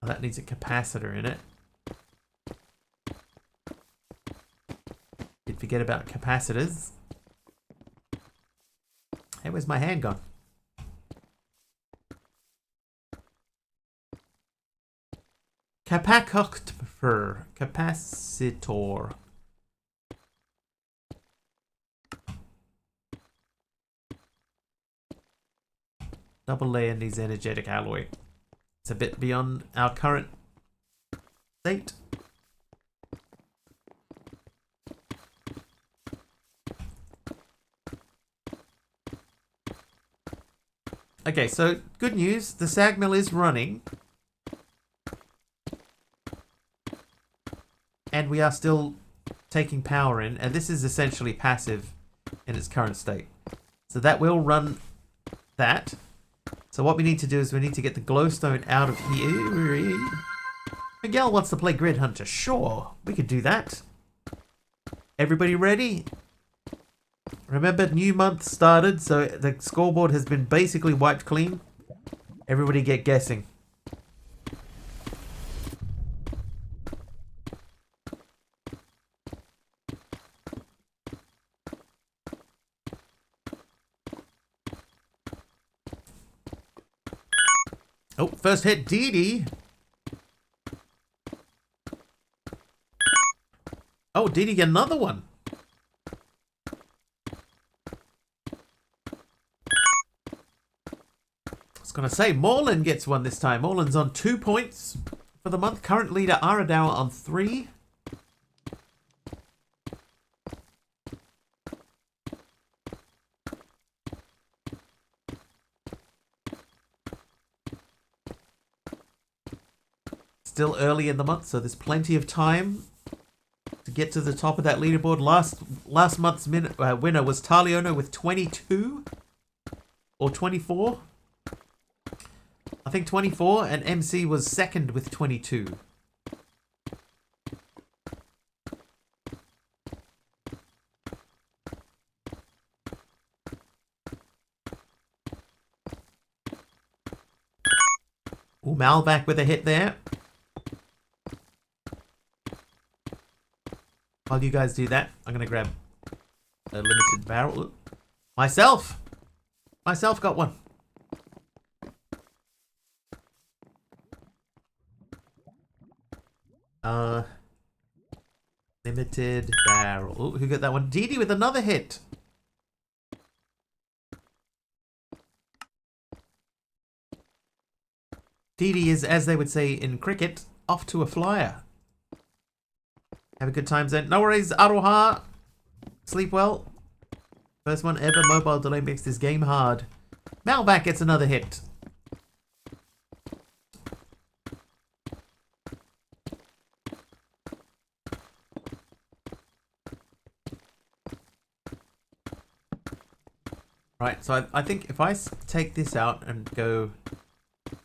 Oh, that needs a capacitor in it. Did forget about capacitors. Hey, where's my hand gone? Capacitor. Double layer needs energetic alloy. It's a bit beyond our current state. Okay, so good news. The sag mill is running. And we are still taking power in. And this is essentially passive in its current state. So that will run that. So what we need to do is we need to get the glowstone out of here. Miguel wants to play Grid Hunter. Sure, we could do that. Everybody ready? Remember, new month started, so the scoreboard has been basically wiped clean. Everybody get guessing. Oh, first hit, Dee Dee. Oh, Dee Dee get another one. I was going to say, Morland gets one this time. Morland's on 2 points for the month. Current leader, Aradawa, on 3. Still early in the month, so there's plenty of time to get to the top of that leaderboard. Last month's winner was Taliono with 22 or 24. I think 24, and MC was second with 22. Ooh, Malback with a hit there. While you guys do that, I'm going to grab a limited barrel. Myself got one. Limited barrel. Ooh, who got that one? Dee Dee with another hit. Dee Dee is, as they would say in cricket, off to a flyer. Have a good time, Zen. No worries, Aroha. Sleep well. First one ever mobile delay makes this game hard. Malback gets another hit. Right, so I think if I take this out and go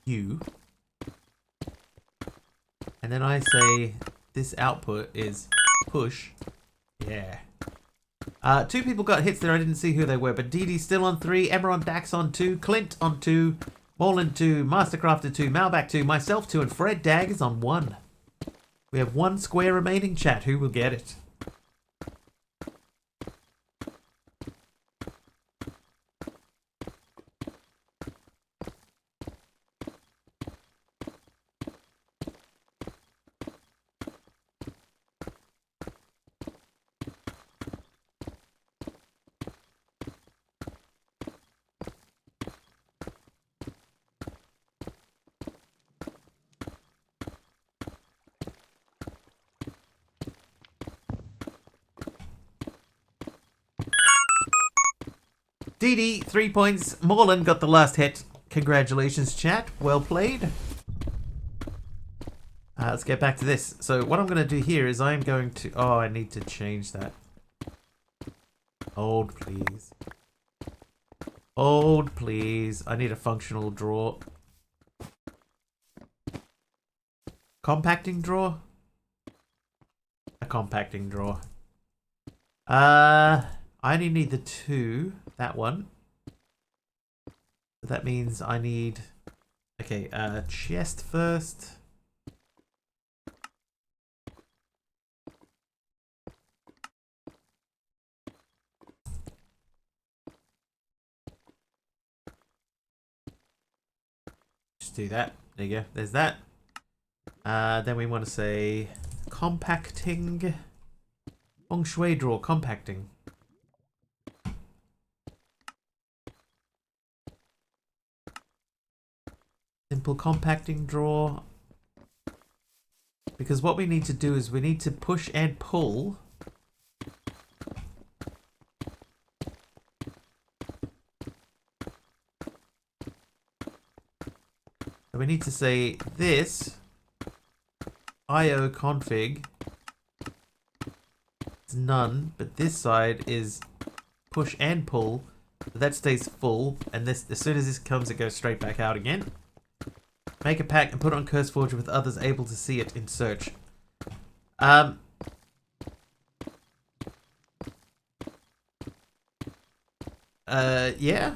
U, and then I say this output is push. Yeah. 2 people got hits there. I didn't see who they were, but Dee Dee's still on 3. Emma on Dax on 2. Clint on 2. Morland 2. Mastercrafter 2. Malback 2. Myself 2. And Fred Dag is on 1. We have 1 square remaining, chat. Who will get it? Dee Dee, 3 points. Morland got the last hit. Congratulations, chat. Well played. Let's get back to this. So what I'm going to do here is I'm going to... Oh, I need to change that. Hold, please. Hold, please. I need a functional drawer. Compacting drawer? A compacting drawer. I only need the 2. That one. So that means I need... Okay, chest first. Just do that. There you go. There's that. Then we want to say compacting. Feng Shui drawer, compacting. Simple compacting drawer. Because what we need to do is we need to push and pull. So we need to say this IO config is none, but this side is push and pull. So that stays full, and this as soon as this comes, it goes straight back out again. Make a pack and put it on CurseForge with others able to see it in search. Yeah.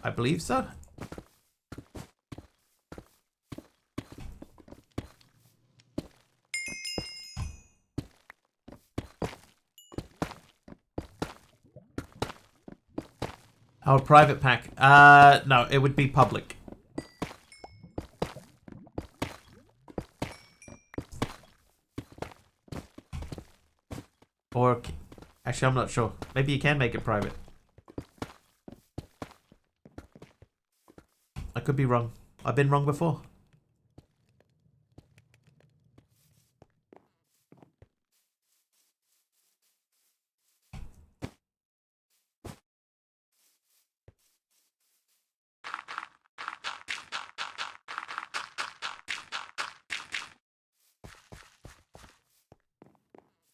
I believe so. Our private pack. No, it would be public. Or, actually, I'm not sure. Maybe you can make it private. I could be wrong. I've been wrong before.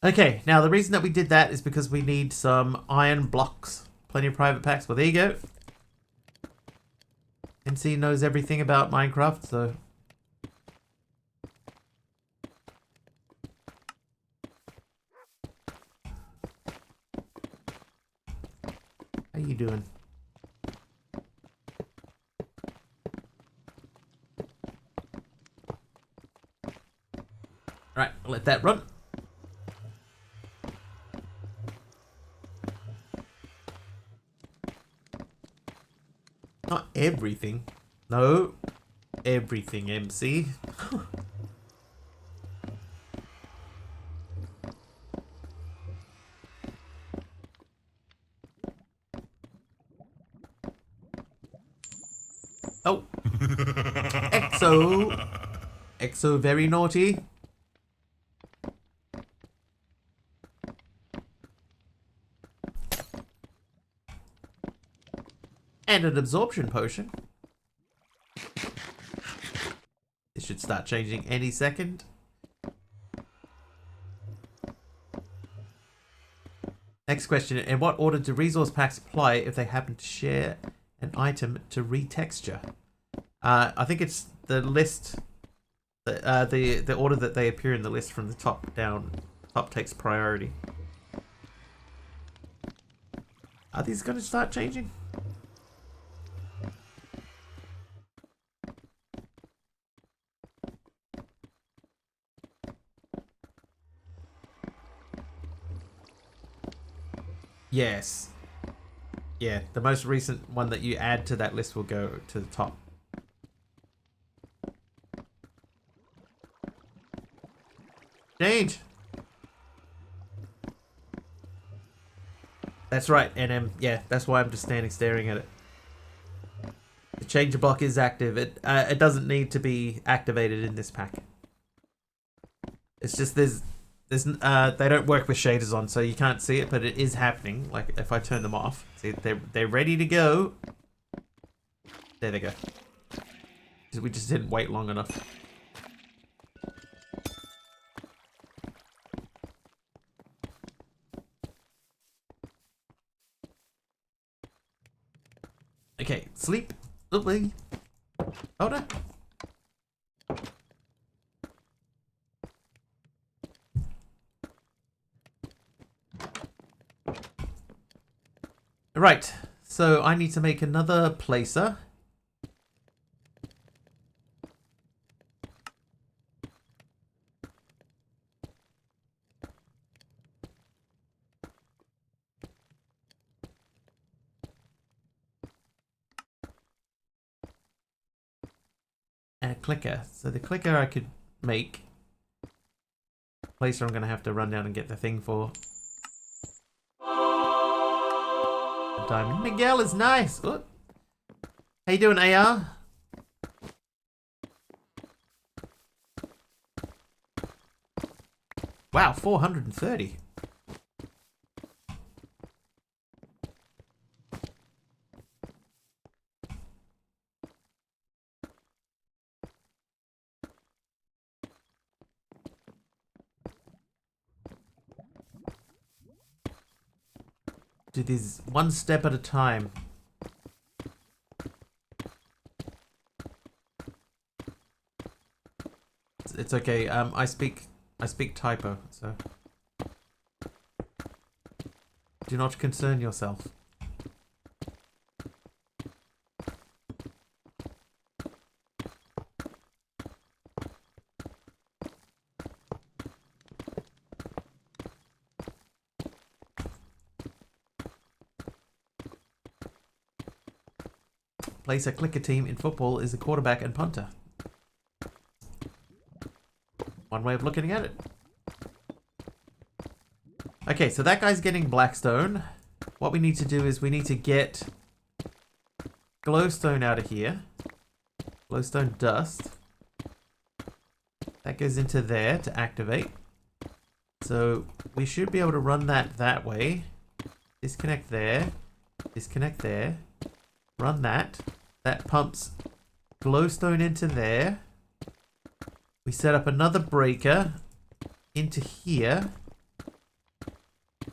Okay, now the reason that we did that is because we need some iron blocks. Plenty of private packs. Well, there you go. NC knows everything about Minecraft, so... How you doing? Alright, I'll let that run. Not everything. No. Everything, MC. Oh. Exo. Exo very naughty. And an absorption potion. It should start changing any second. Next question. In what order do resource packs apply if they happen to share an item to retexture? I think it's the list, the order that they appear in the list from the top down. Top takes priority. Are these going to start changing? Yes. Yeah, the most recent one that you add to that list will go to the top. Change! That's right, NM. Yeah, that's why I'm just standing staring at it. The changer block is active. It doesn't need to be activated in this pack. It's just there's they don't work with shaders on, so you can't see it, but it is happening. Like if I turn them off, see they're ready to go. There they go. We just didn't wait long enough. Okay, sleep. Lovely. Oh no. Right, so I need to make another placer. And a clicker. So the clicker I could make. Placer I'm going to have to run down and get the thing for. Diamond Miguel is nice. Look. How you doing, AR? Wow, 430. do these one step at a time. It's okay. I speak typo, so do not concern yourself. Place a clicker team in football is the quarterback and punter. One way of looking at it. Okay, so that guy's getting Blackstone. What we need to do is we need to get Glowstone out of here. Glowstone dust. That goes into there to activate. So we should be able to run that way. Disconnect there. Disconnect there. Run that. That pumps Glowstone into there. We set up another breaker into here.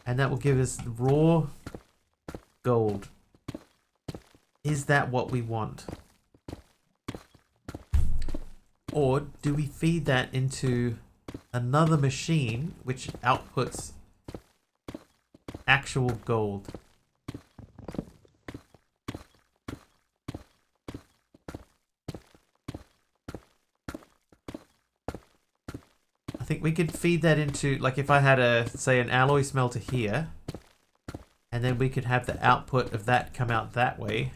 And that will give us raw gold. Is that what we want? Or do we feed that into another machine which outputs actual gold? I think we could feed that into, like if I had a, say, an alloy smelter here, and then we could have the output of that come out that way.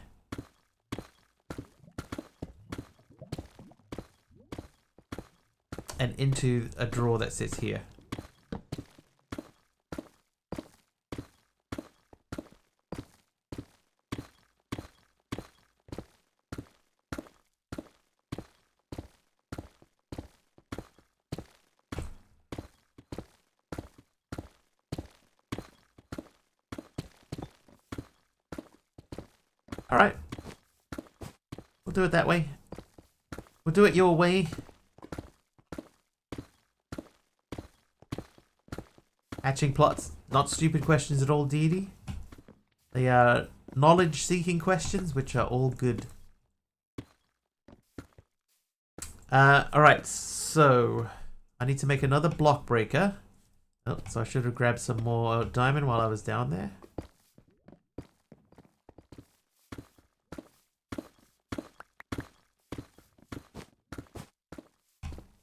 And into a drawer that sits here. Alright. We'll do it that way. We'll do it your way. Hatching plots, not stupid questions at all, Dee. They are knowledge-seeking questions, which are all good. Alright, so I need to make another block breaker. Oh, so I should have grabbed some more diamond while I was down there.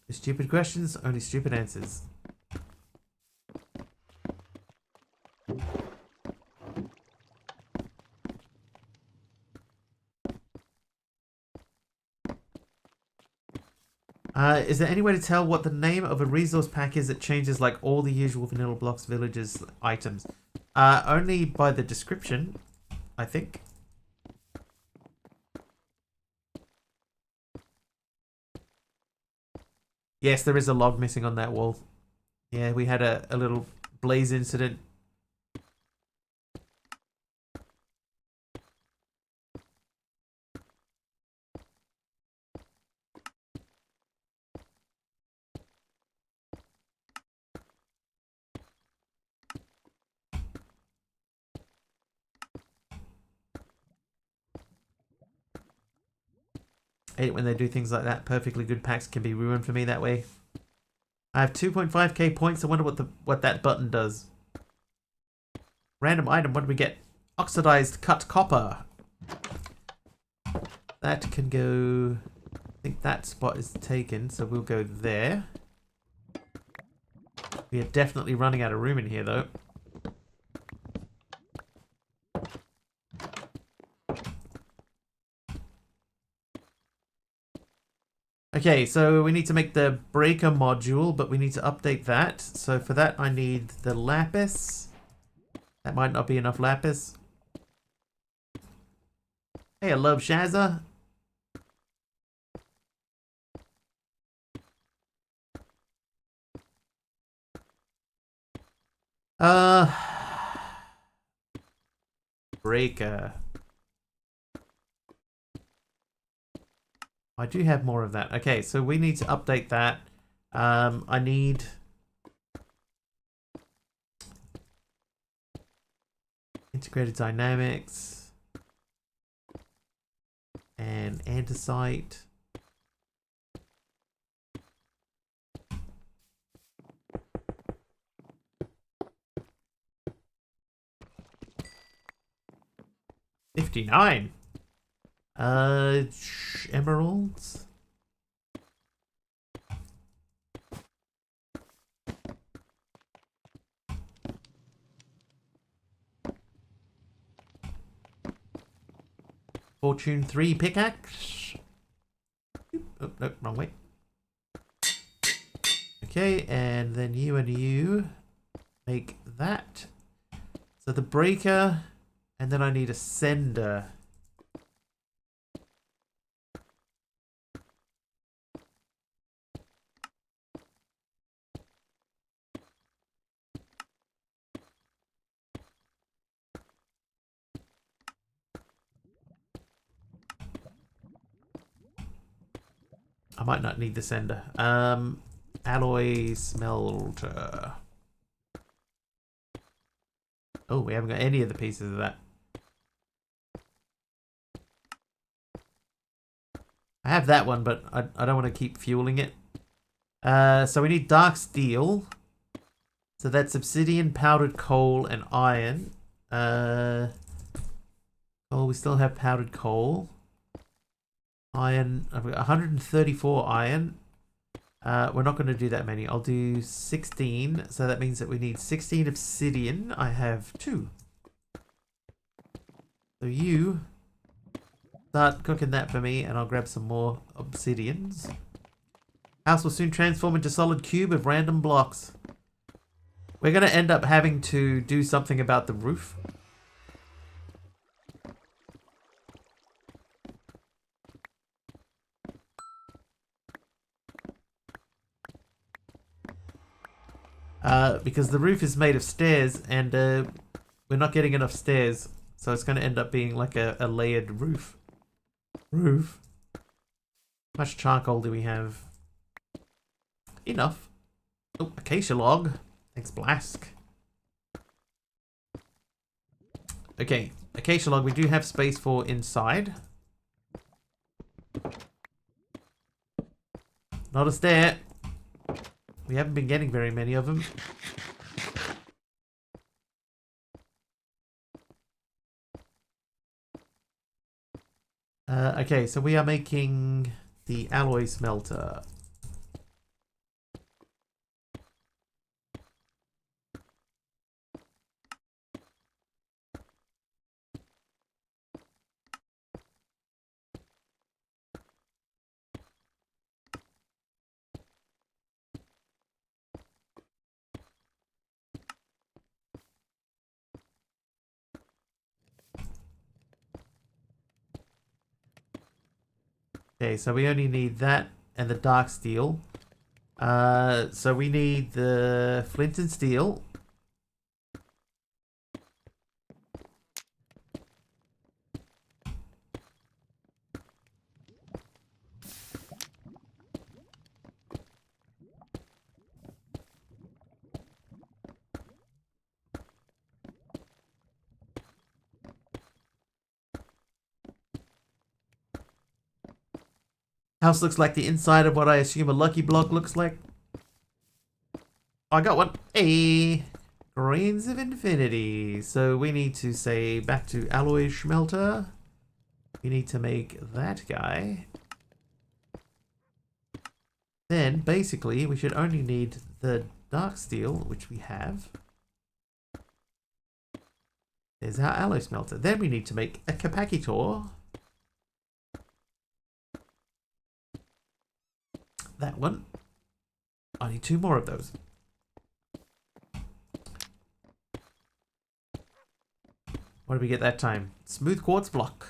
Stupid questions, only stupid answers. Is there any way to tell what the name of a resource pack is that changes like all the usual vanilla blocks, villages, items? Only by the description, I think. Yes, there is a log missing on that wall. Yeah, we had a little blaze incident. I hate when they do things like that. Perfectly good packs can be ruined for me that way. I have 2.5k points. I wonder what that button does. Random item. What do we get? Oxidized cut copper. That can go... I think that spot is taken, so we'll go there. We are definitely running out of room in here, though. Okay, so we need to make the breaker module, but we need to update that. So for that, I need the lapis. That might not be enough lapis. Hey, I love Shazza. Breaker. I do have more of that. Okay, so we need to update that. I need... Integrated dynamics. And andesite. $59. Emeralds. Fortune 3 pickaxe. Oh, no, wrong way. Okay, and then you and you make that. So the breaker, and then I need a sender. I might not need the sender. Alloy smelter. Oh, we haven't got any of the pieces of that. I have that one, but I don't want to keep fueling it. So we need dark steel. So that's obsidian, powdered coal, and iron. Oh, we still have powdered coal. Iron, I've got 134 iron. We're not going to do that many. I'll do 16. So that means that we need 16 obsidian. I have 2. So you start cooking that for me, and I'll grab some more obsidians. House will soon transform into solid cube of random blocks. We're going to end up having to do something about the roof. Because the roof is made of stairs, and we're not getting enough stairs, so it's going to end up being like a layered roof. How much charcoal do we have? Enough. Oh, acacia log. Thanks, Blask. Okay, acacia log we do have space for inside. Not a stair. We haven't been getting very many of them. Okay, so we are making the alloy smelter. Okay, so we only need that and the dark steel. So we need the flint and steel. House looks like the inside of what I assume a lucky block looks like. I got one. Hey! Grains of Infinity. So we need to say back to alloy smelter. We need to make that guy. Then basically we should only need the dark steel, which we have. There's our alloy smelter. Then we need to make a capacitor. That one. I need 2 more of those. What did we get that time? Smooth quartz block.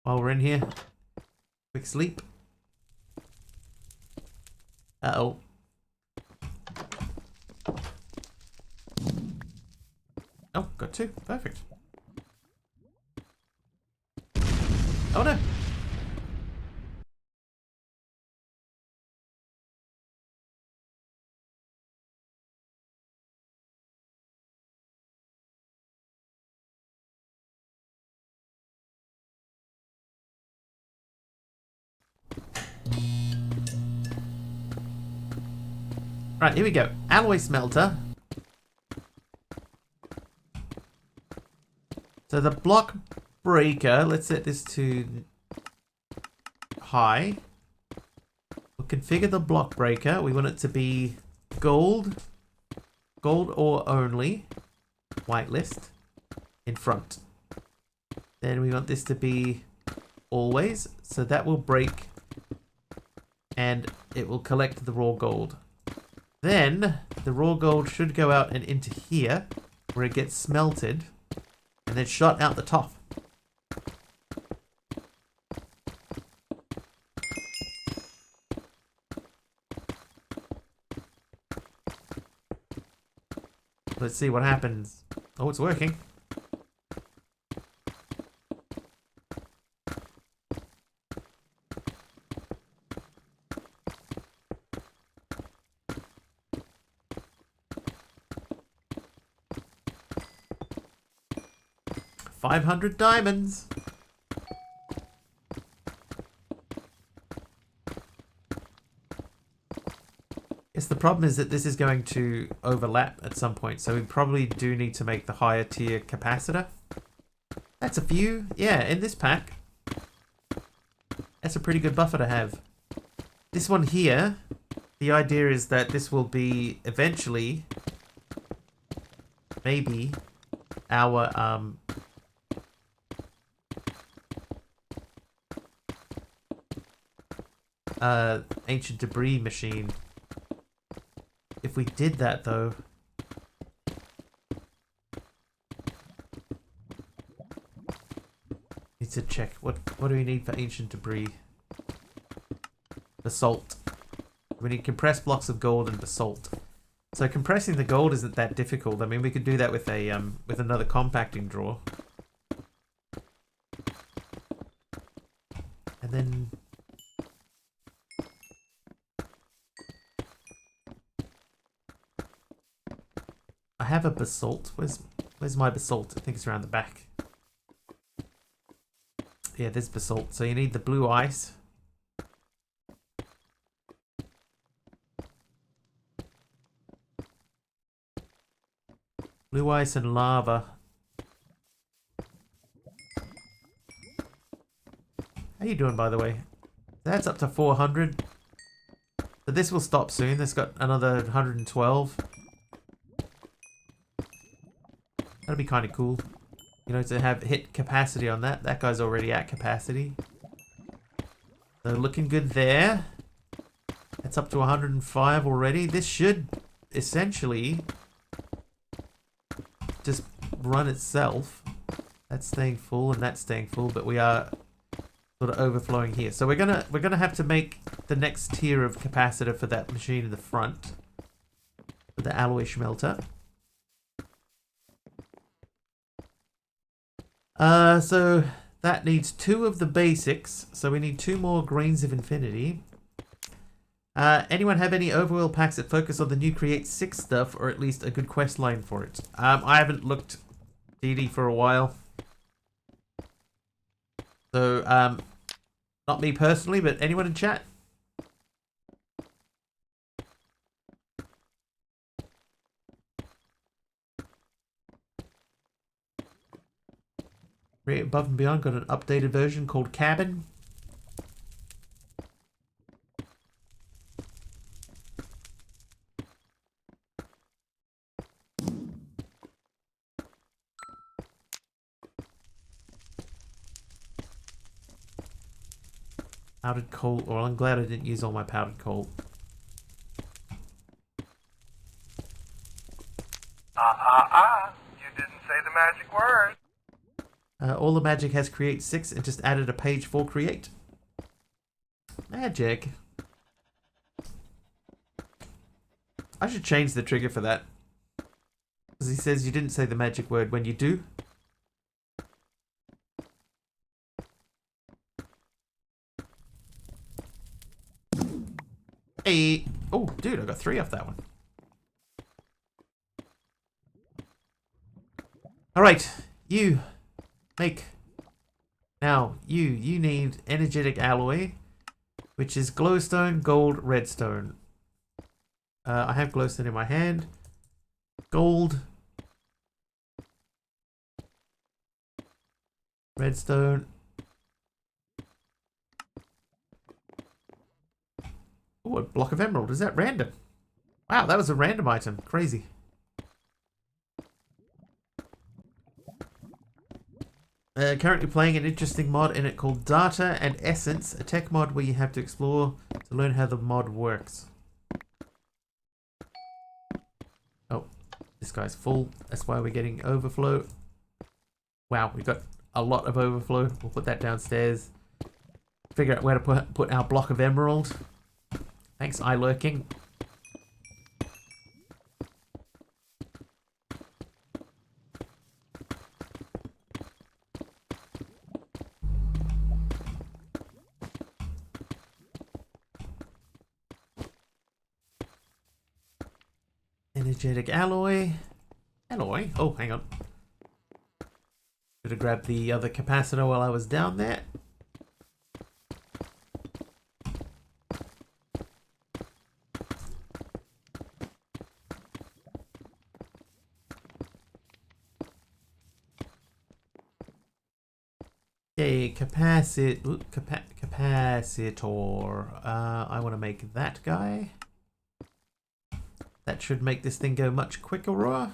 While we're in here, quick sleep. Uh-oh. Oh, got 2. Perfect. Oh no. Right, here we go. Alloy smelter. So the block breaker, let's set this to high. We'll configure the block breaker. We want it to be gold ore only, whitelist, in front. Then we want this to be always, so that will break and it will collect the raw gold. Then the raw gold should go out and into here where it gets smelted and then shot out the top. Let's see what happens. Oh, it's working. $500 diamonds. Yes, the problem is that this is going to overlap at some point, so we probably do need to make the higher tier capacitor. That's a few. Yeah, in this pack. That's a pretty good buffer to have. This one here, the idea is that this will be eventually maybe our ancient debris machine. If we did that though, need to check what do we need for ancient debris? Basalt. We need compressed blocks of gold and basalt. So compressing the gold isn't that difficult. I mean, we could do that with a with another compacting drawer. And then I have a basalt. Where's my basalt? I think it's around the back. Yeah, there's basalt. So you need the blue ice. Blue ice and lava. How you doing, by the way? That's up to 400. But this will stop soon. That's got another 112. That'd be kind of cool. You know, to have hit capacity on that. That guy's already at capacity. So looking good there. That's up to 105 already. This should essentially just run itself. That's staying full and that's staying full, but we are sort of overflowing here. So we're gonna have to make the next tier of capacitor for that machine in the front. For the alloy smelter. So that needs 2 of the basics. So we need 2 more grains of infinity. Anyone have any overworld packs that focus on the new Create 6 stuff, or at least a good quest line for it? I haven't looked DD for a while. So, not me personally, but anyone in chat? Create Above and Beyond got an updated version called Cabin. Powdered coal. Well, I'm glad I didn't use all my powdered coal. You didn't say the magic word. All the magic has Create 6 and just added a page for Create. Magic. I should change the trigger for that. Because he says you didn't say the magic word when you do. Hey. Oh, dude, I got 3 off that one. Alright, you make. Now, you need energetic alloy, which is glowstone, gold, redstone. I have glowstone in my hand. Gold. Redstone. Oh, a block of emerald. Is that random? Wow, that was a random item. Crazy. Currently playing an interesting mod in it called Data and Essence, a tech mod where you have to explore to learn how the mod works. Oh, this guy's full. That's why we're getting overflow. Wow, we've got a lot of overflow. We'll put that downstairs. Figure out where to put our block of emerald. Thanks, iLurking. Energetic alloy. Alloy? Oh, hang on. Should have grabbed the other capacitor while I was down there. Okay, capacitor. I want to make that guy. That should make this thing go much quicker.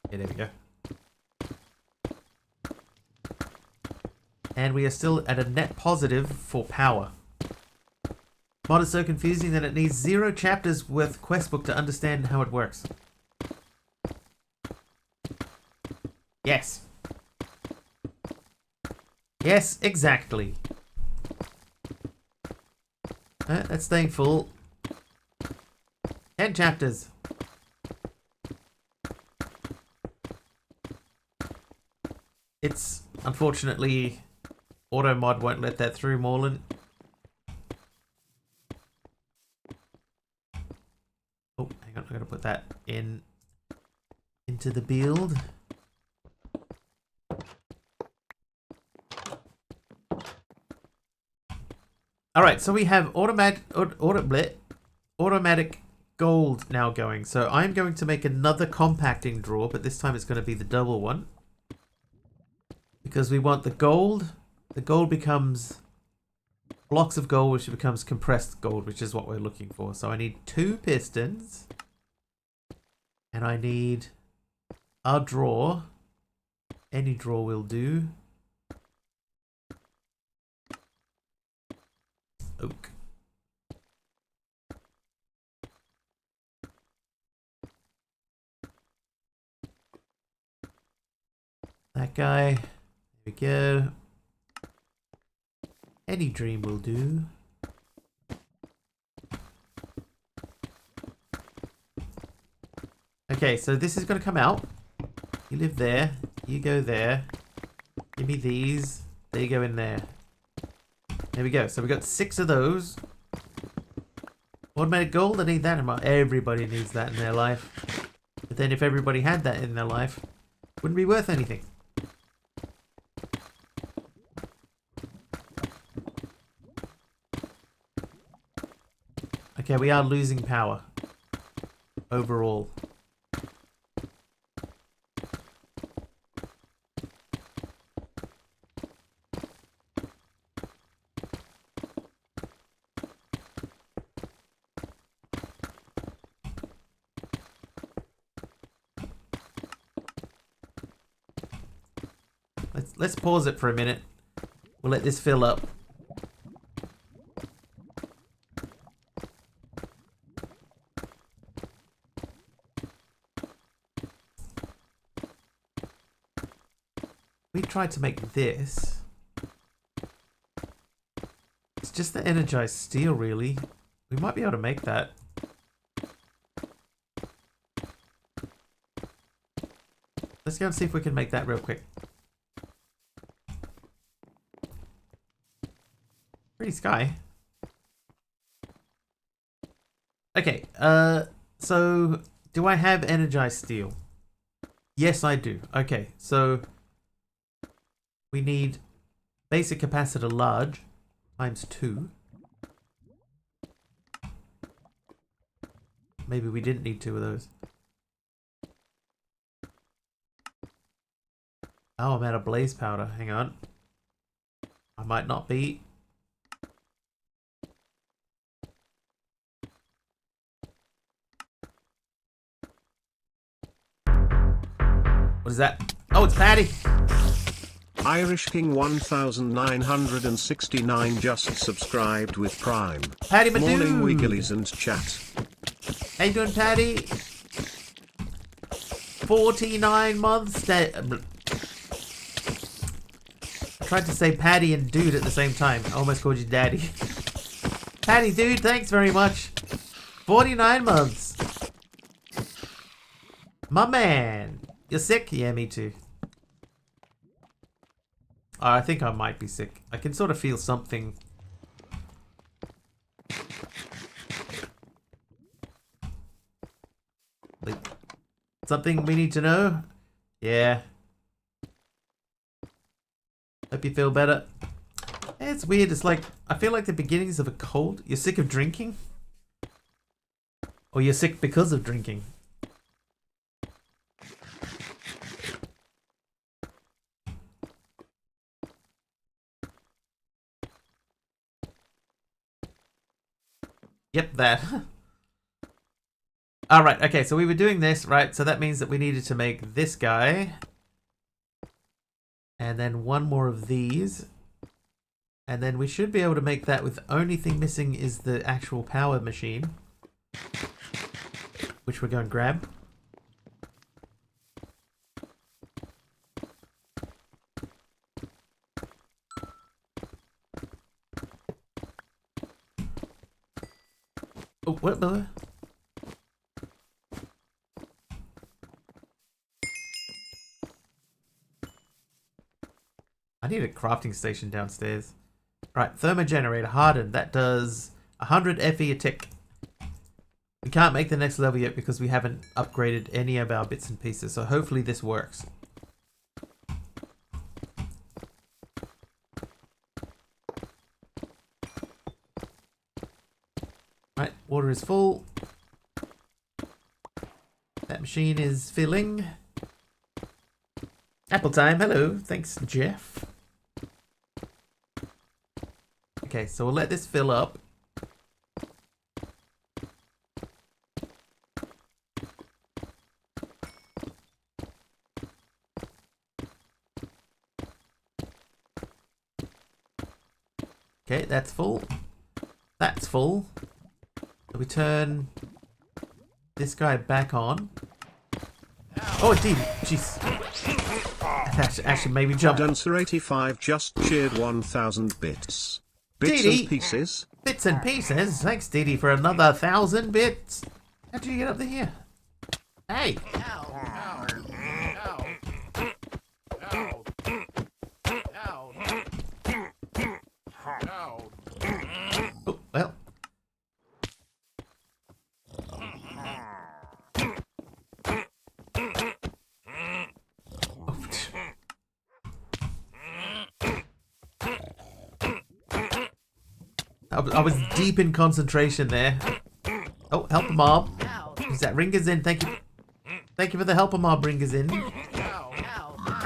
Okay, there we go. And we are still at a net positive for power. Mod is so confusing that it needs 0 chapters worth quest book to understand how it works. Yes. Yes, exactly. That's staying full. 10 chapters. It's unfortunately auto mod won't let that through, Morland. Oh, hang on, I'm gonna put that into the build. Alright, so we have automatic gold now going. So I'm going to make another compacting drawer, but this time it's going to be the double one. Because we want the gold. The gold becomes blocks of gold, which becomes compressed gold, which is what we're looking for. So I need 2 pistons. And I need a drawer. Any drawer will do. Oak. That guy. There we go. Any dream will do. Okay, so this is going to come out. You live there. You go there. Give me these. They go in there. There we go. So we got 6 of those. Automatic gold, I need that in my... Everybody needs that in their life. But then if everybody had that in their life, it wouldn't be worth anything. Okay, we are losing power. Overall. Let's pause it for a minute. We'll let this fill up. We tried to make this. It's just the energized steel, really. We might be able to make that. Let's go and see if we can make that real quick. Pretty sky. Okay, so do I have energized steel? Yes, I do. Okay, so we need Basic capacitor large times 2. Maybe we didn't need 2 of those. Oh, I'm out of blaze powder. Hang on. I might not be. What is that? Oh, it's Patty. Irish King 1969 just subscribed with Prime. Patty my Morning dude. Wigglies and chat. How you doing, Patty? 49 months. I tried to say Patty and dude at the same time. I almost called you daddy. Patty, dude, thanks very much. 49 months. My man. You're sick? Yeah, me too. I think I might be sick. I can sort of feel something. Like, something we need to know? Yeah. Hope you feel better. It's weird. It's like, I feel like the beginnings of a cold. You're sick of drinking? Or you're sick because of drinking? Yep, that. Alright, okay, so we were doing this, right? So that means that we needed to make this guy. And then one more of these. And then we should be able to make that with the only thing missing is the actual power machine. Which we're going to grab. Oh, what the? I need a crafting station downstairs. Right, thermogenerator hardened. That does 100 FE a tick. We can't make the next level yet because we haven't upgraded any of our bits and pieces. So hopefully this works. Right, water is full. That machine is filling. Apple time, hello. Thanks, Jeff. Okay, so we'll let this fill up. Okay, that's full. That's full. So we turn this guy back on. Oh, it did. Jeez. Actually made me jump. Dancer85 just cheered 1,000 bits. Bits Didi. and pieces. Bits and pieces. Thanks, Didi, for another 1,000 bits. How'd you get up to here? Hey. Oh, well. I was deep in concentration there. Oh, help a mob. Is that Ringer's in? Thank you. Thank you for the help a mob, Ringer's in.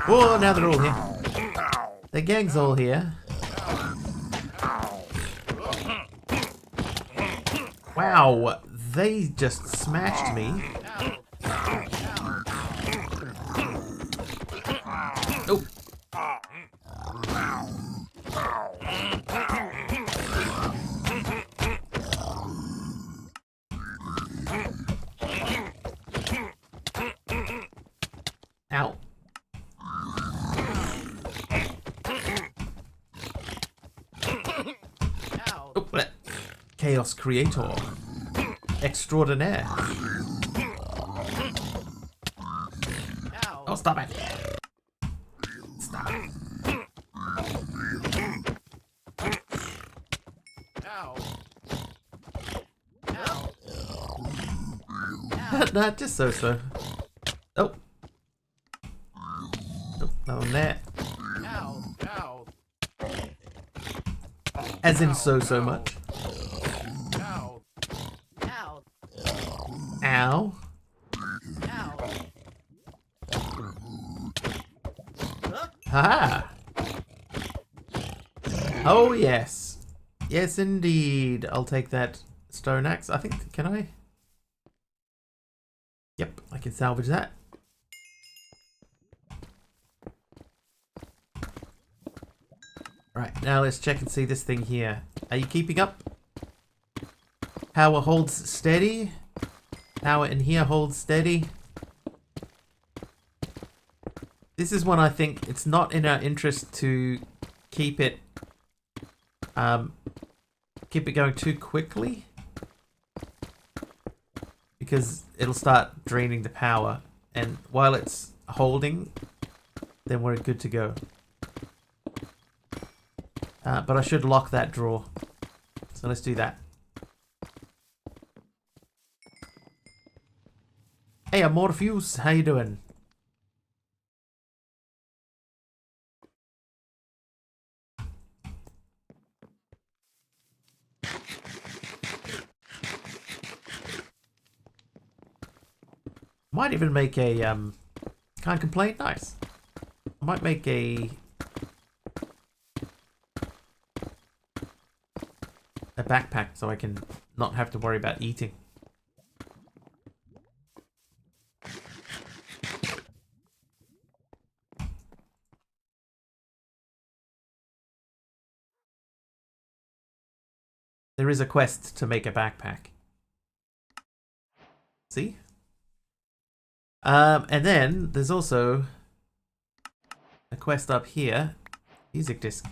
Oh, now they're all here. The gang's all here. Wow, they just smashed me. Oh. Ow. Oh, what? Chaos Creator. Extraordinaire. Oh, stop it. Stop it. Nah, just so. Oh. Oh, another one there. As in so much. Ow. Ow. Ow. Ow. Ha! Oh, yes. Yes, indeed. I'll take that stone axe. I think, can I? Yep, I can salvage that. Right, now let's check and see this thing here. Are you keeping up? Power holds steady. Power in here holds steady. This is one I think it's not in our interest to keep it going too quickly, because it'll start draining the power, and while it's holding, then we're good to go. But I should lock that drawer, so let's do that. Hey, I'm Morpheus. How you doing? Might even make a can't complain. Nice. I might make a backpack so I can not have to worry about eating. There is a quest to make a backpack. See? And then there's also a quest up here. Music disc.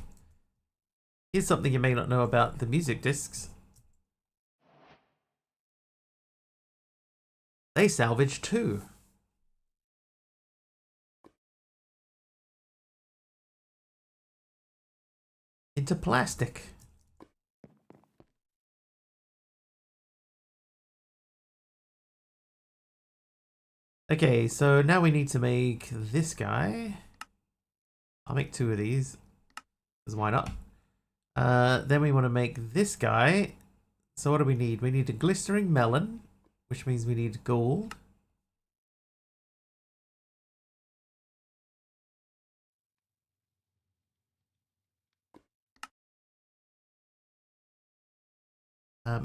Here's something you may not know about the music discs. They salvage too. Into plastic. Okay, so now we need to make this guy. I'll make 2 of these, because why not? Then we want to make this guy. So what do we need? We need a glistering melon, which means we need gold.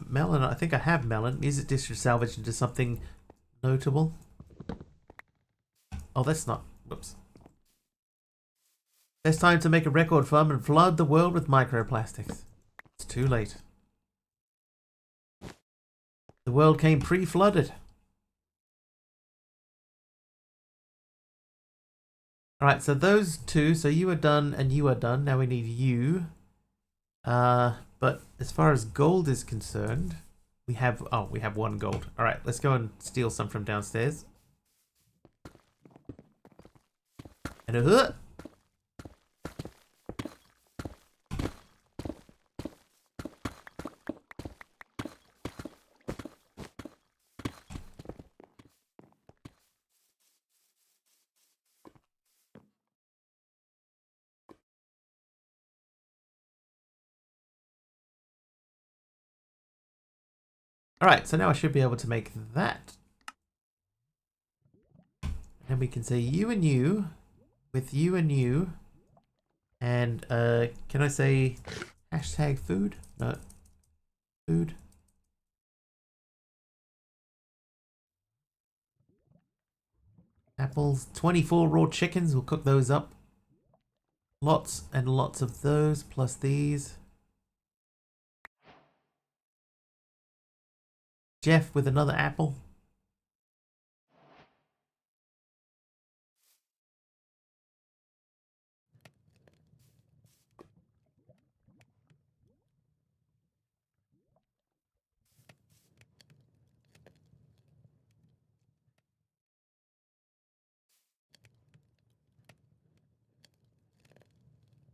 Melon, I think I have melon. Is it district salvaged into something notable? Oh, that's not. Whoops. It's time to make a record farm and flood the world with microplastics. It's too late. The world came pre-flooded. Alright, so those 2, so you are done and you are done. Now we need you. But as far as gold is concerned, we have 1 gold. Alright, let's go and steal some from downstairs. And Alright, so now I should be able to make that. And we can say you and you, with you and you, and can I say hashtag food? No. Food. Apples, 24 raw chickens, we'll cook those up. Lots and lots of those, plus these. Jeff with another apple.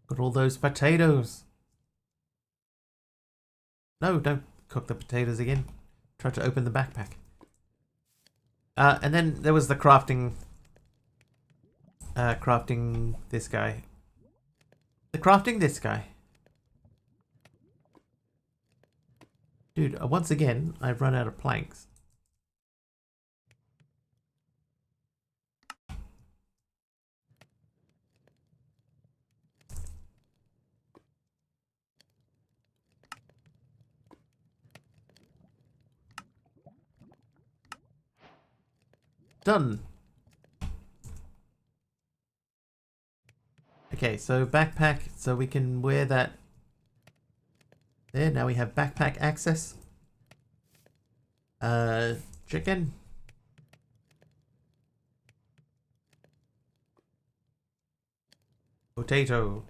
Got all those potatoes. No, don't cook the potatoes again. Try to open the backpack. And then there was the crafting. Crafting this guy. The crafting this guy. Dude, once again, I've run out of planks. Done. Okay, so backpack, so we can wear that. There, now we have backpack access. Chicken. Potato.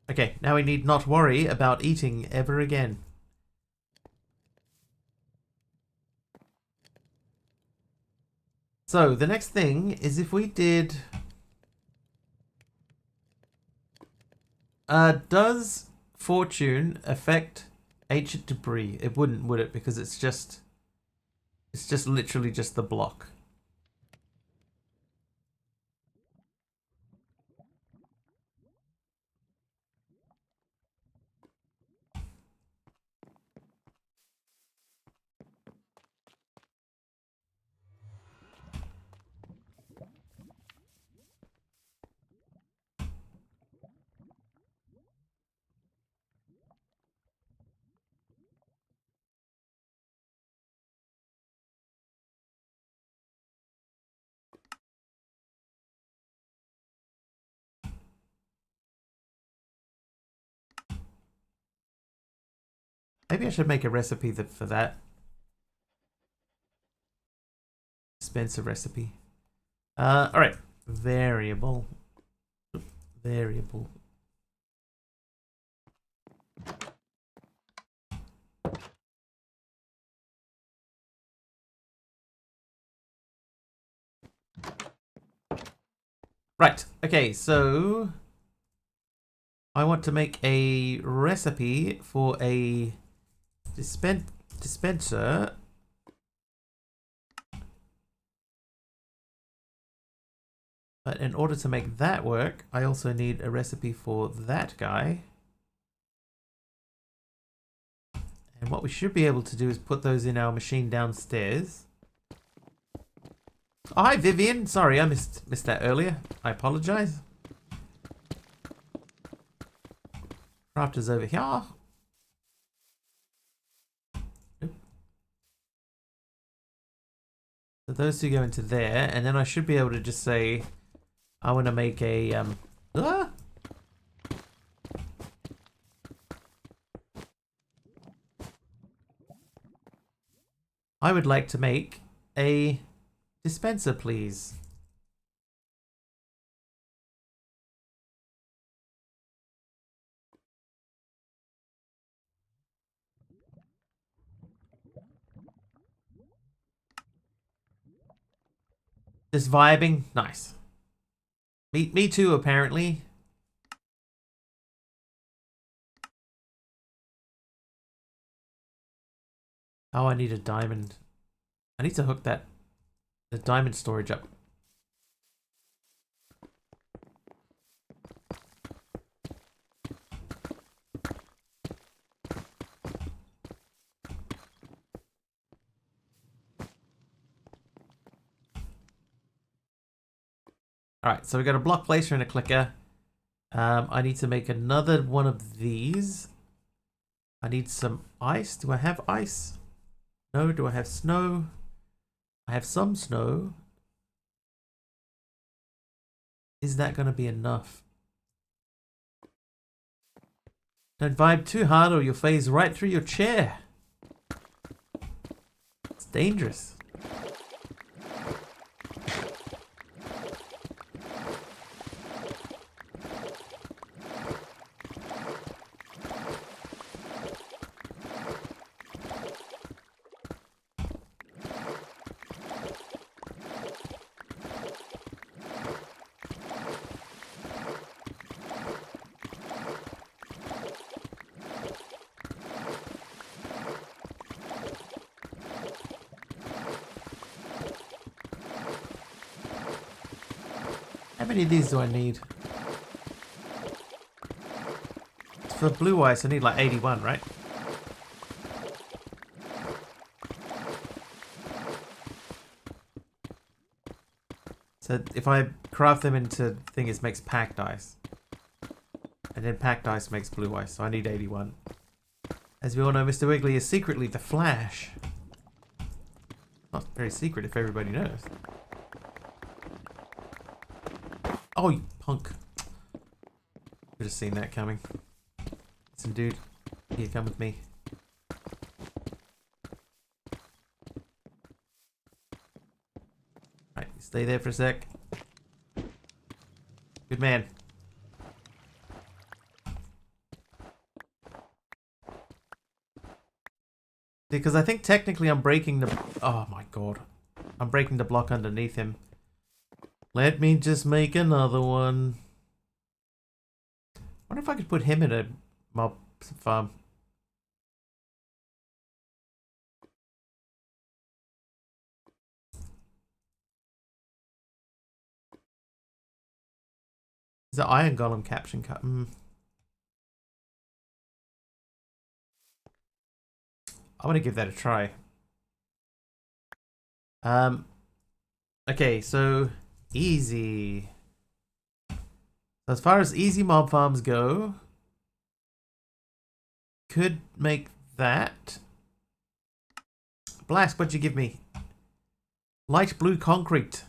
Okay, now we need not worry about eating ever again. So, the next thing is if we did... does fortune affect ancient debris? It wouldn't, would it? Because it's just literally just the block. Maybe I should make a recipe for that. Dispenser recipe. Alright. Variable. Variable. Right. Okay, so I want to make a recipe for a dispenser. But in order to make that work, I also need a recipe for that guy. And what we should be able to do is put those in our machine downstairs. Oh, hi Vivian. Sorry, I missed that earlier. I apologize. Crafter's over here. So those two go into there, and then I should be able to just say, I want to make a I would like to make a dispenser, please. Just vibing, nice. Me too, apparently. Oh, I need a diamond. I need to hook the diamond storage up. Alright, so we got a block placer and a clicker. I need to make another one of these. I need some ice. Do I have ice? No. Do I have snow? I have some snow. Is that going to be enough? Don't vibe too hard or you'll phase right through your chair. It's dangerous. many of these do I need? For blue ice, I need like 81, right? So if I craft them into thing, it makes packed ice. And then packed ice makes blue ice, so I need 81. As we all know, Mr. Wiggly is secretly the Flash. Not very secret if everybody knows. Oh, you punk. Should have seen that coming. Listen, dude. Here, come with me. Right, stay there for a sec. Good man. Because I think technically I'm breaking the... Oh my god. I'm breaking the block underneath him. Let me just make another one. I wonder if I could put him in a mob farm. Is the Iron Golem caption cut? I want to give that a try. Okay, so easy. As far as easy mob farms go, could make that. Blast, what'd you give me? Light blue concrete.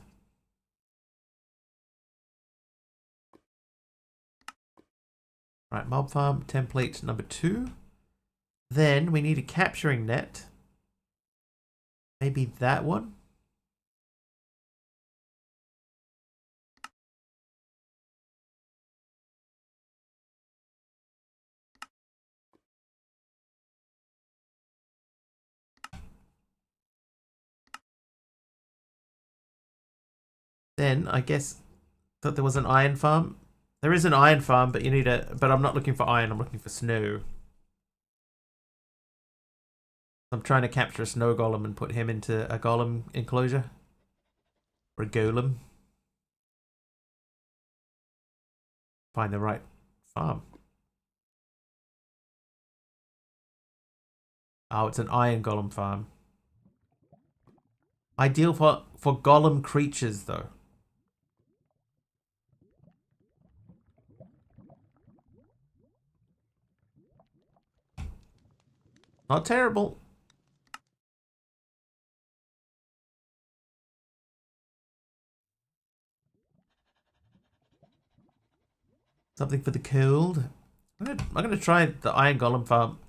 Right, mob farm template number 2. Then we need a capturing net. Maybe that one. Then I guess thought there was an iron farm. There is an iron farm, but you need a. But I'm not looking for iron. I'm looking for snow. I'm trying to capture a snow golem and put him into a golem enclosure. Or a golem. Find the right farm. Oh, it's an iron golem farm. Ideal for golem creatures, though. Not terrible. Something for the cold. I'm gonna try the iron golem farm.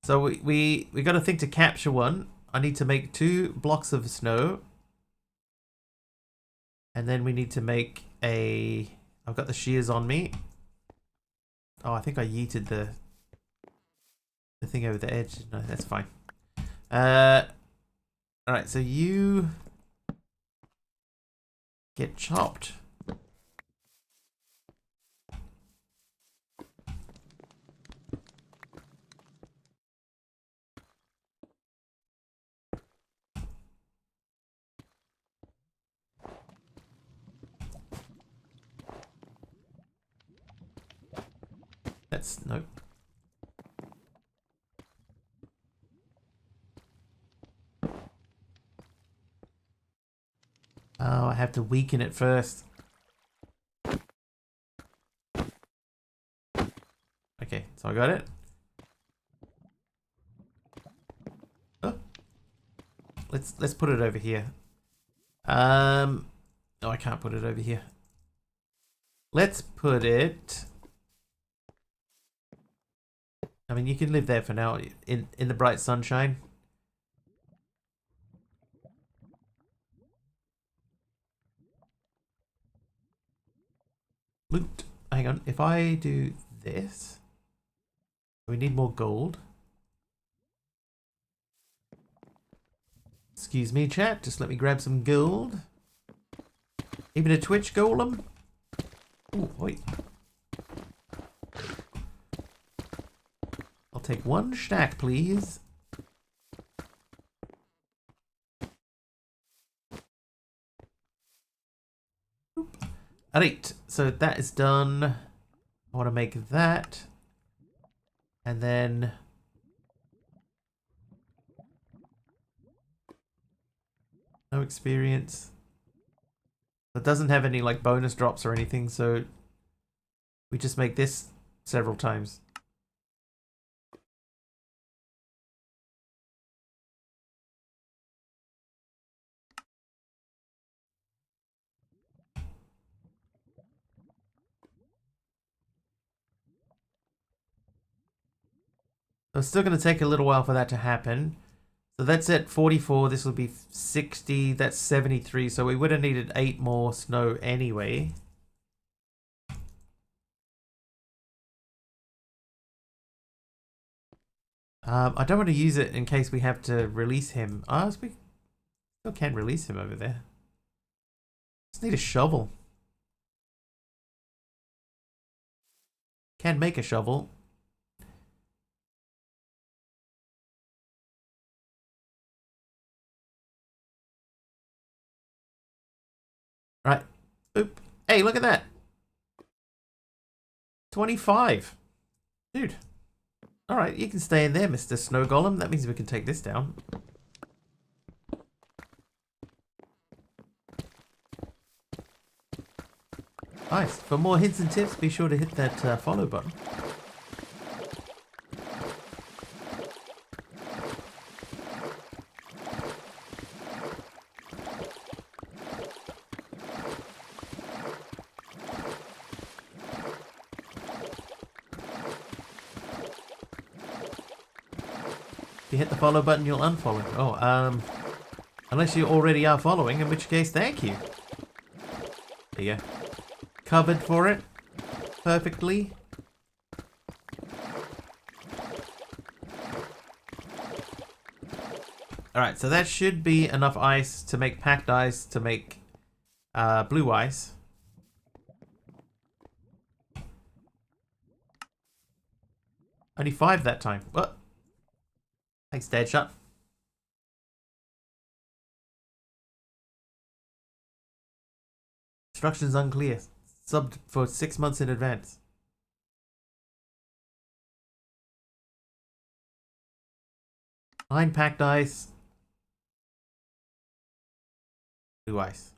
So we got to think to capture one. I need to make 2 blocks of snow. And then we need to make a... I've got the shears on me. Oh, I think I yeeted the thing over the edge. No, that's fine. Alright, so you get chopped. That's... nope. Oh, I have to weaken it first. Okay, so I got it. Oh. Let's put it over here. No, I can't put it over here. Let's put it... I mean, you can live there for now in the bright sunshine. Loot. Hang on. If I do this, we need more gold. Excuse me, chat. Just let me grab some gold. Even a Twitch golem. Oh, wait. I'll take 1 stack, please. Alright, so that is done. I want to make that. And then... no experience. It doesn't have any like bonus drops or anything, so we just make this several times. So it's still going to take a little while for that to happen. So that's at 44. This will be 60. That's 73. So we would have needed 8 more snow anyway. I don't want to use it in case we have to release him. Oh, we still can release him over there. Just need a shovel. Can make a shovel. Right. Oop. Hey, look at that. 25. Dude. Alright, you can stay in there, Mr. Snow Golem. That means we can take this down. Nice. For more hints and tips, be sure to hit that follow button. If you hit the follow button, you'll unfollow. Oh, unless you already are following, in which case, thank you. There you go. Covered for it. Perfectly. Alright, so that should be enough ice to make packed ice to make blue ice. Only 5 that time. What? Thanks, Deadshot. Instructions unclear. Subbed for 6 months in advance. Nine packed ice. Blue ice.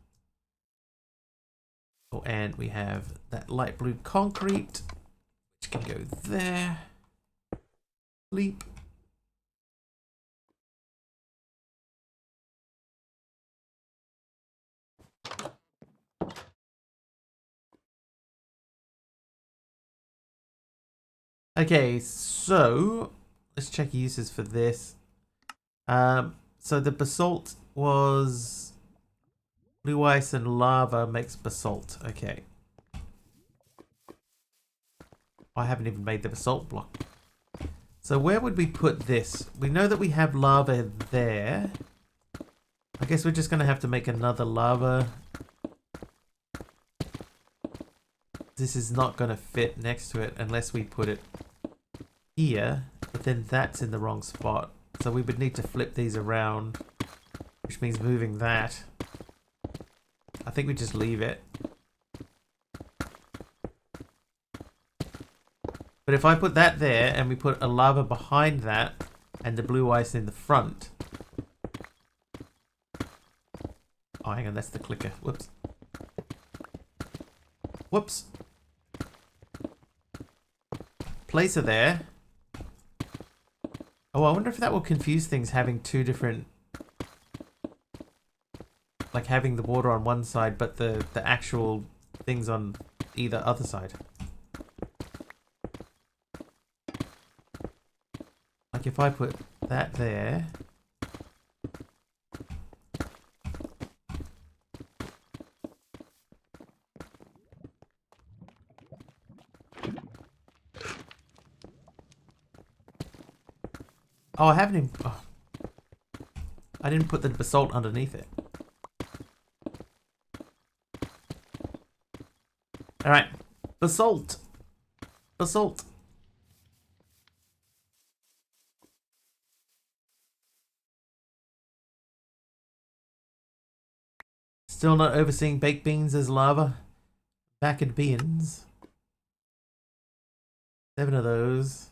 Oh, and we have that light blue concrete, which can go there. Sleep. Okay, so let's check uses for this. So the basalt was blue ice and lava makes basalt. Okay. I haven't even made the basalt block. So where would we put this? We know that we have lava there. I guess we're just going to have to make another lava. This is not going to fit next to it unless we put it here, but then that's in the wrong spot. So we would need to flip these around, which means moving that. I think we just leave it. But if I put that there and we put a lava behind that and the blue ice in the front. Oh, hang on, that's the clicker. Whoops. Whoops. Place her there. Oh, I wonder if that will confuse things having two different... like having the water on one side but the actual things on either other side. Like if I put that there... Oh, I haven't even... Oh. I didn't put the basalt underneath it. Alright. Basalt. Basalt. Still not overseeing baked beans as lava. Back in bins. 7 of those.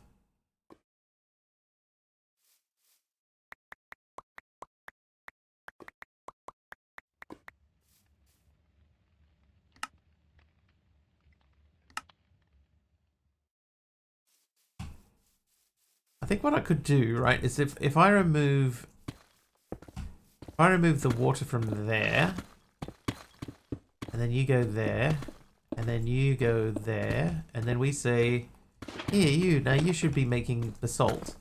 I think what I could do, right, is if I remove the water from there, and then you go there, and then you go there, and then we say, here, now you should be making basalt.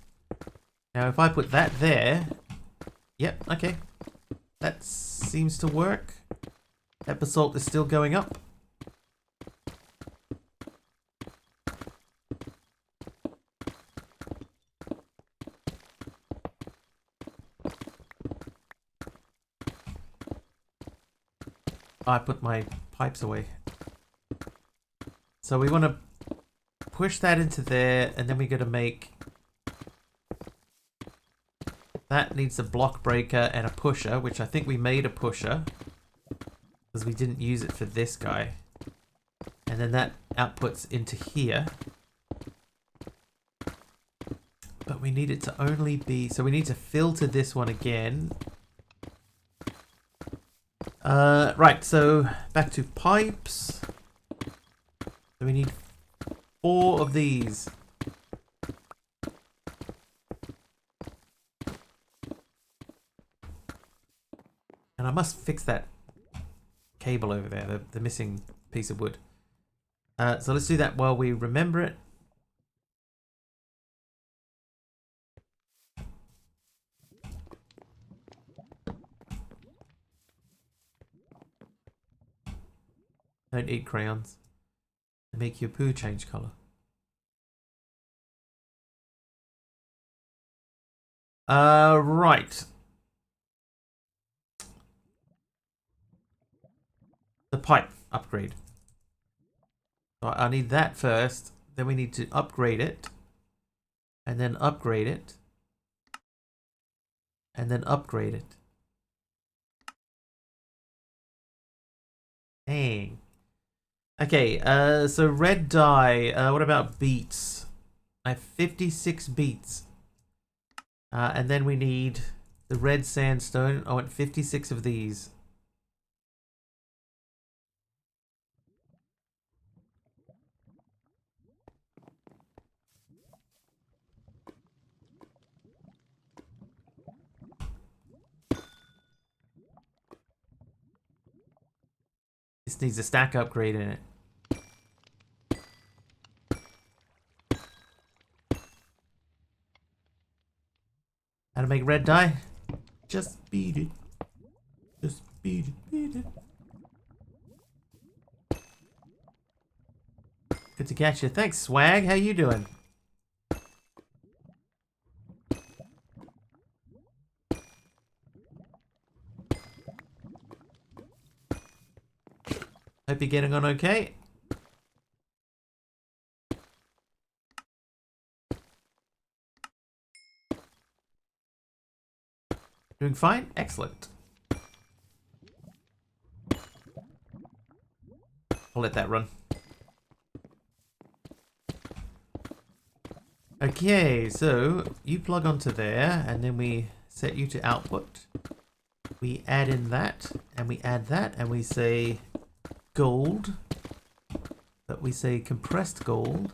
Now if I put that there, yep, okay, that seems to work. That basalt is still going up. I put my pipes away. So we want to push that into there, and then we're going to make... That needs a block breaker and a pusher, which I think we made a pusher. Because we didn't use it for this guy. And then that outputs into here. But we need it to only be... So we need to filter this one again. Right, so back to pipes. So we need 4 of these. And I must fix that cable over there, the missing piece of wood. So let's do that while we remember it. Don't eat crayons. They make your poo change colour. Right. The pipe upgrade. So I need that first. Then we need to upgrade it. And then upgrade it. And then upgrade it. Dang. Okay, so red dye. What about beets? I have 56 beets. And then we need the red sandstone. I want 56 of these. This needs a stack upgrade in it. How to make red dye? Just beat it. Just beat it, beat it. Good to catch you. Thanks, Swag. How you doing? Hope you're getting on okay. Doing fine? Excellent. I'll let that run. Okay, so you plug onto there, and then we set you to output. We add in that, and we add that, and we say gold. But we say compressed gold.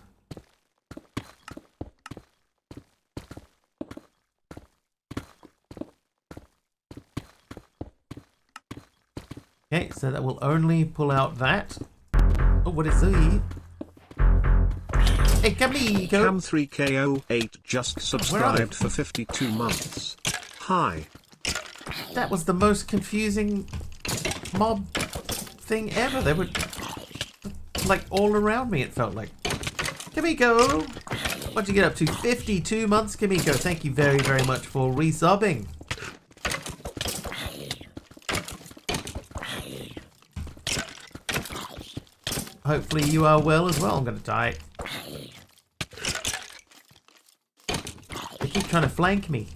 Okay, so that will only pull out that. Oh, what is he? Hey, Kamiko! Cam3KO8 just subscribed for 52 months. Hi. That was the most confusing mob thing ever. They were like all around me, it felt like. Kamiko! What'd you get up to? 52 months, Kamiko. Thank you very, very much for resubbing. Hopefully you are well as well. I'm going to die. They keep trying to flank me.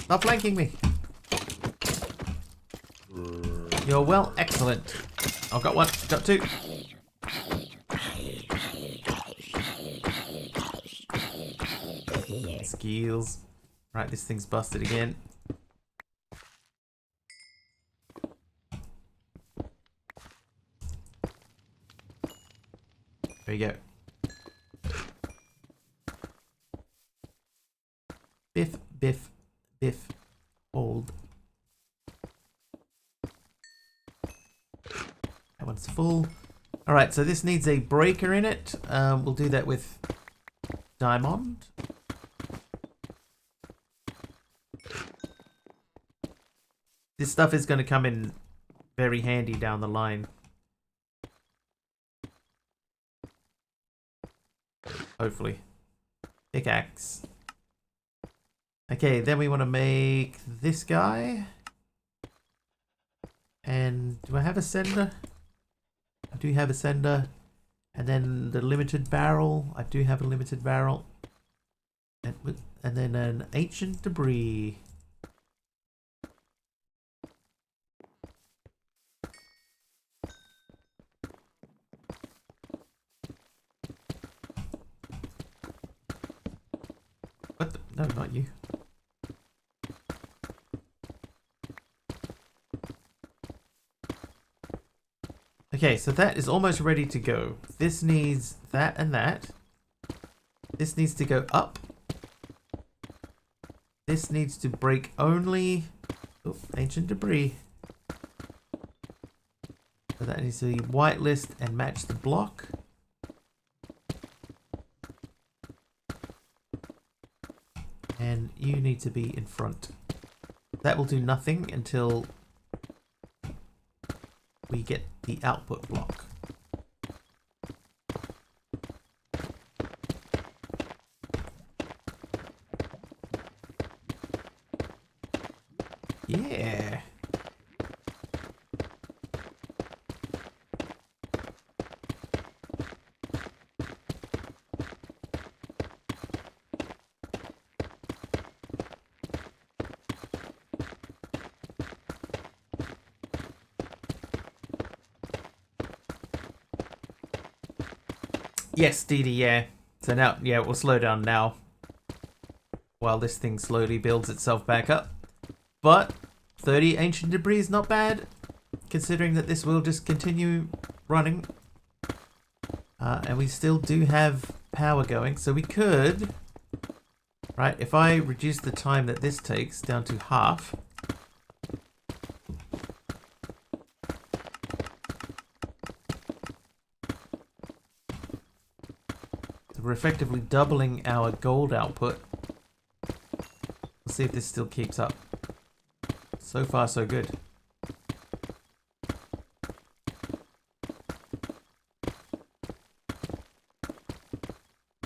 Stop flanking me. You're well, excellent. I've got one, got two. Skills. Right, this thing's busted again. There you go. Biff, biff, biff, hold. That one's full. Alright, so this needs a breaker in it. We'll do that with diamond. This stuff is going to come in very handy down the line. Hopefully. Pickaxe. Okay, then we want to make this guy. And do I have a sender? I do have a sender. And then the limited barrel. I do have a limited barrel. And then an ancient debris. What the? No, not you. Okay, so that is almost ready to go. This needs that and that. This needs to go up. This needs to break only... Oh, ancient debris. So that needs to be whitelist and match the block. And you need to be in front. That will do nothing until we get the output block. Yeah. Yes, DD, yeah. So now, yeah, we'll slow down now while this thing slowly builds itself back up. But 30 ancient debris is not bad, considering that this will just continue running. And we still do have power going, so we could... Right, if I reduce the time that this takes down to half... We're effectively doubling our gold output. Let's see if this still keeps up. So far, so good.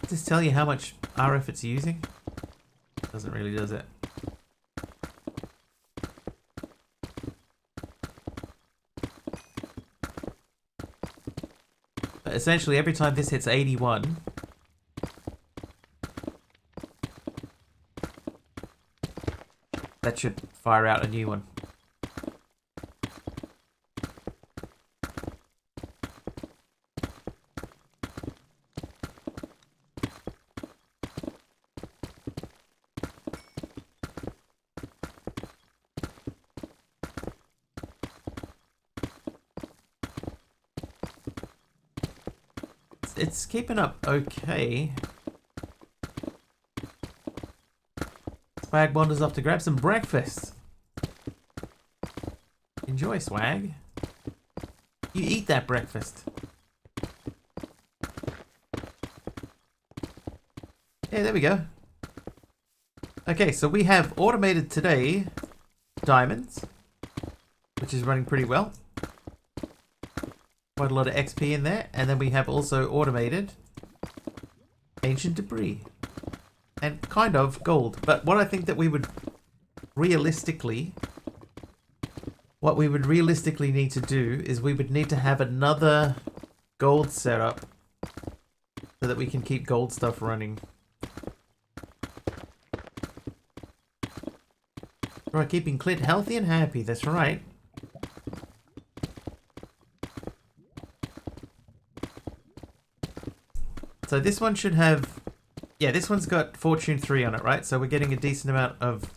Does this tell you how much RF it's using? Doesn't really, does it? But essentially, every time this hits 81... that should fire out a new one. It's keeping up okay. Swag wanders off to grab some breakfast. Enjoy, Swag. You eat that breakfast. Yeah, there we go. Okay, so we have automated today diamonds, which is running pretty well. Quite a lot of XP in there. And then we have also automated ancient debris. And kind of gold. But what I think that we would realistically... What we would realistically need to do is we would need to have another gold setup so that we can keep gold stuff running. Right, keeping Clint healthy and happy. That's right. So this one should have... Yeah, this one's got Fortune 3 on it, right? So we're getting a decent amount of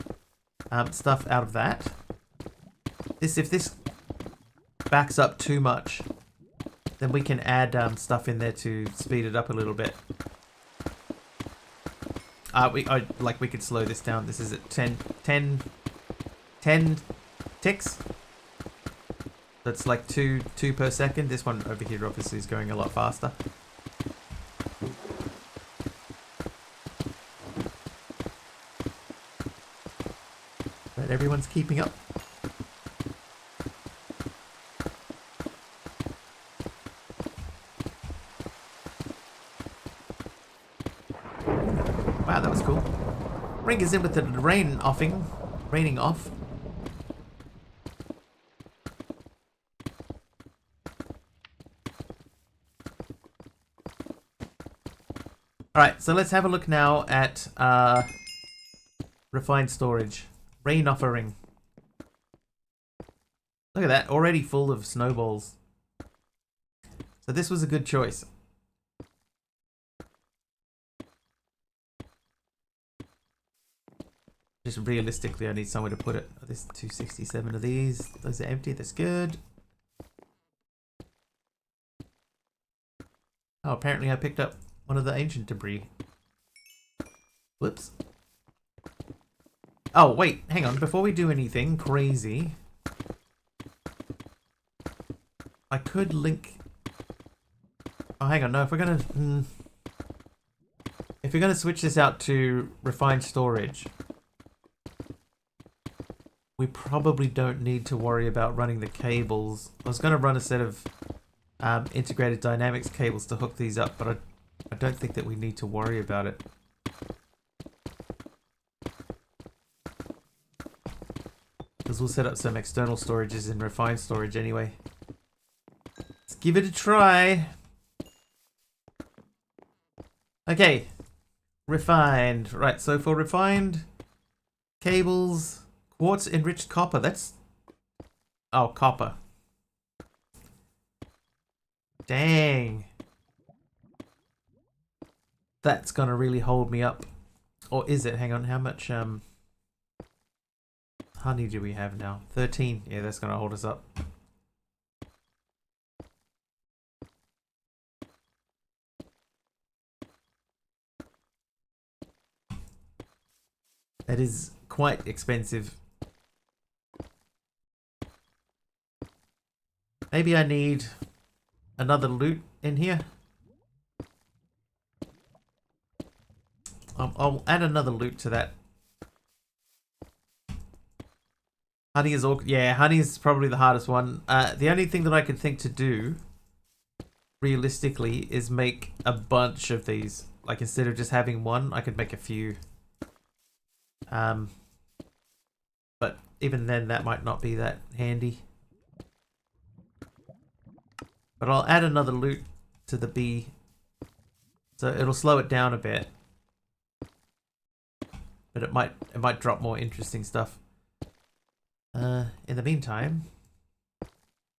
stuff out of that. If this backs up too much, then we can add stuff in there to speed it up a little bit. We could slow this down. This is at 10 ticks. That's like two per second. This one over here obviously is going a lot faster. But everyone's keeping up. Wow, that was cool. Ring is in with the raining off. Alright, so let's have a look now at refined storage. Rain offering. Look at that, already full of snowballs. So this was a good choice. Just realistically, I need somewhere to put it. There's 267 of these. Those are empty, that's good. Oh, apparently I picked up one of the ancient debris. Whoops. Oh, wait, hang on. Before we do anything crazy, I could link... Oh, hang on. No, if we're gonna... If we're gonna switch this out to refined storage, we probably don't need to worry about running the cables. I was gonna run a set of integrated dynamics cables to hook these up, but I don't think that we need to worry about it. Because we'll set up some external storages in refined storage anyway. Let's give it a try. Okay. Refined. Right, so for refined cables, quartz enriched copper. That's... Oh, copper. Dang. That's gonna really hold me up. Or is it? Hang on, how much honey do we have now? 13. Yeah, that's gonna hold us up. That is quite expensive. Maybe I need another loot in here. I'll add another loot to that. Honey is all... Yeah, honey is probably the hardest one. The only thing that I could think to do, realistically, is make a bunch of these. Like, instead of just having one, I could make a few. But even then, that might not be that handy. But I'll add another loot to the bee. So it'll slow it down a bit. But it might drop more interesting stuff. In the meantime,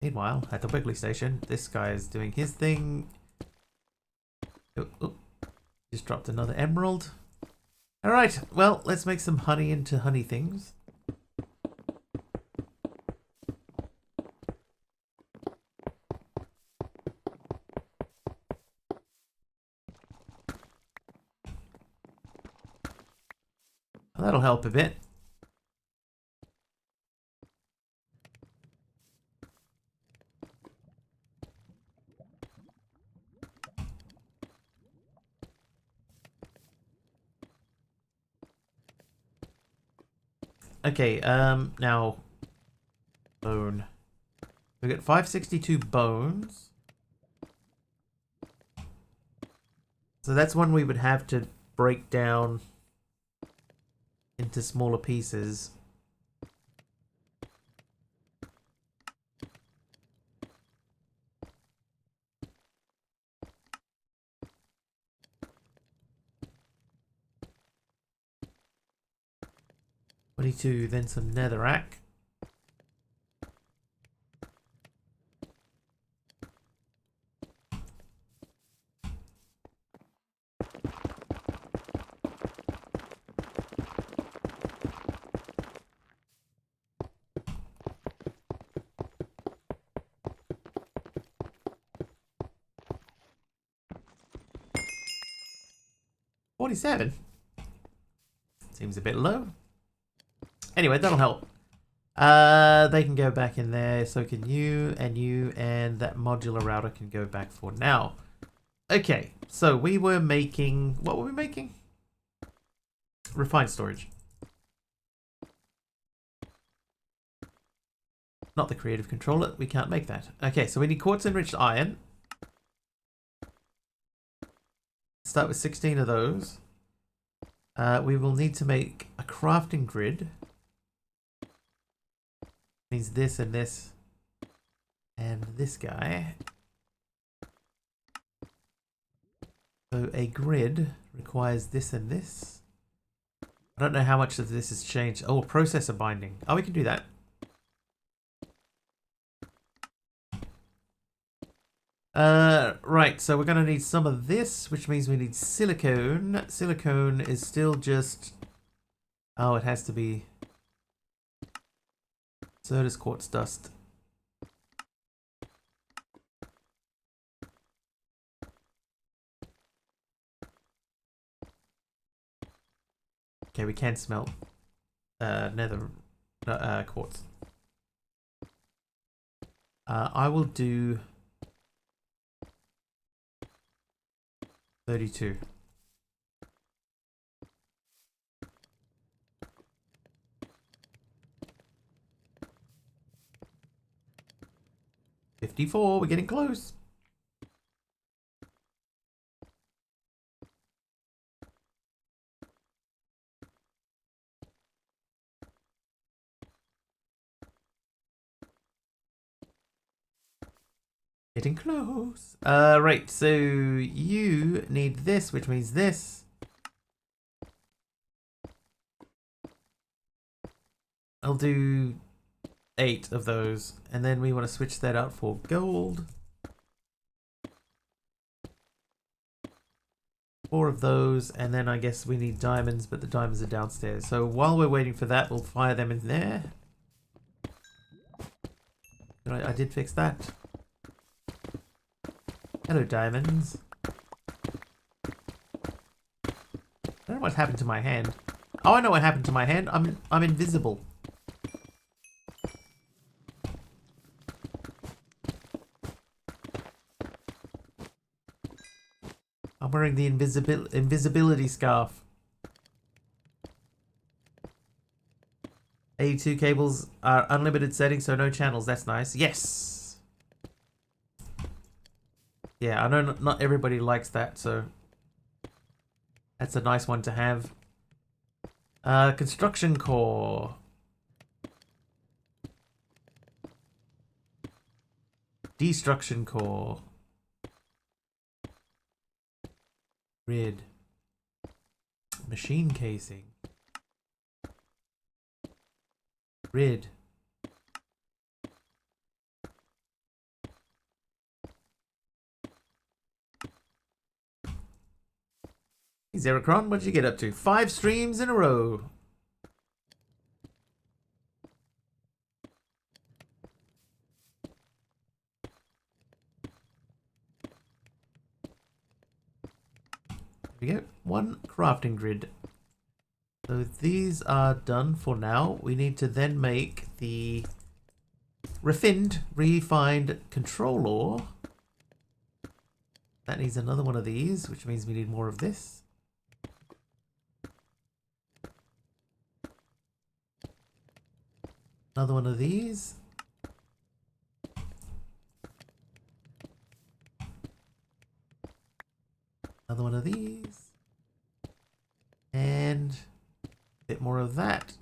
meanwhile, at the Wiggly Station, this guy is doing his thing. Oh, just dropped another emerald. Alright, well, let's make some honey into honey things. Well, that'll help a bit. Okay, now bone. We got 562 bones. So that's one we would have to break down into smaller pieces. 22, then some netherrack. $47. Seems a bit low. Anyway, that'll help. They can go back in there. So can you, and that modular router can go back for now. Okay, so we were making... What were we making? Refined storage. Not the creative controller. We can't make that. Okay, so we need quartz enriched iron. Start with 16 of those. We will need to make a crafting grid. Means this and this. And this guy. So a grid requires this and this. I don't know how much of this has changed. Oh, processor binding. Oh, we can do that. Right, so we're going to need some of this, which means we need silicone. Silicone is still just... Oh, it has to be... So does quartz dust. Okay, we can smelt quartz. I will do 32. $54, we're getting close. Getting close. Right, so you need this, which means this. I'll do 8 of those, and then we want to switch that out for gold. 4 of those, and then I guess we need diamonds, but the diamonds are downstairs. So while we're waiting for that, we'll fire them in there. I did fix that. Hello, diamonds. I don't know what happened to my hand. Oh, I know what happened to my hand. I'm invisible. I'm wearing the invisibility scarf. 82 cables are unlimited settings, so no channels. That's nice. Yes. Yeah, I know not everybody likes that, so that's a nice one to have. Construction core. Destruction core. Grid. Machine casing. Grid. Zerocron, what did you get up to? 5 streams in a row. There we go. 1 crafting grid. So these are done for now. We need to then make the refined controller. That needs another one of these, which means we need more of this. Another one of these. Another one of these. And a bit more of that.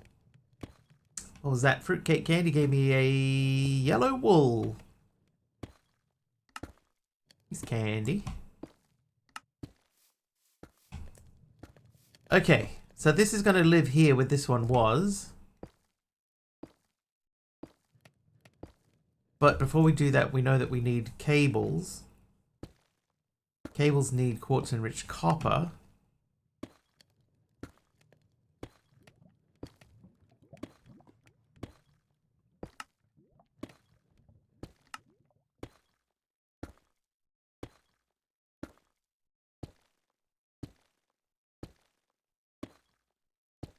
What was that? Fruitcake candy gave me a yellow wool. It's candy. Okay, so this is going to live here where this one was. But before we do that, we know that we need cables. Cables need quartz-enriched copper.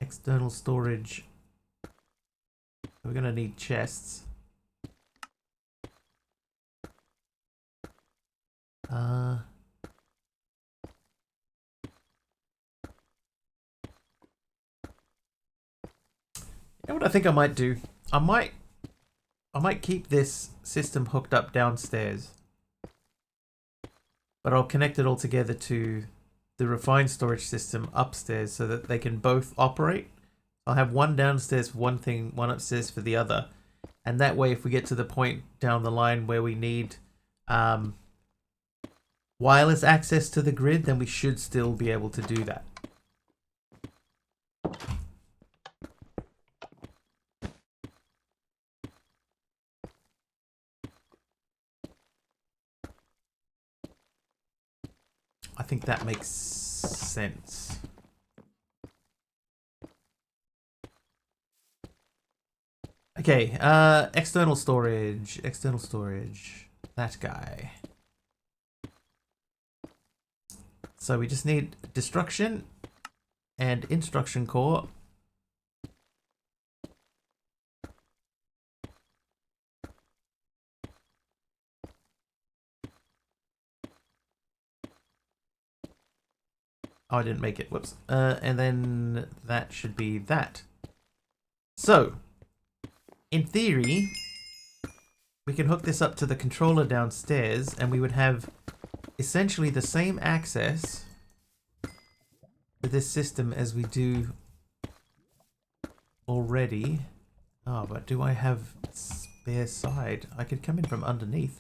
External storage. We're going to need chests. You know what I think I might do? I might keep this system hooked up downstairs. But I'll connect it all together to the refined storage system upstairs so that they can both operate. I'll have one downstairs for one thing, one upstairs for the other. And that way, if we get to the point down the line where we need wireless access to the grid, then we should still be able to do that. I think that makes sense. Okay, external storage, that guy. So we just need destruction and instruction core. Oh, I didn't make it. Whoops. And then that should be that. So, in theory, we can hook this up to the controller downstairs and we would have essentially the same access to this system as we do already. Oh, but do I have spare side? I could come in from underneath.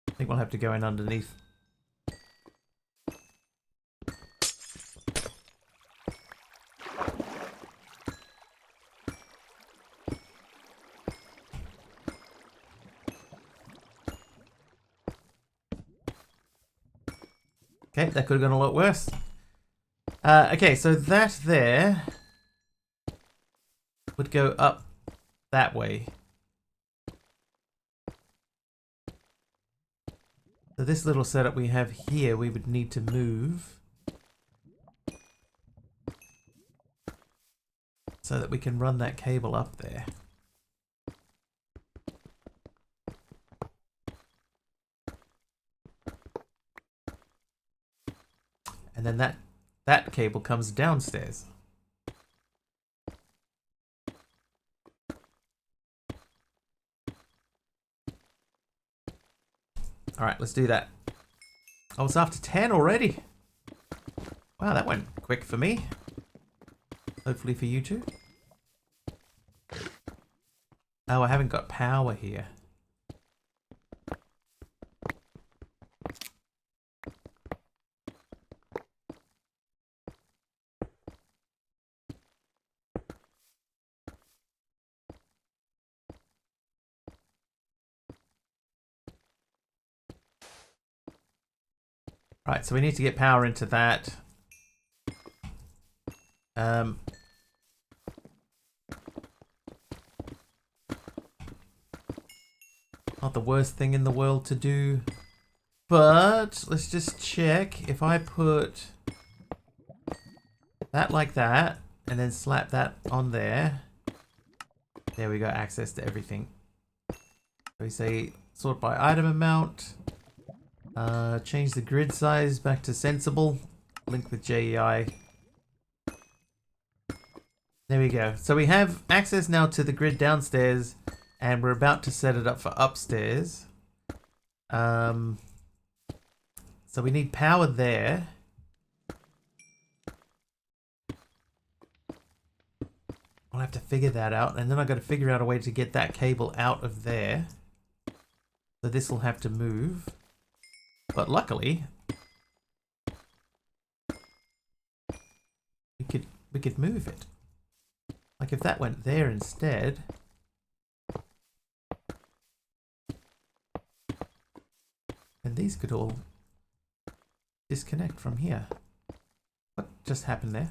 I think we'll have to go in underneath. Okay, that could have gone a lot worse. Okay, so that there would go up that way. So this little setup we have here, we would need to move so that we can run that cable up there. And then that cable comes downstairs. Alright, let's do that. Oh, it's after 10 already. Wow, that went quick for me. Hopefully for you too. Oh, I haven't got power here. Right, so we need to get power into that. Not the worst thing in the world to do. But let's just check. If I put that like that, and then slap that on there. There we go, access to everything. So we say sort by item amount. Change the grid size back to sensible. Link with JEI. There we go. So we have access now to the grid downstairs, and we're about to set it up for upstairs. So we need power there. I'll have to figure that out, and then I've got to figure out a way to get that cable out of there. So this will have to move. But luckily, we could move it. Like if that went there instead. And these could all disconnect from here. What just happened there?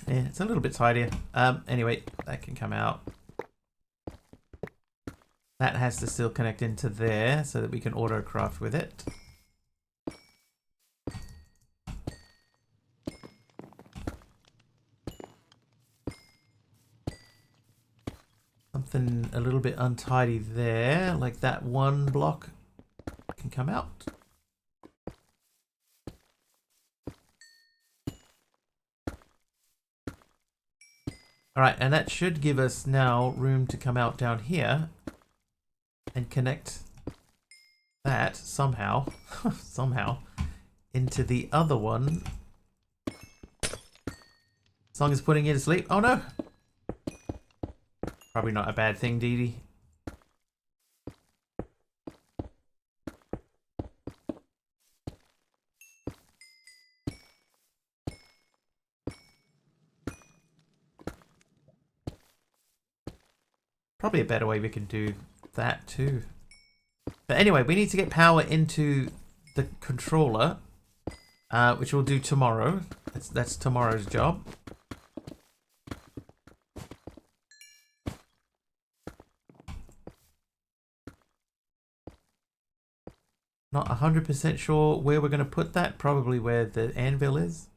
Yeah, it's a little bit tidier. Anyway, that can come out. That has to still connect into there so that we can auto craft with it. Something a little bit untidy there, like that one block can come out. Alright, and that should give us now room to come out down here and connect that somehow, somehow, into the other one. Song is putting you to sleep. Oh no! Probably not a bad thing, Dee Dee. Probably a better way we can do that too. But anyway, we need to get power into the controller, which we'll do tomorrow. That's tomorrow's job. Not 100% sure where we're going to put that. Probably where the anvil is.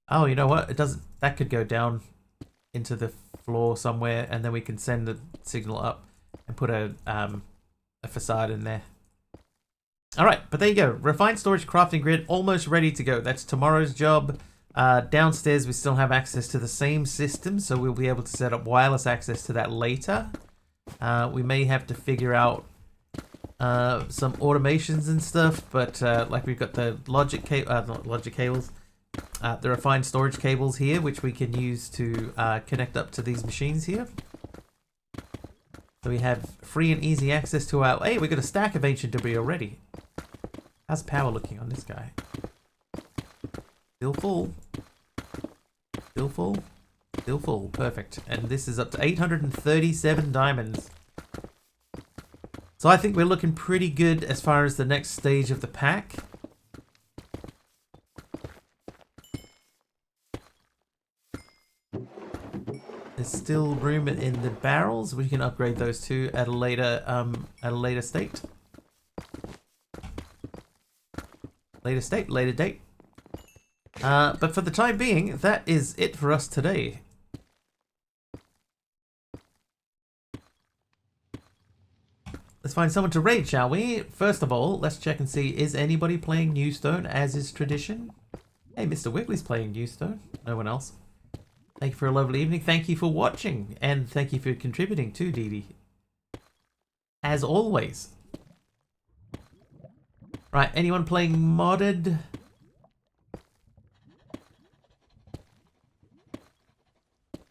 Oh, you know what? It doesn't. That could go down into the floor somewhere, and then we can send the signal up and put a facade in there. All right, but there you go. Refined storage crafting grid almost ready to go. That's tomorrow's job. Downstairs, we still have access to the same system, so we'll be able to set up wireless access to that later. We may have to figure out some automations and stuff, but like we've got the logic cables. The refined storage cables here, which we can use to connect up to these machines here. So we have free and easy access to our... Hey, we've got a stack of ancient debris already. How's power looking on this guy? Still full. Still full. Still full. Perfect. And this is up to 837 diamonds. So I think we're looking pretty good as far as the next stage of the pack. There's still room in the barrels. We can upgrade those too at a later state. Later date. But for the time being, that is it for us today. Let's find someone to raid, shall we? First of all, let's check and see, is anybody playing Newstone as is tradition? Hey, Mr. Wiggly's playing Newstone. No one else. Thank you for a lovely evening. Thank you for watching. And thank you for contributing too, Dee Dee. As always. Right, anyone playing modded?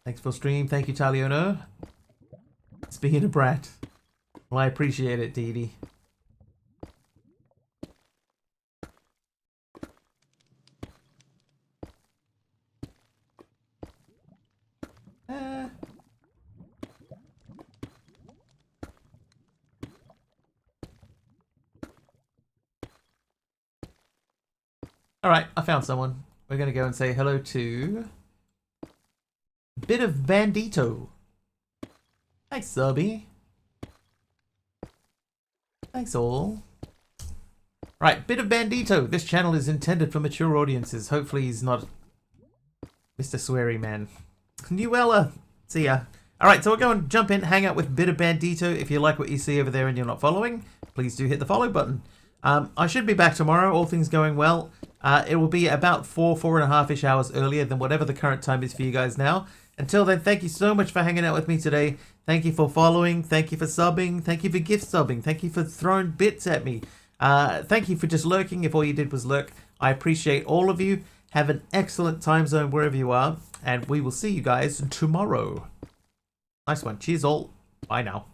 Thanks for stream. Thank you, Taliono. It's being a brat. Well, I appreciate it, Dee Dee. Alright, I found someone. We're going to go and say hello to... Bit of Bandito. Thanks, Subby. Thanks, all. Right, Bit of Bandito. This channel is intended for mature audiences. Hopefully he's not Mr. Sweary Man. Newella. See ya. All right, so we'll go and jump in, hang out with Bit of Bandito. If you like what you see over there and you're not following, please do hit the follow button. I should be back tomorrow, all things going well. It will be about 4.5-ish hours earlier than whatever the current time is for you guys now. Until then, thank you so much for hanging out with me today. Thank you for following. Thank you for subbing. Thank you for gift subbing. Thank you for throwing bits at me. Thank you for just lurking if all you did was lurk. I appreciate all of you. Have an excellent time zone wherever you are. And we will see you guys tomorrow. Nice one. Cheers all. Bye now.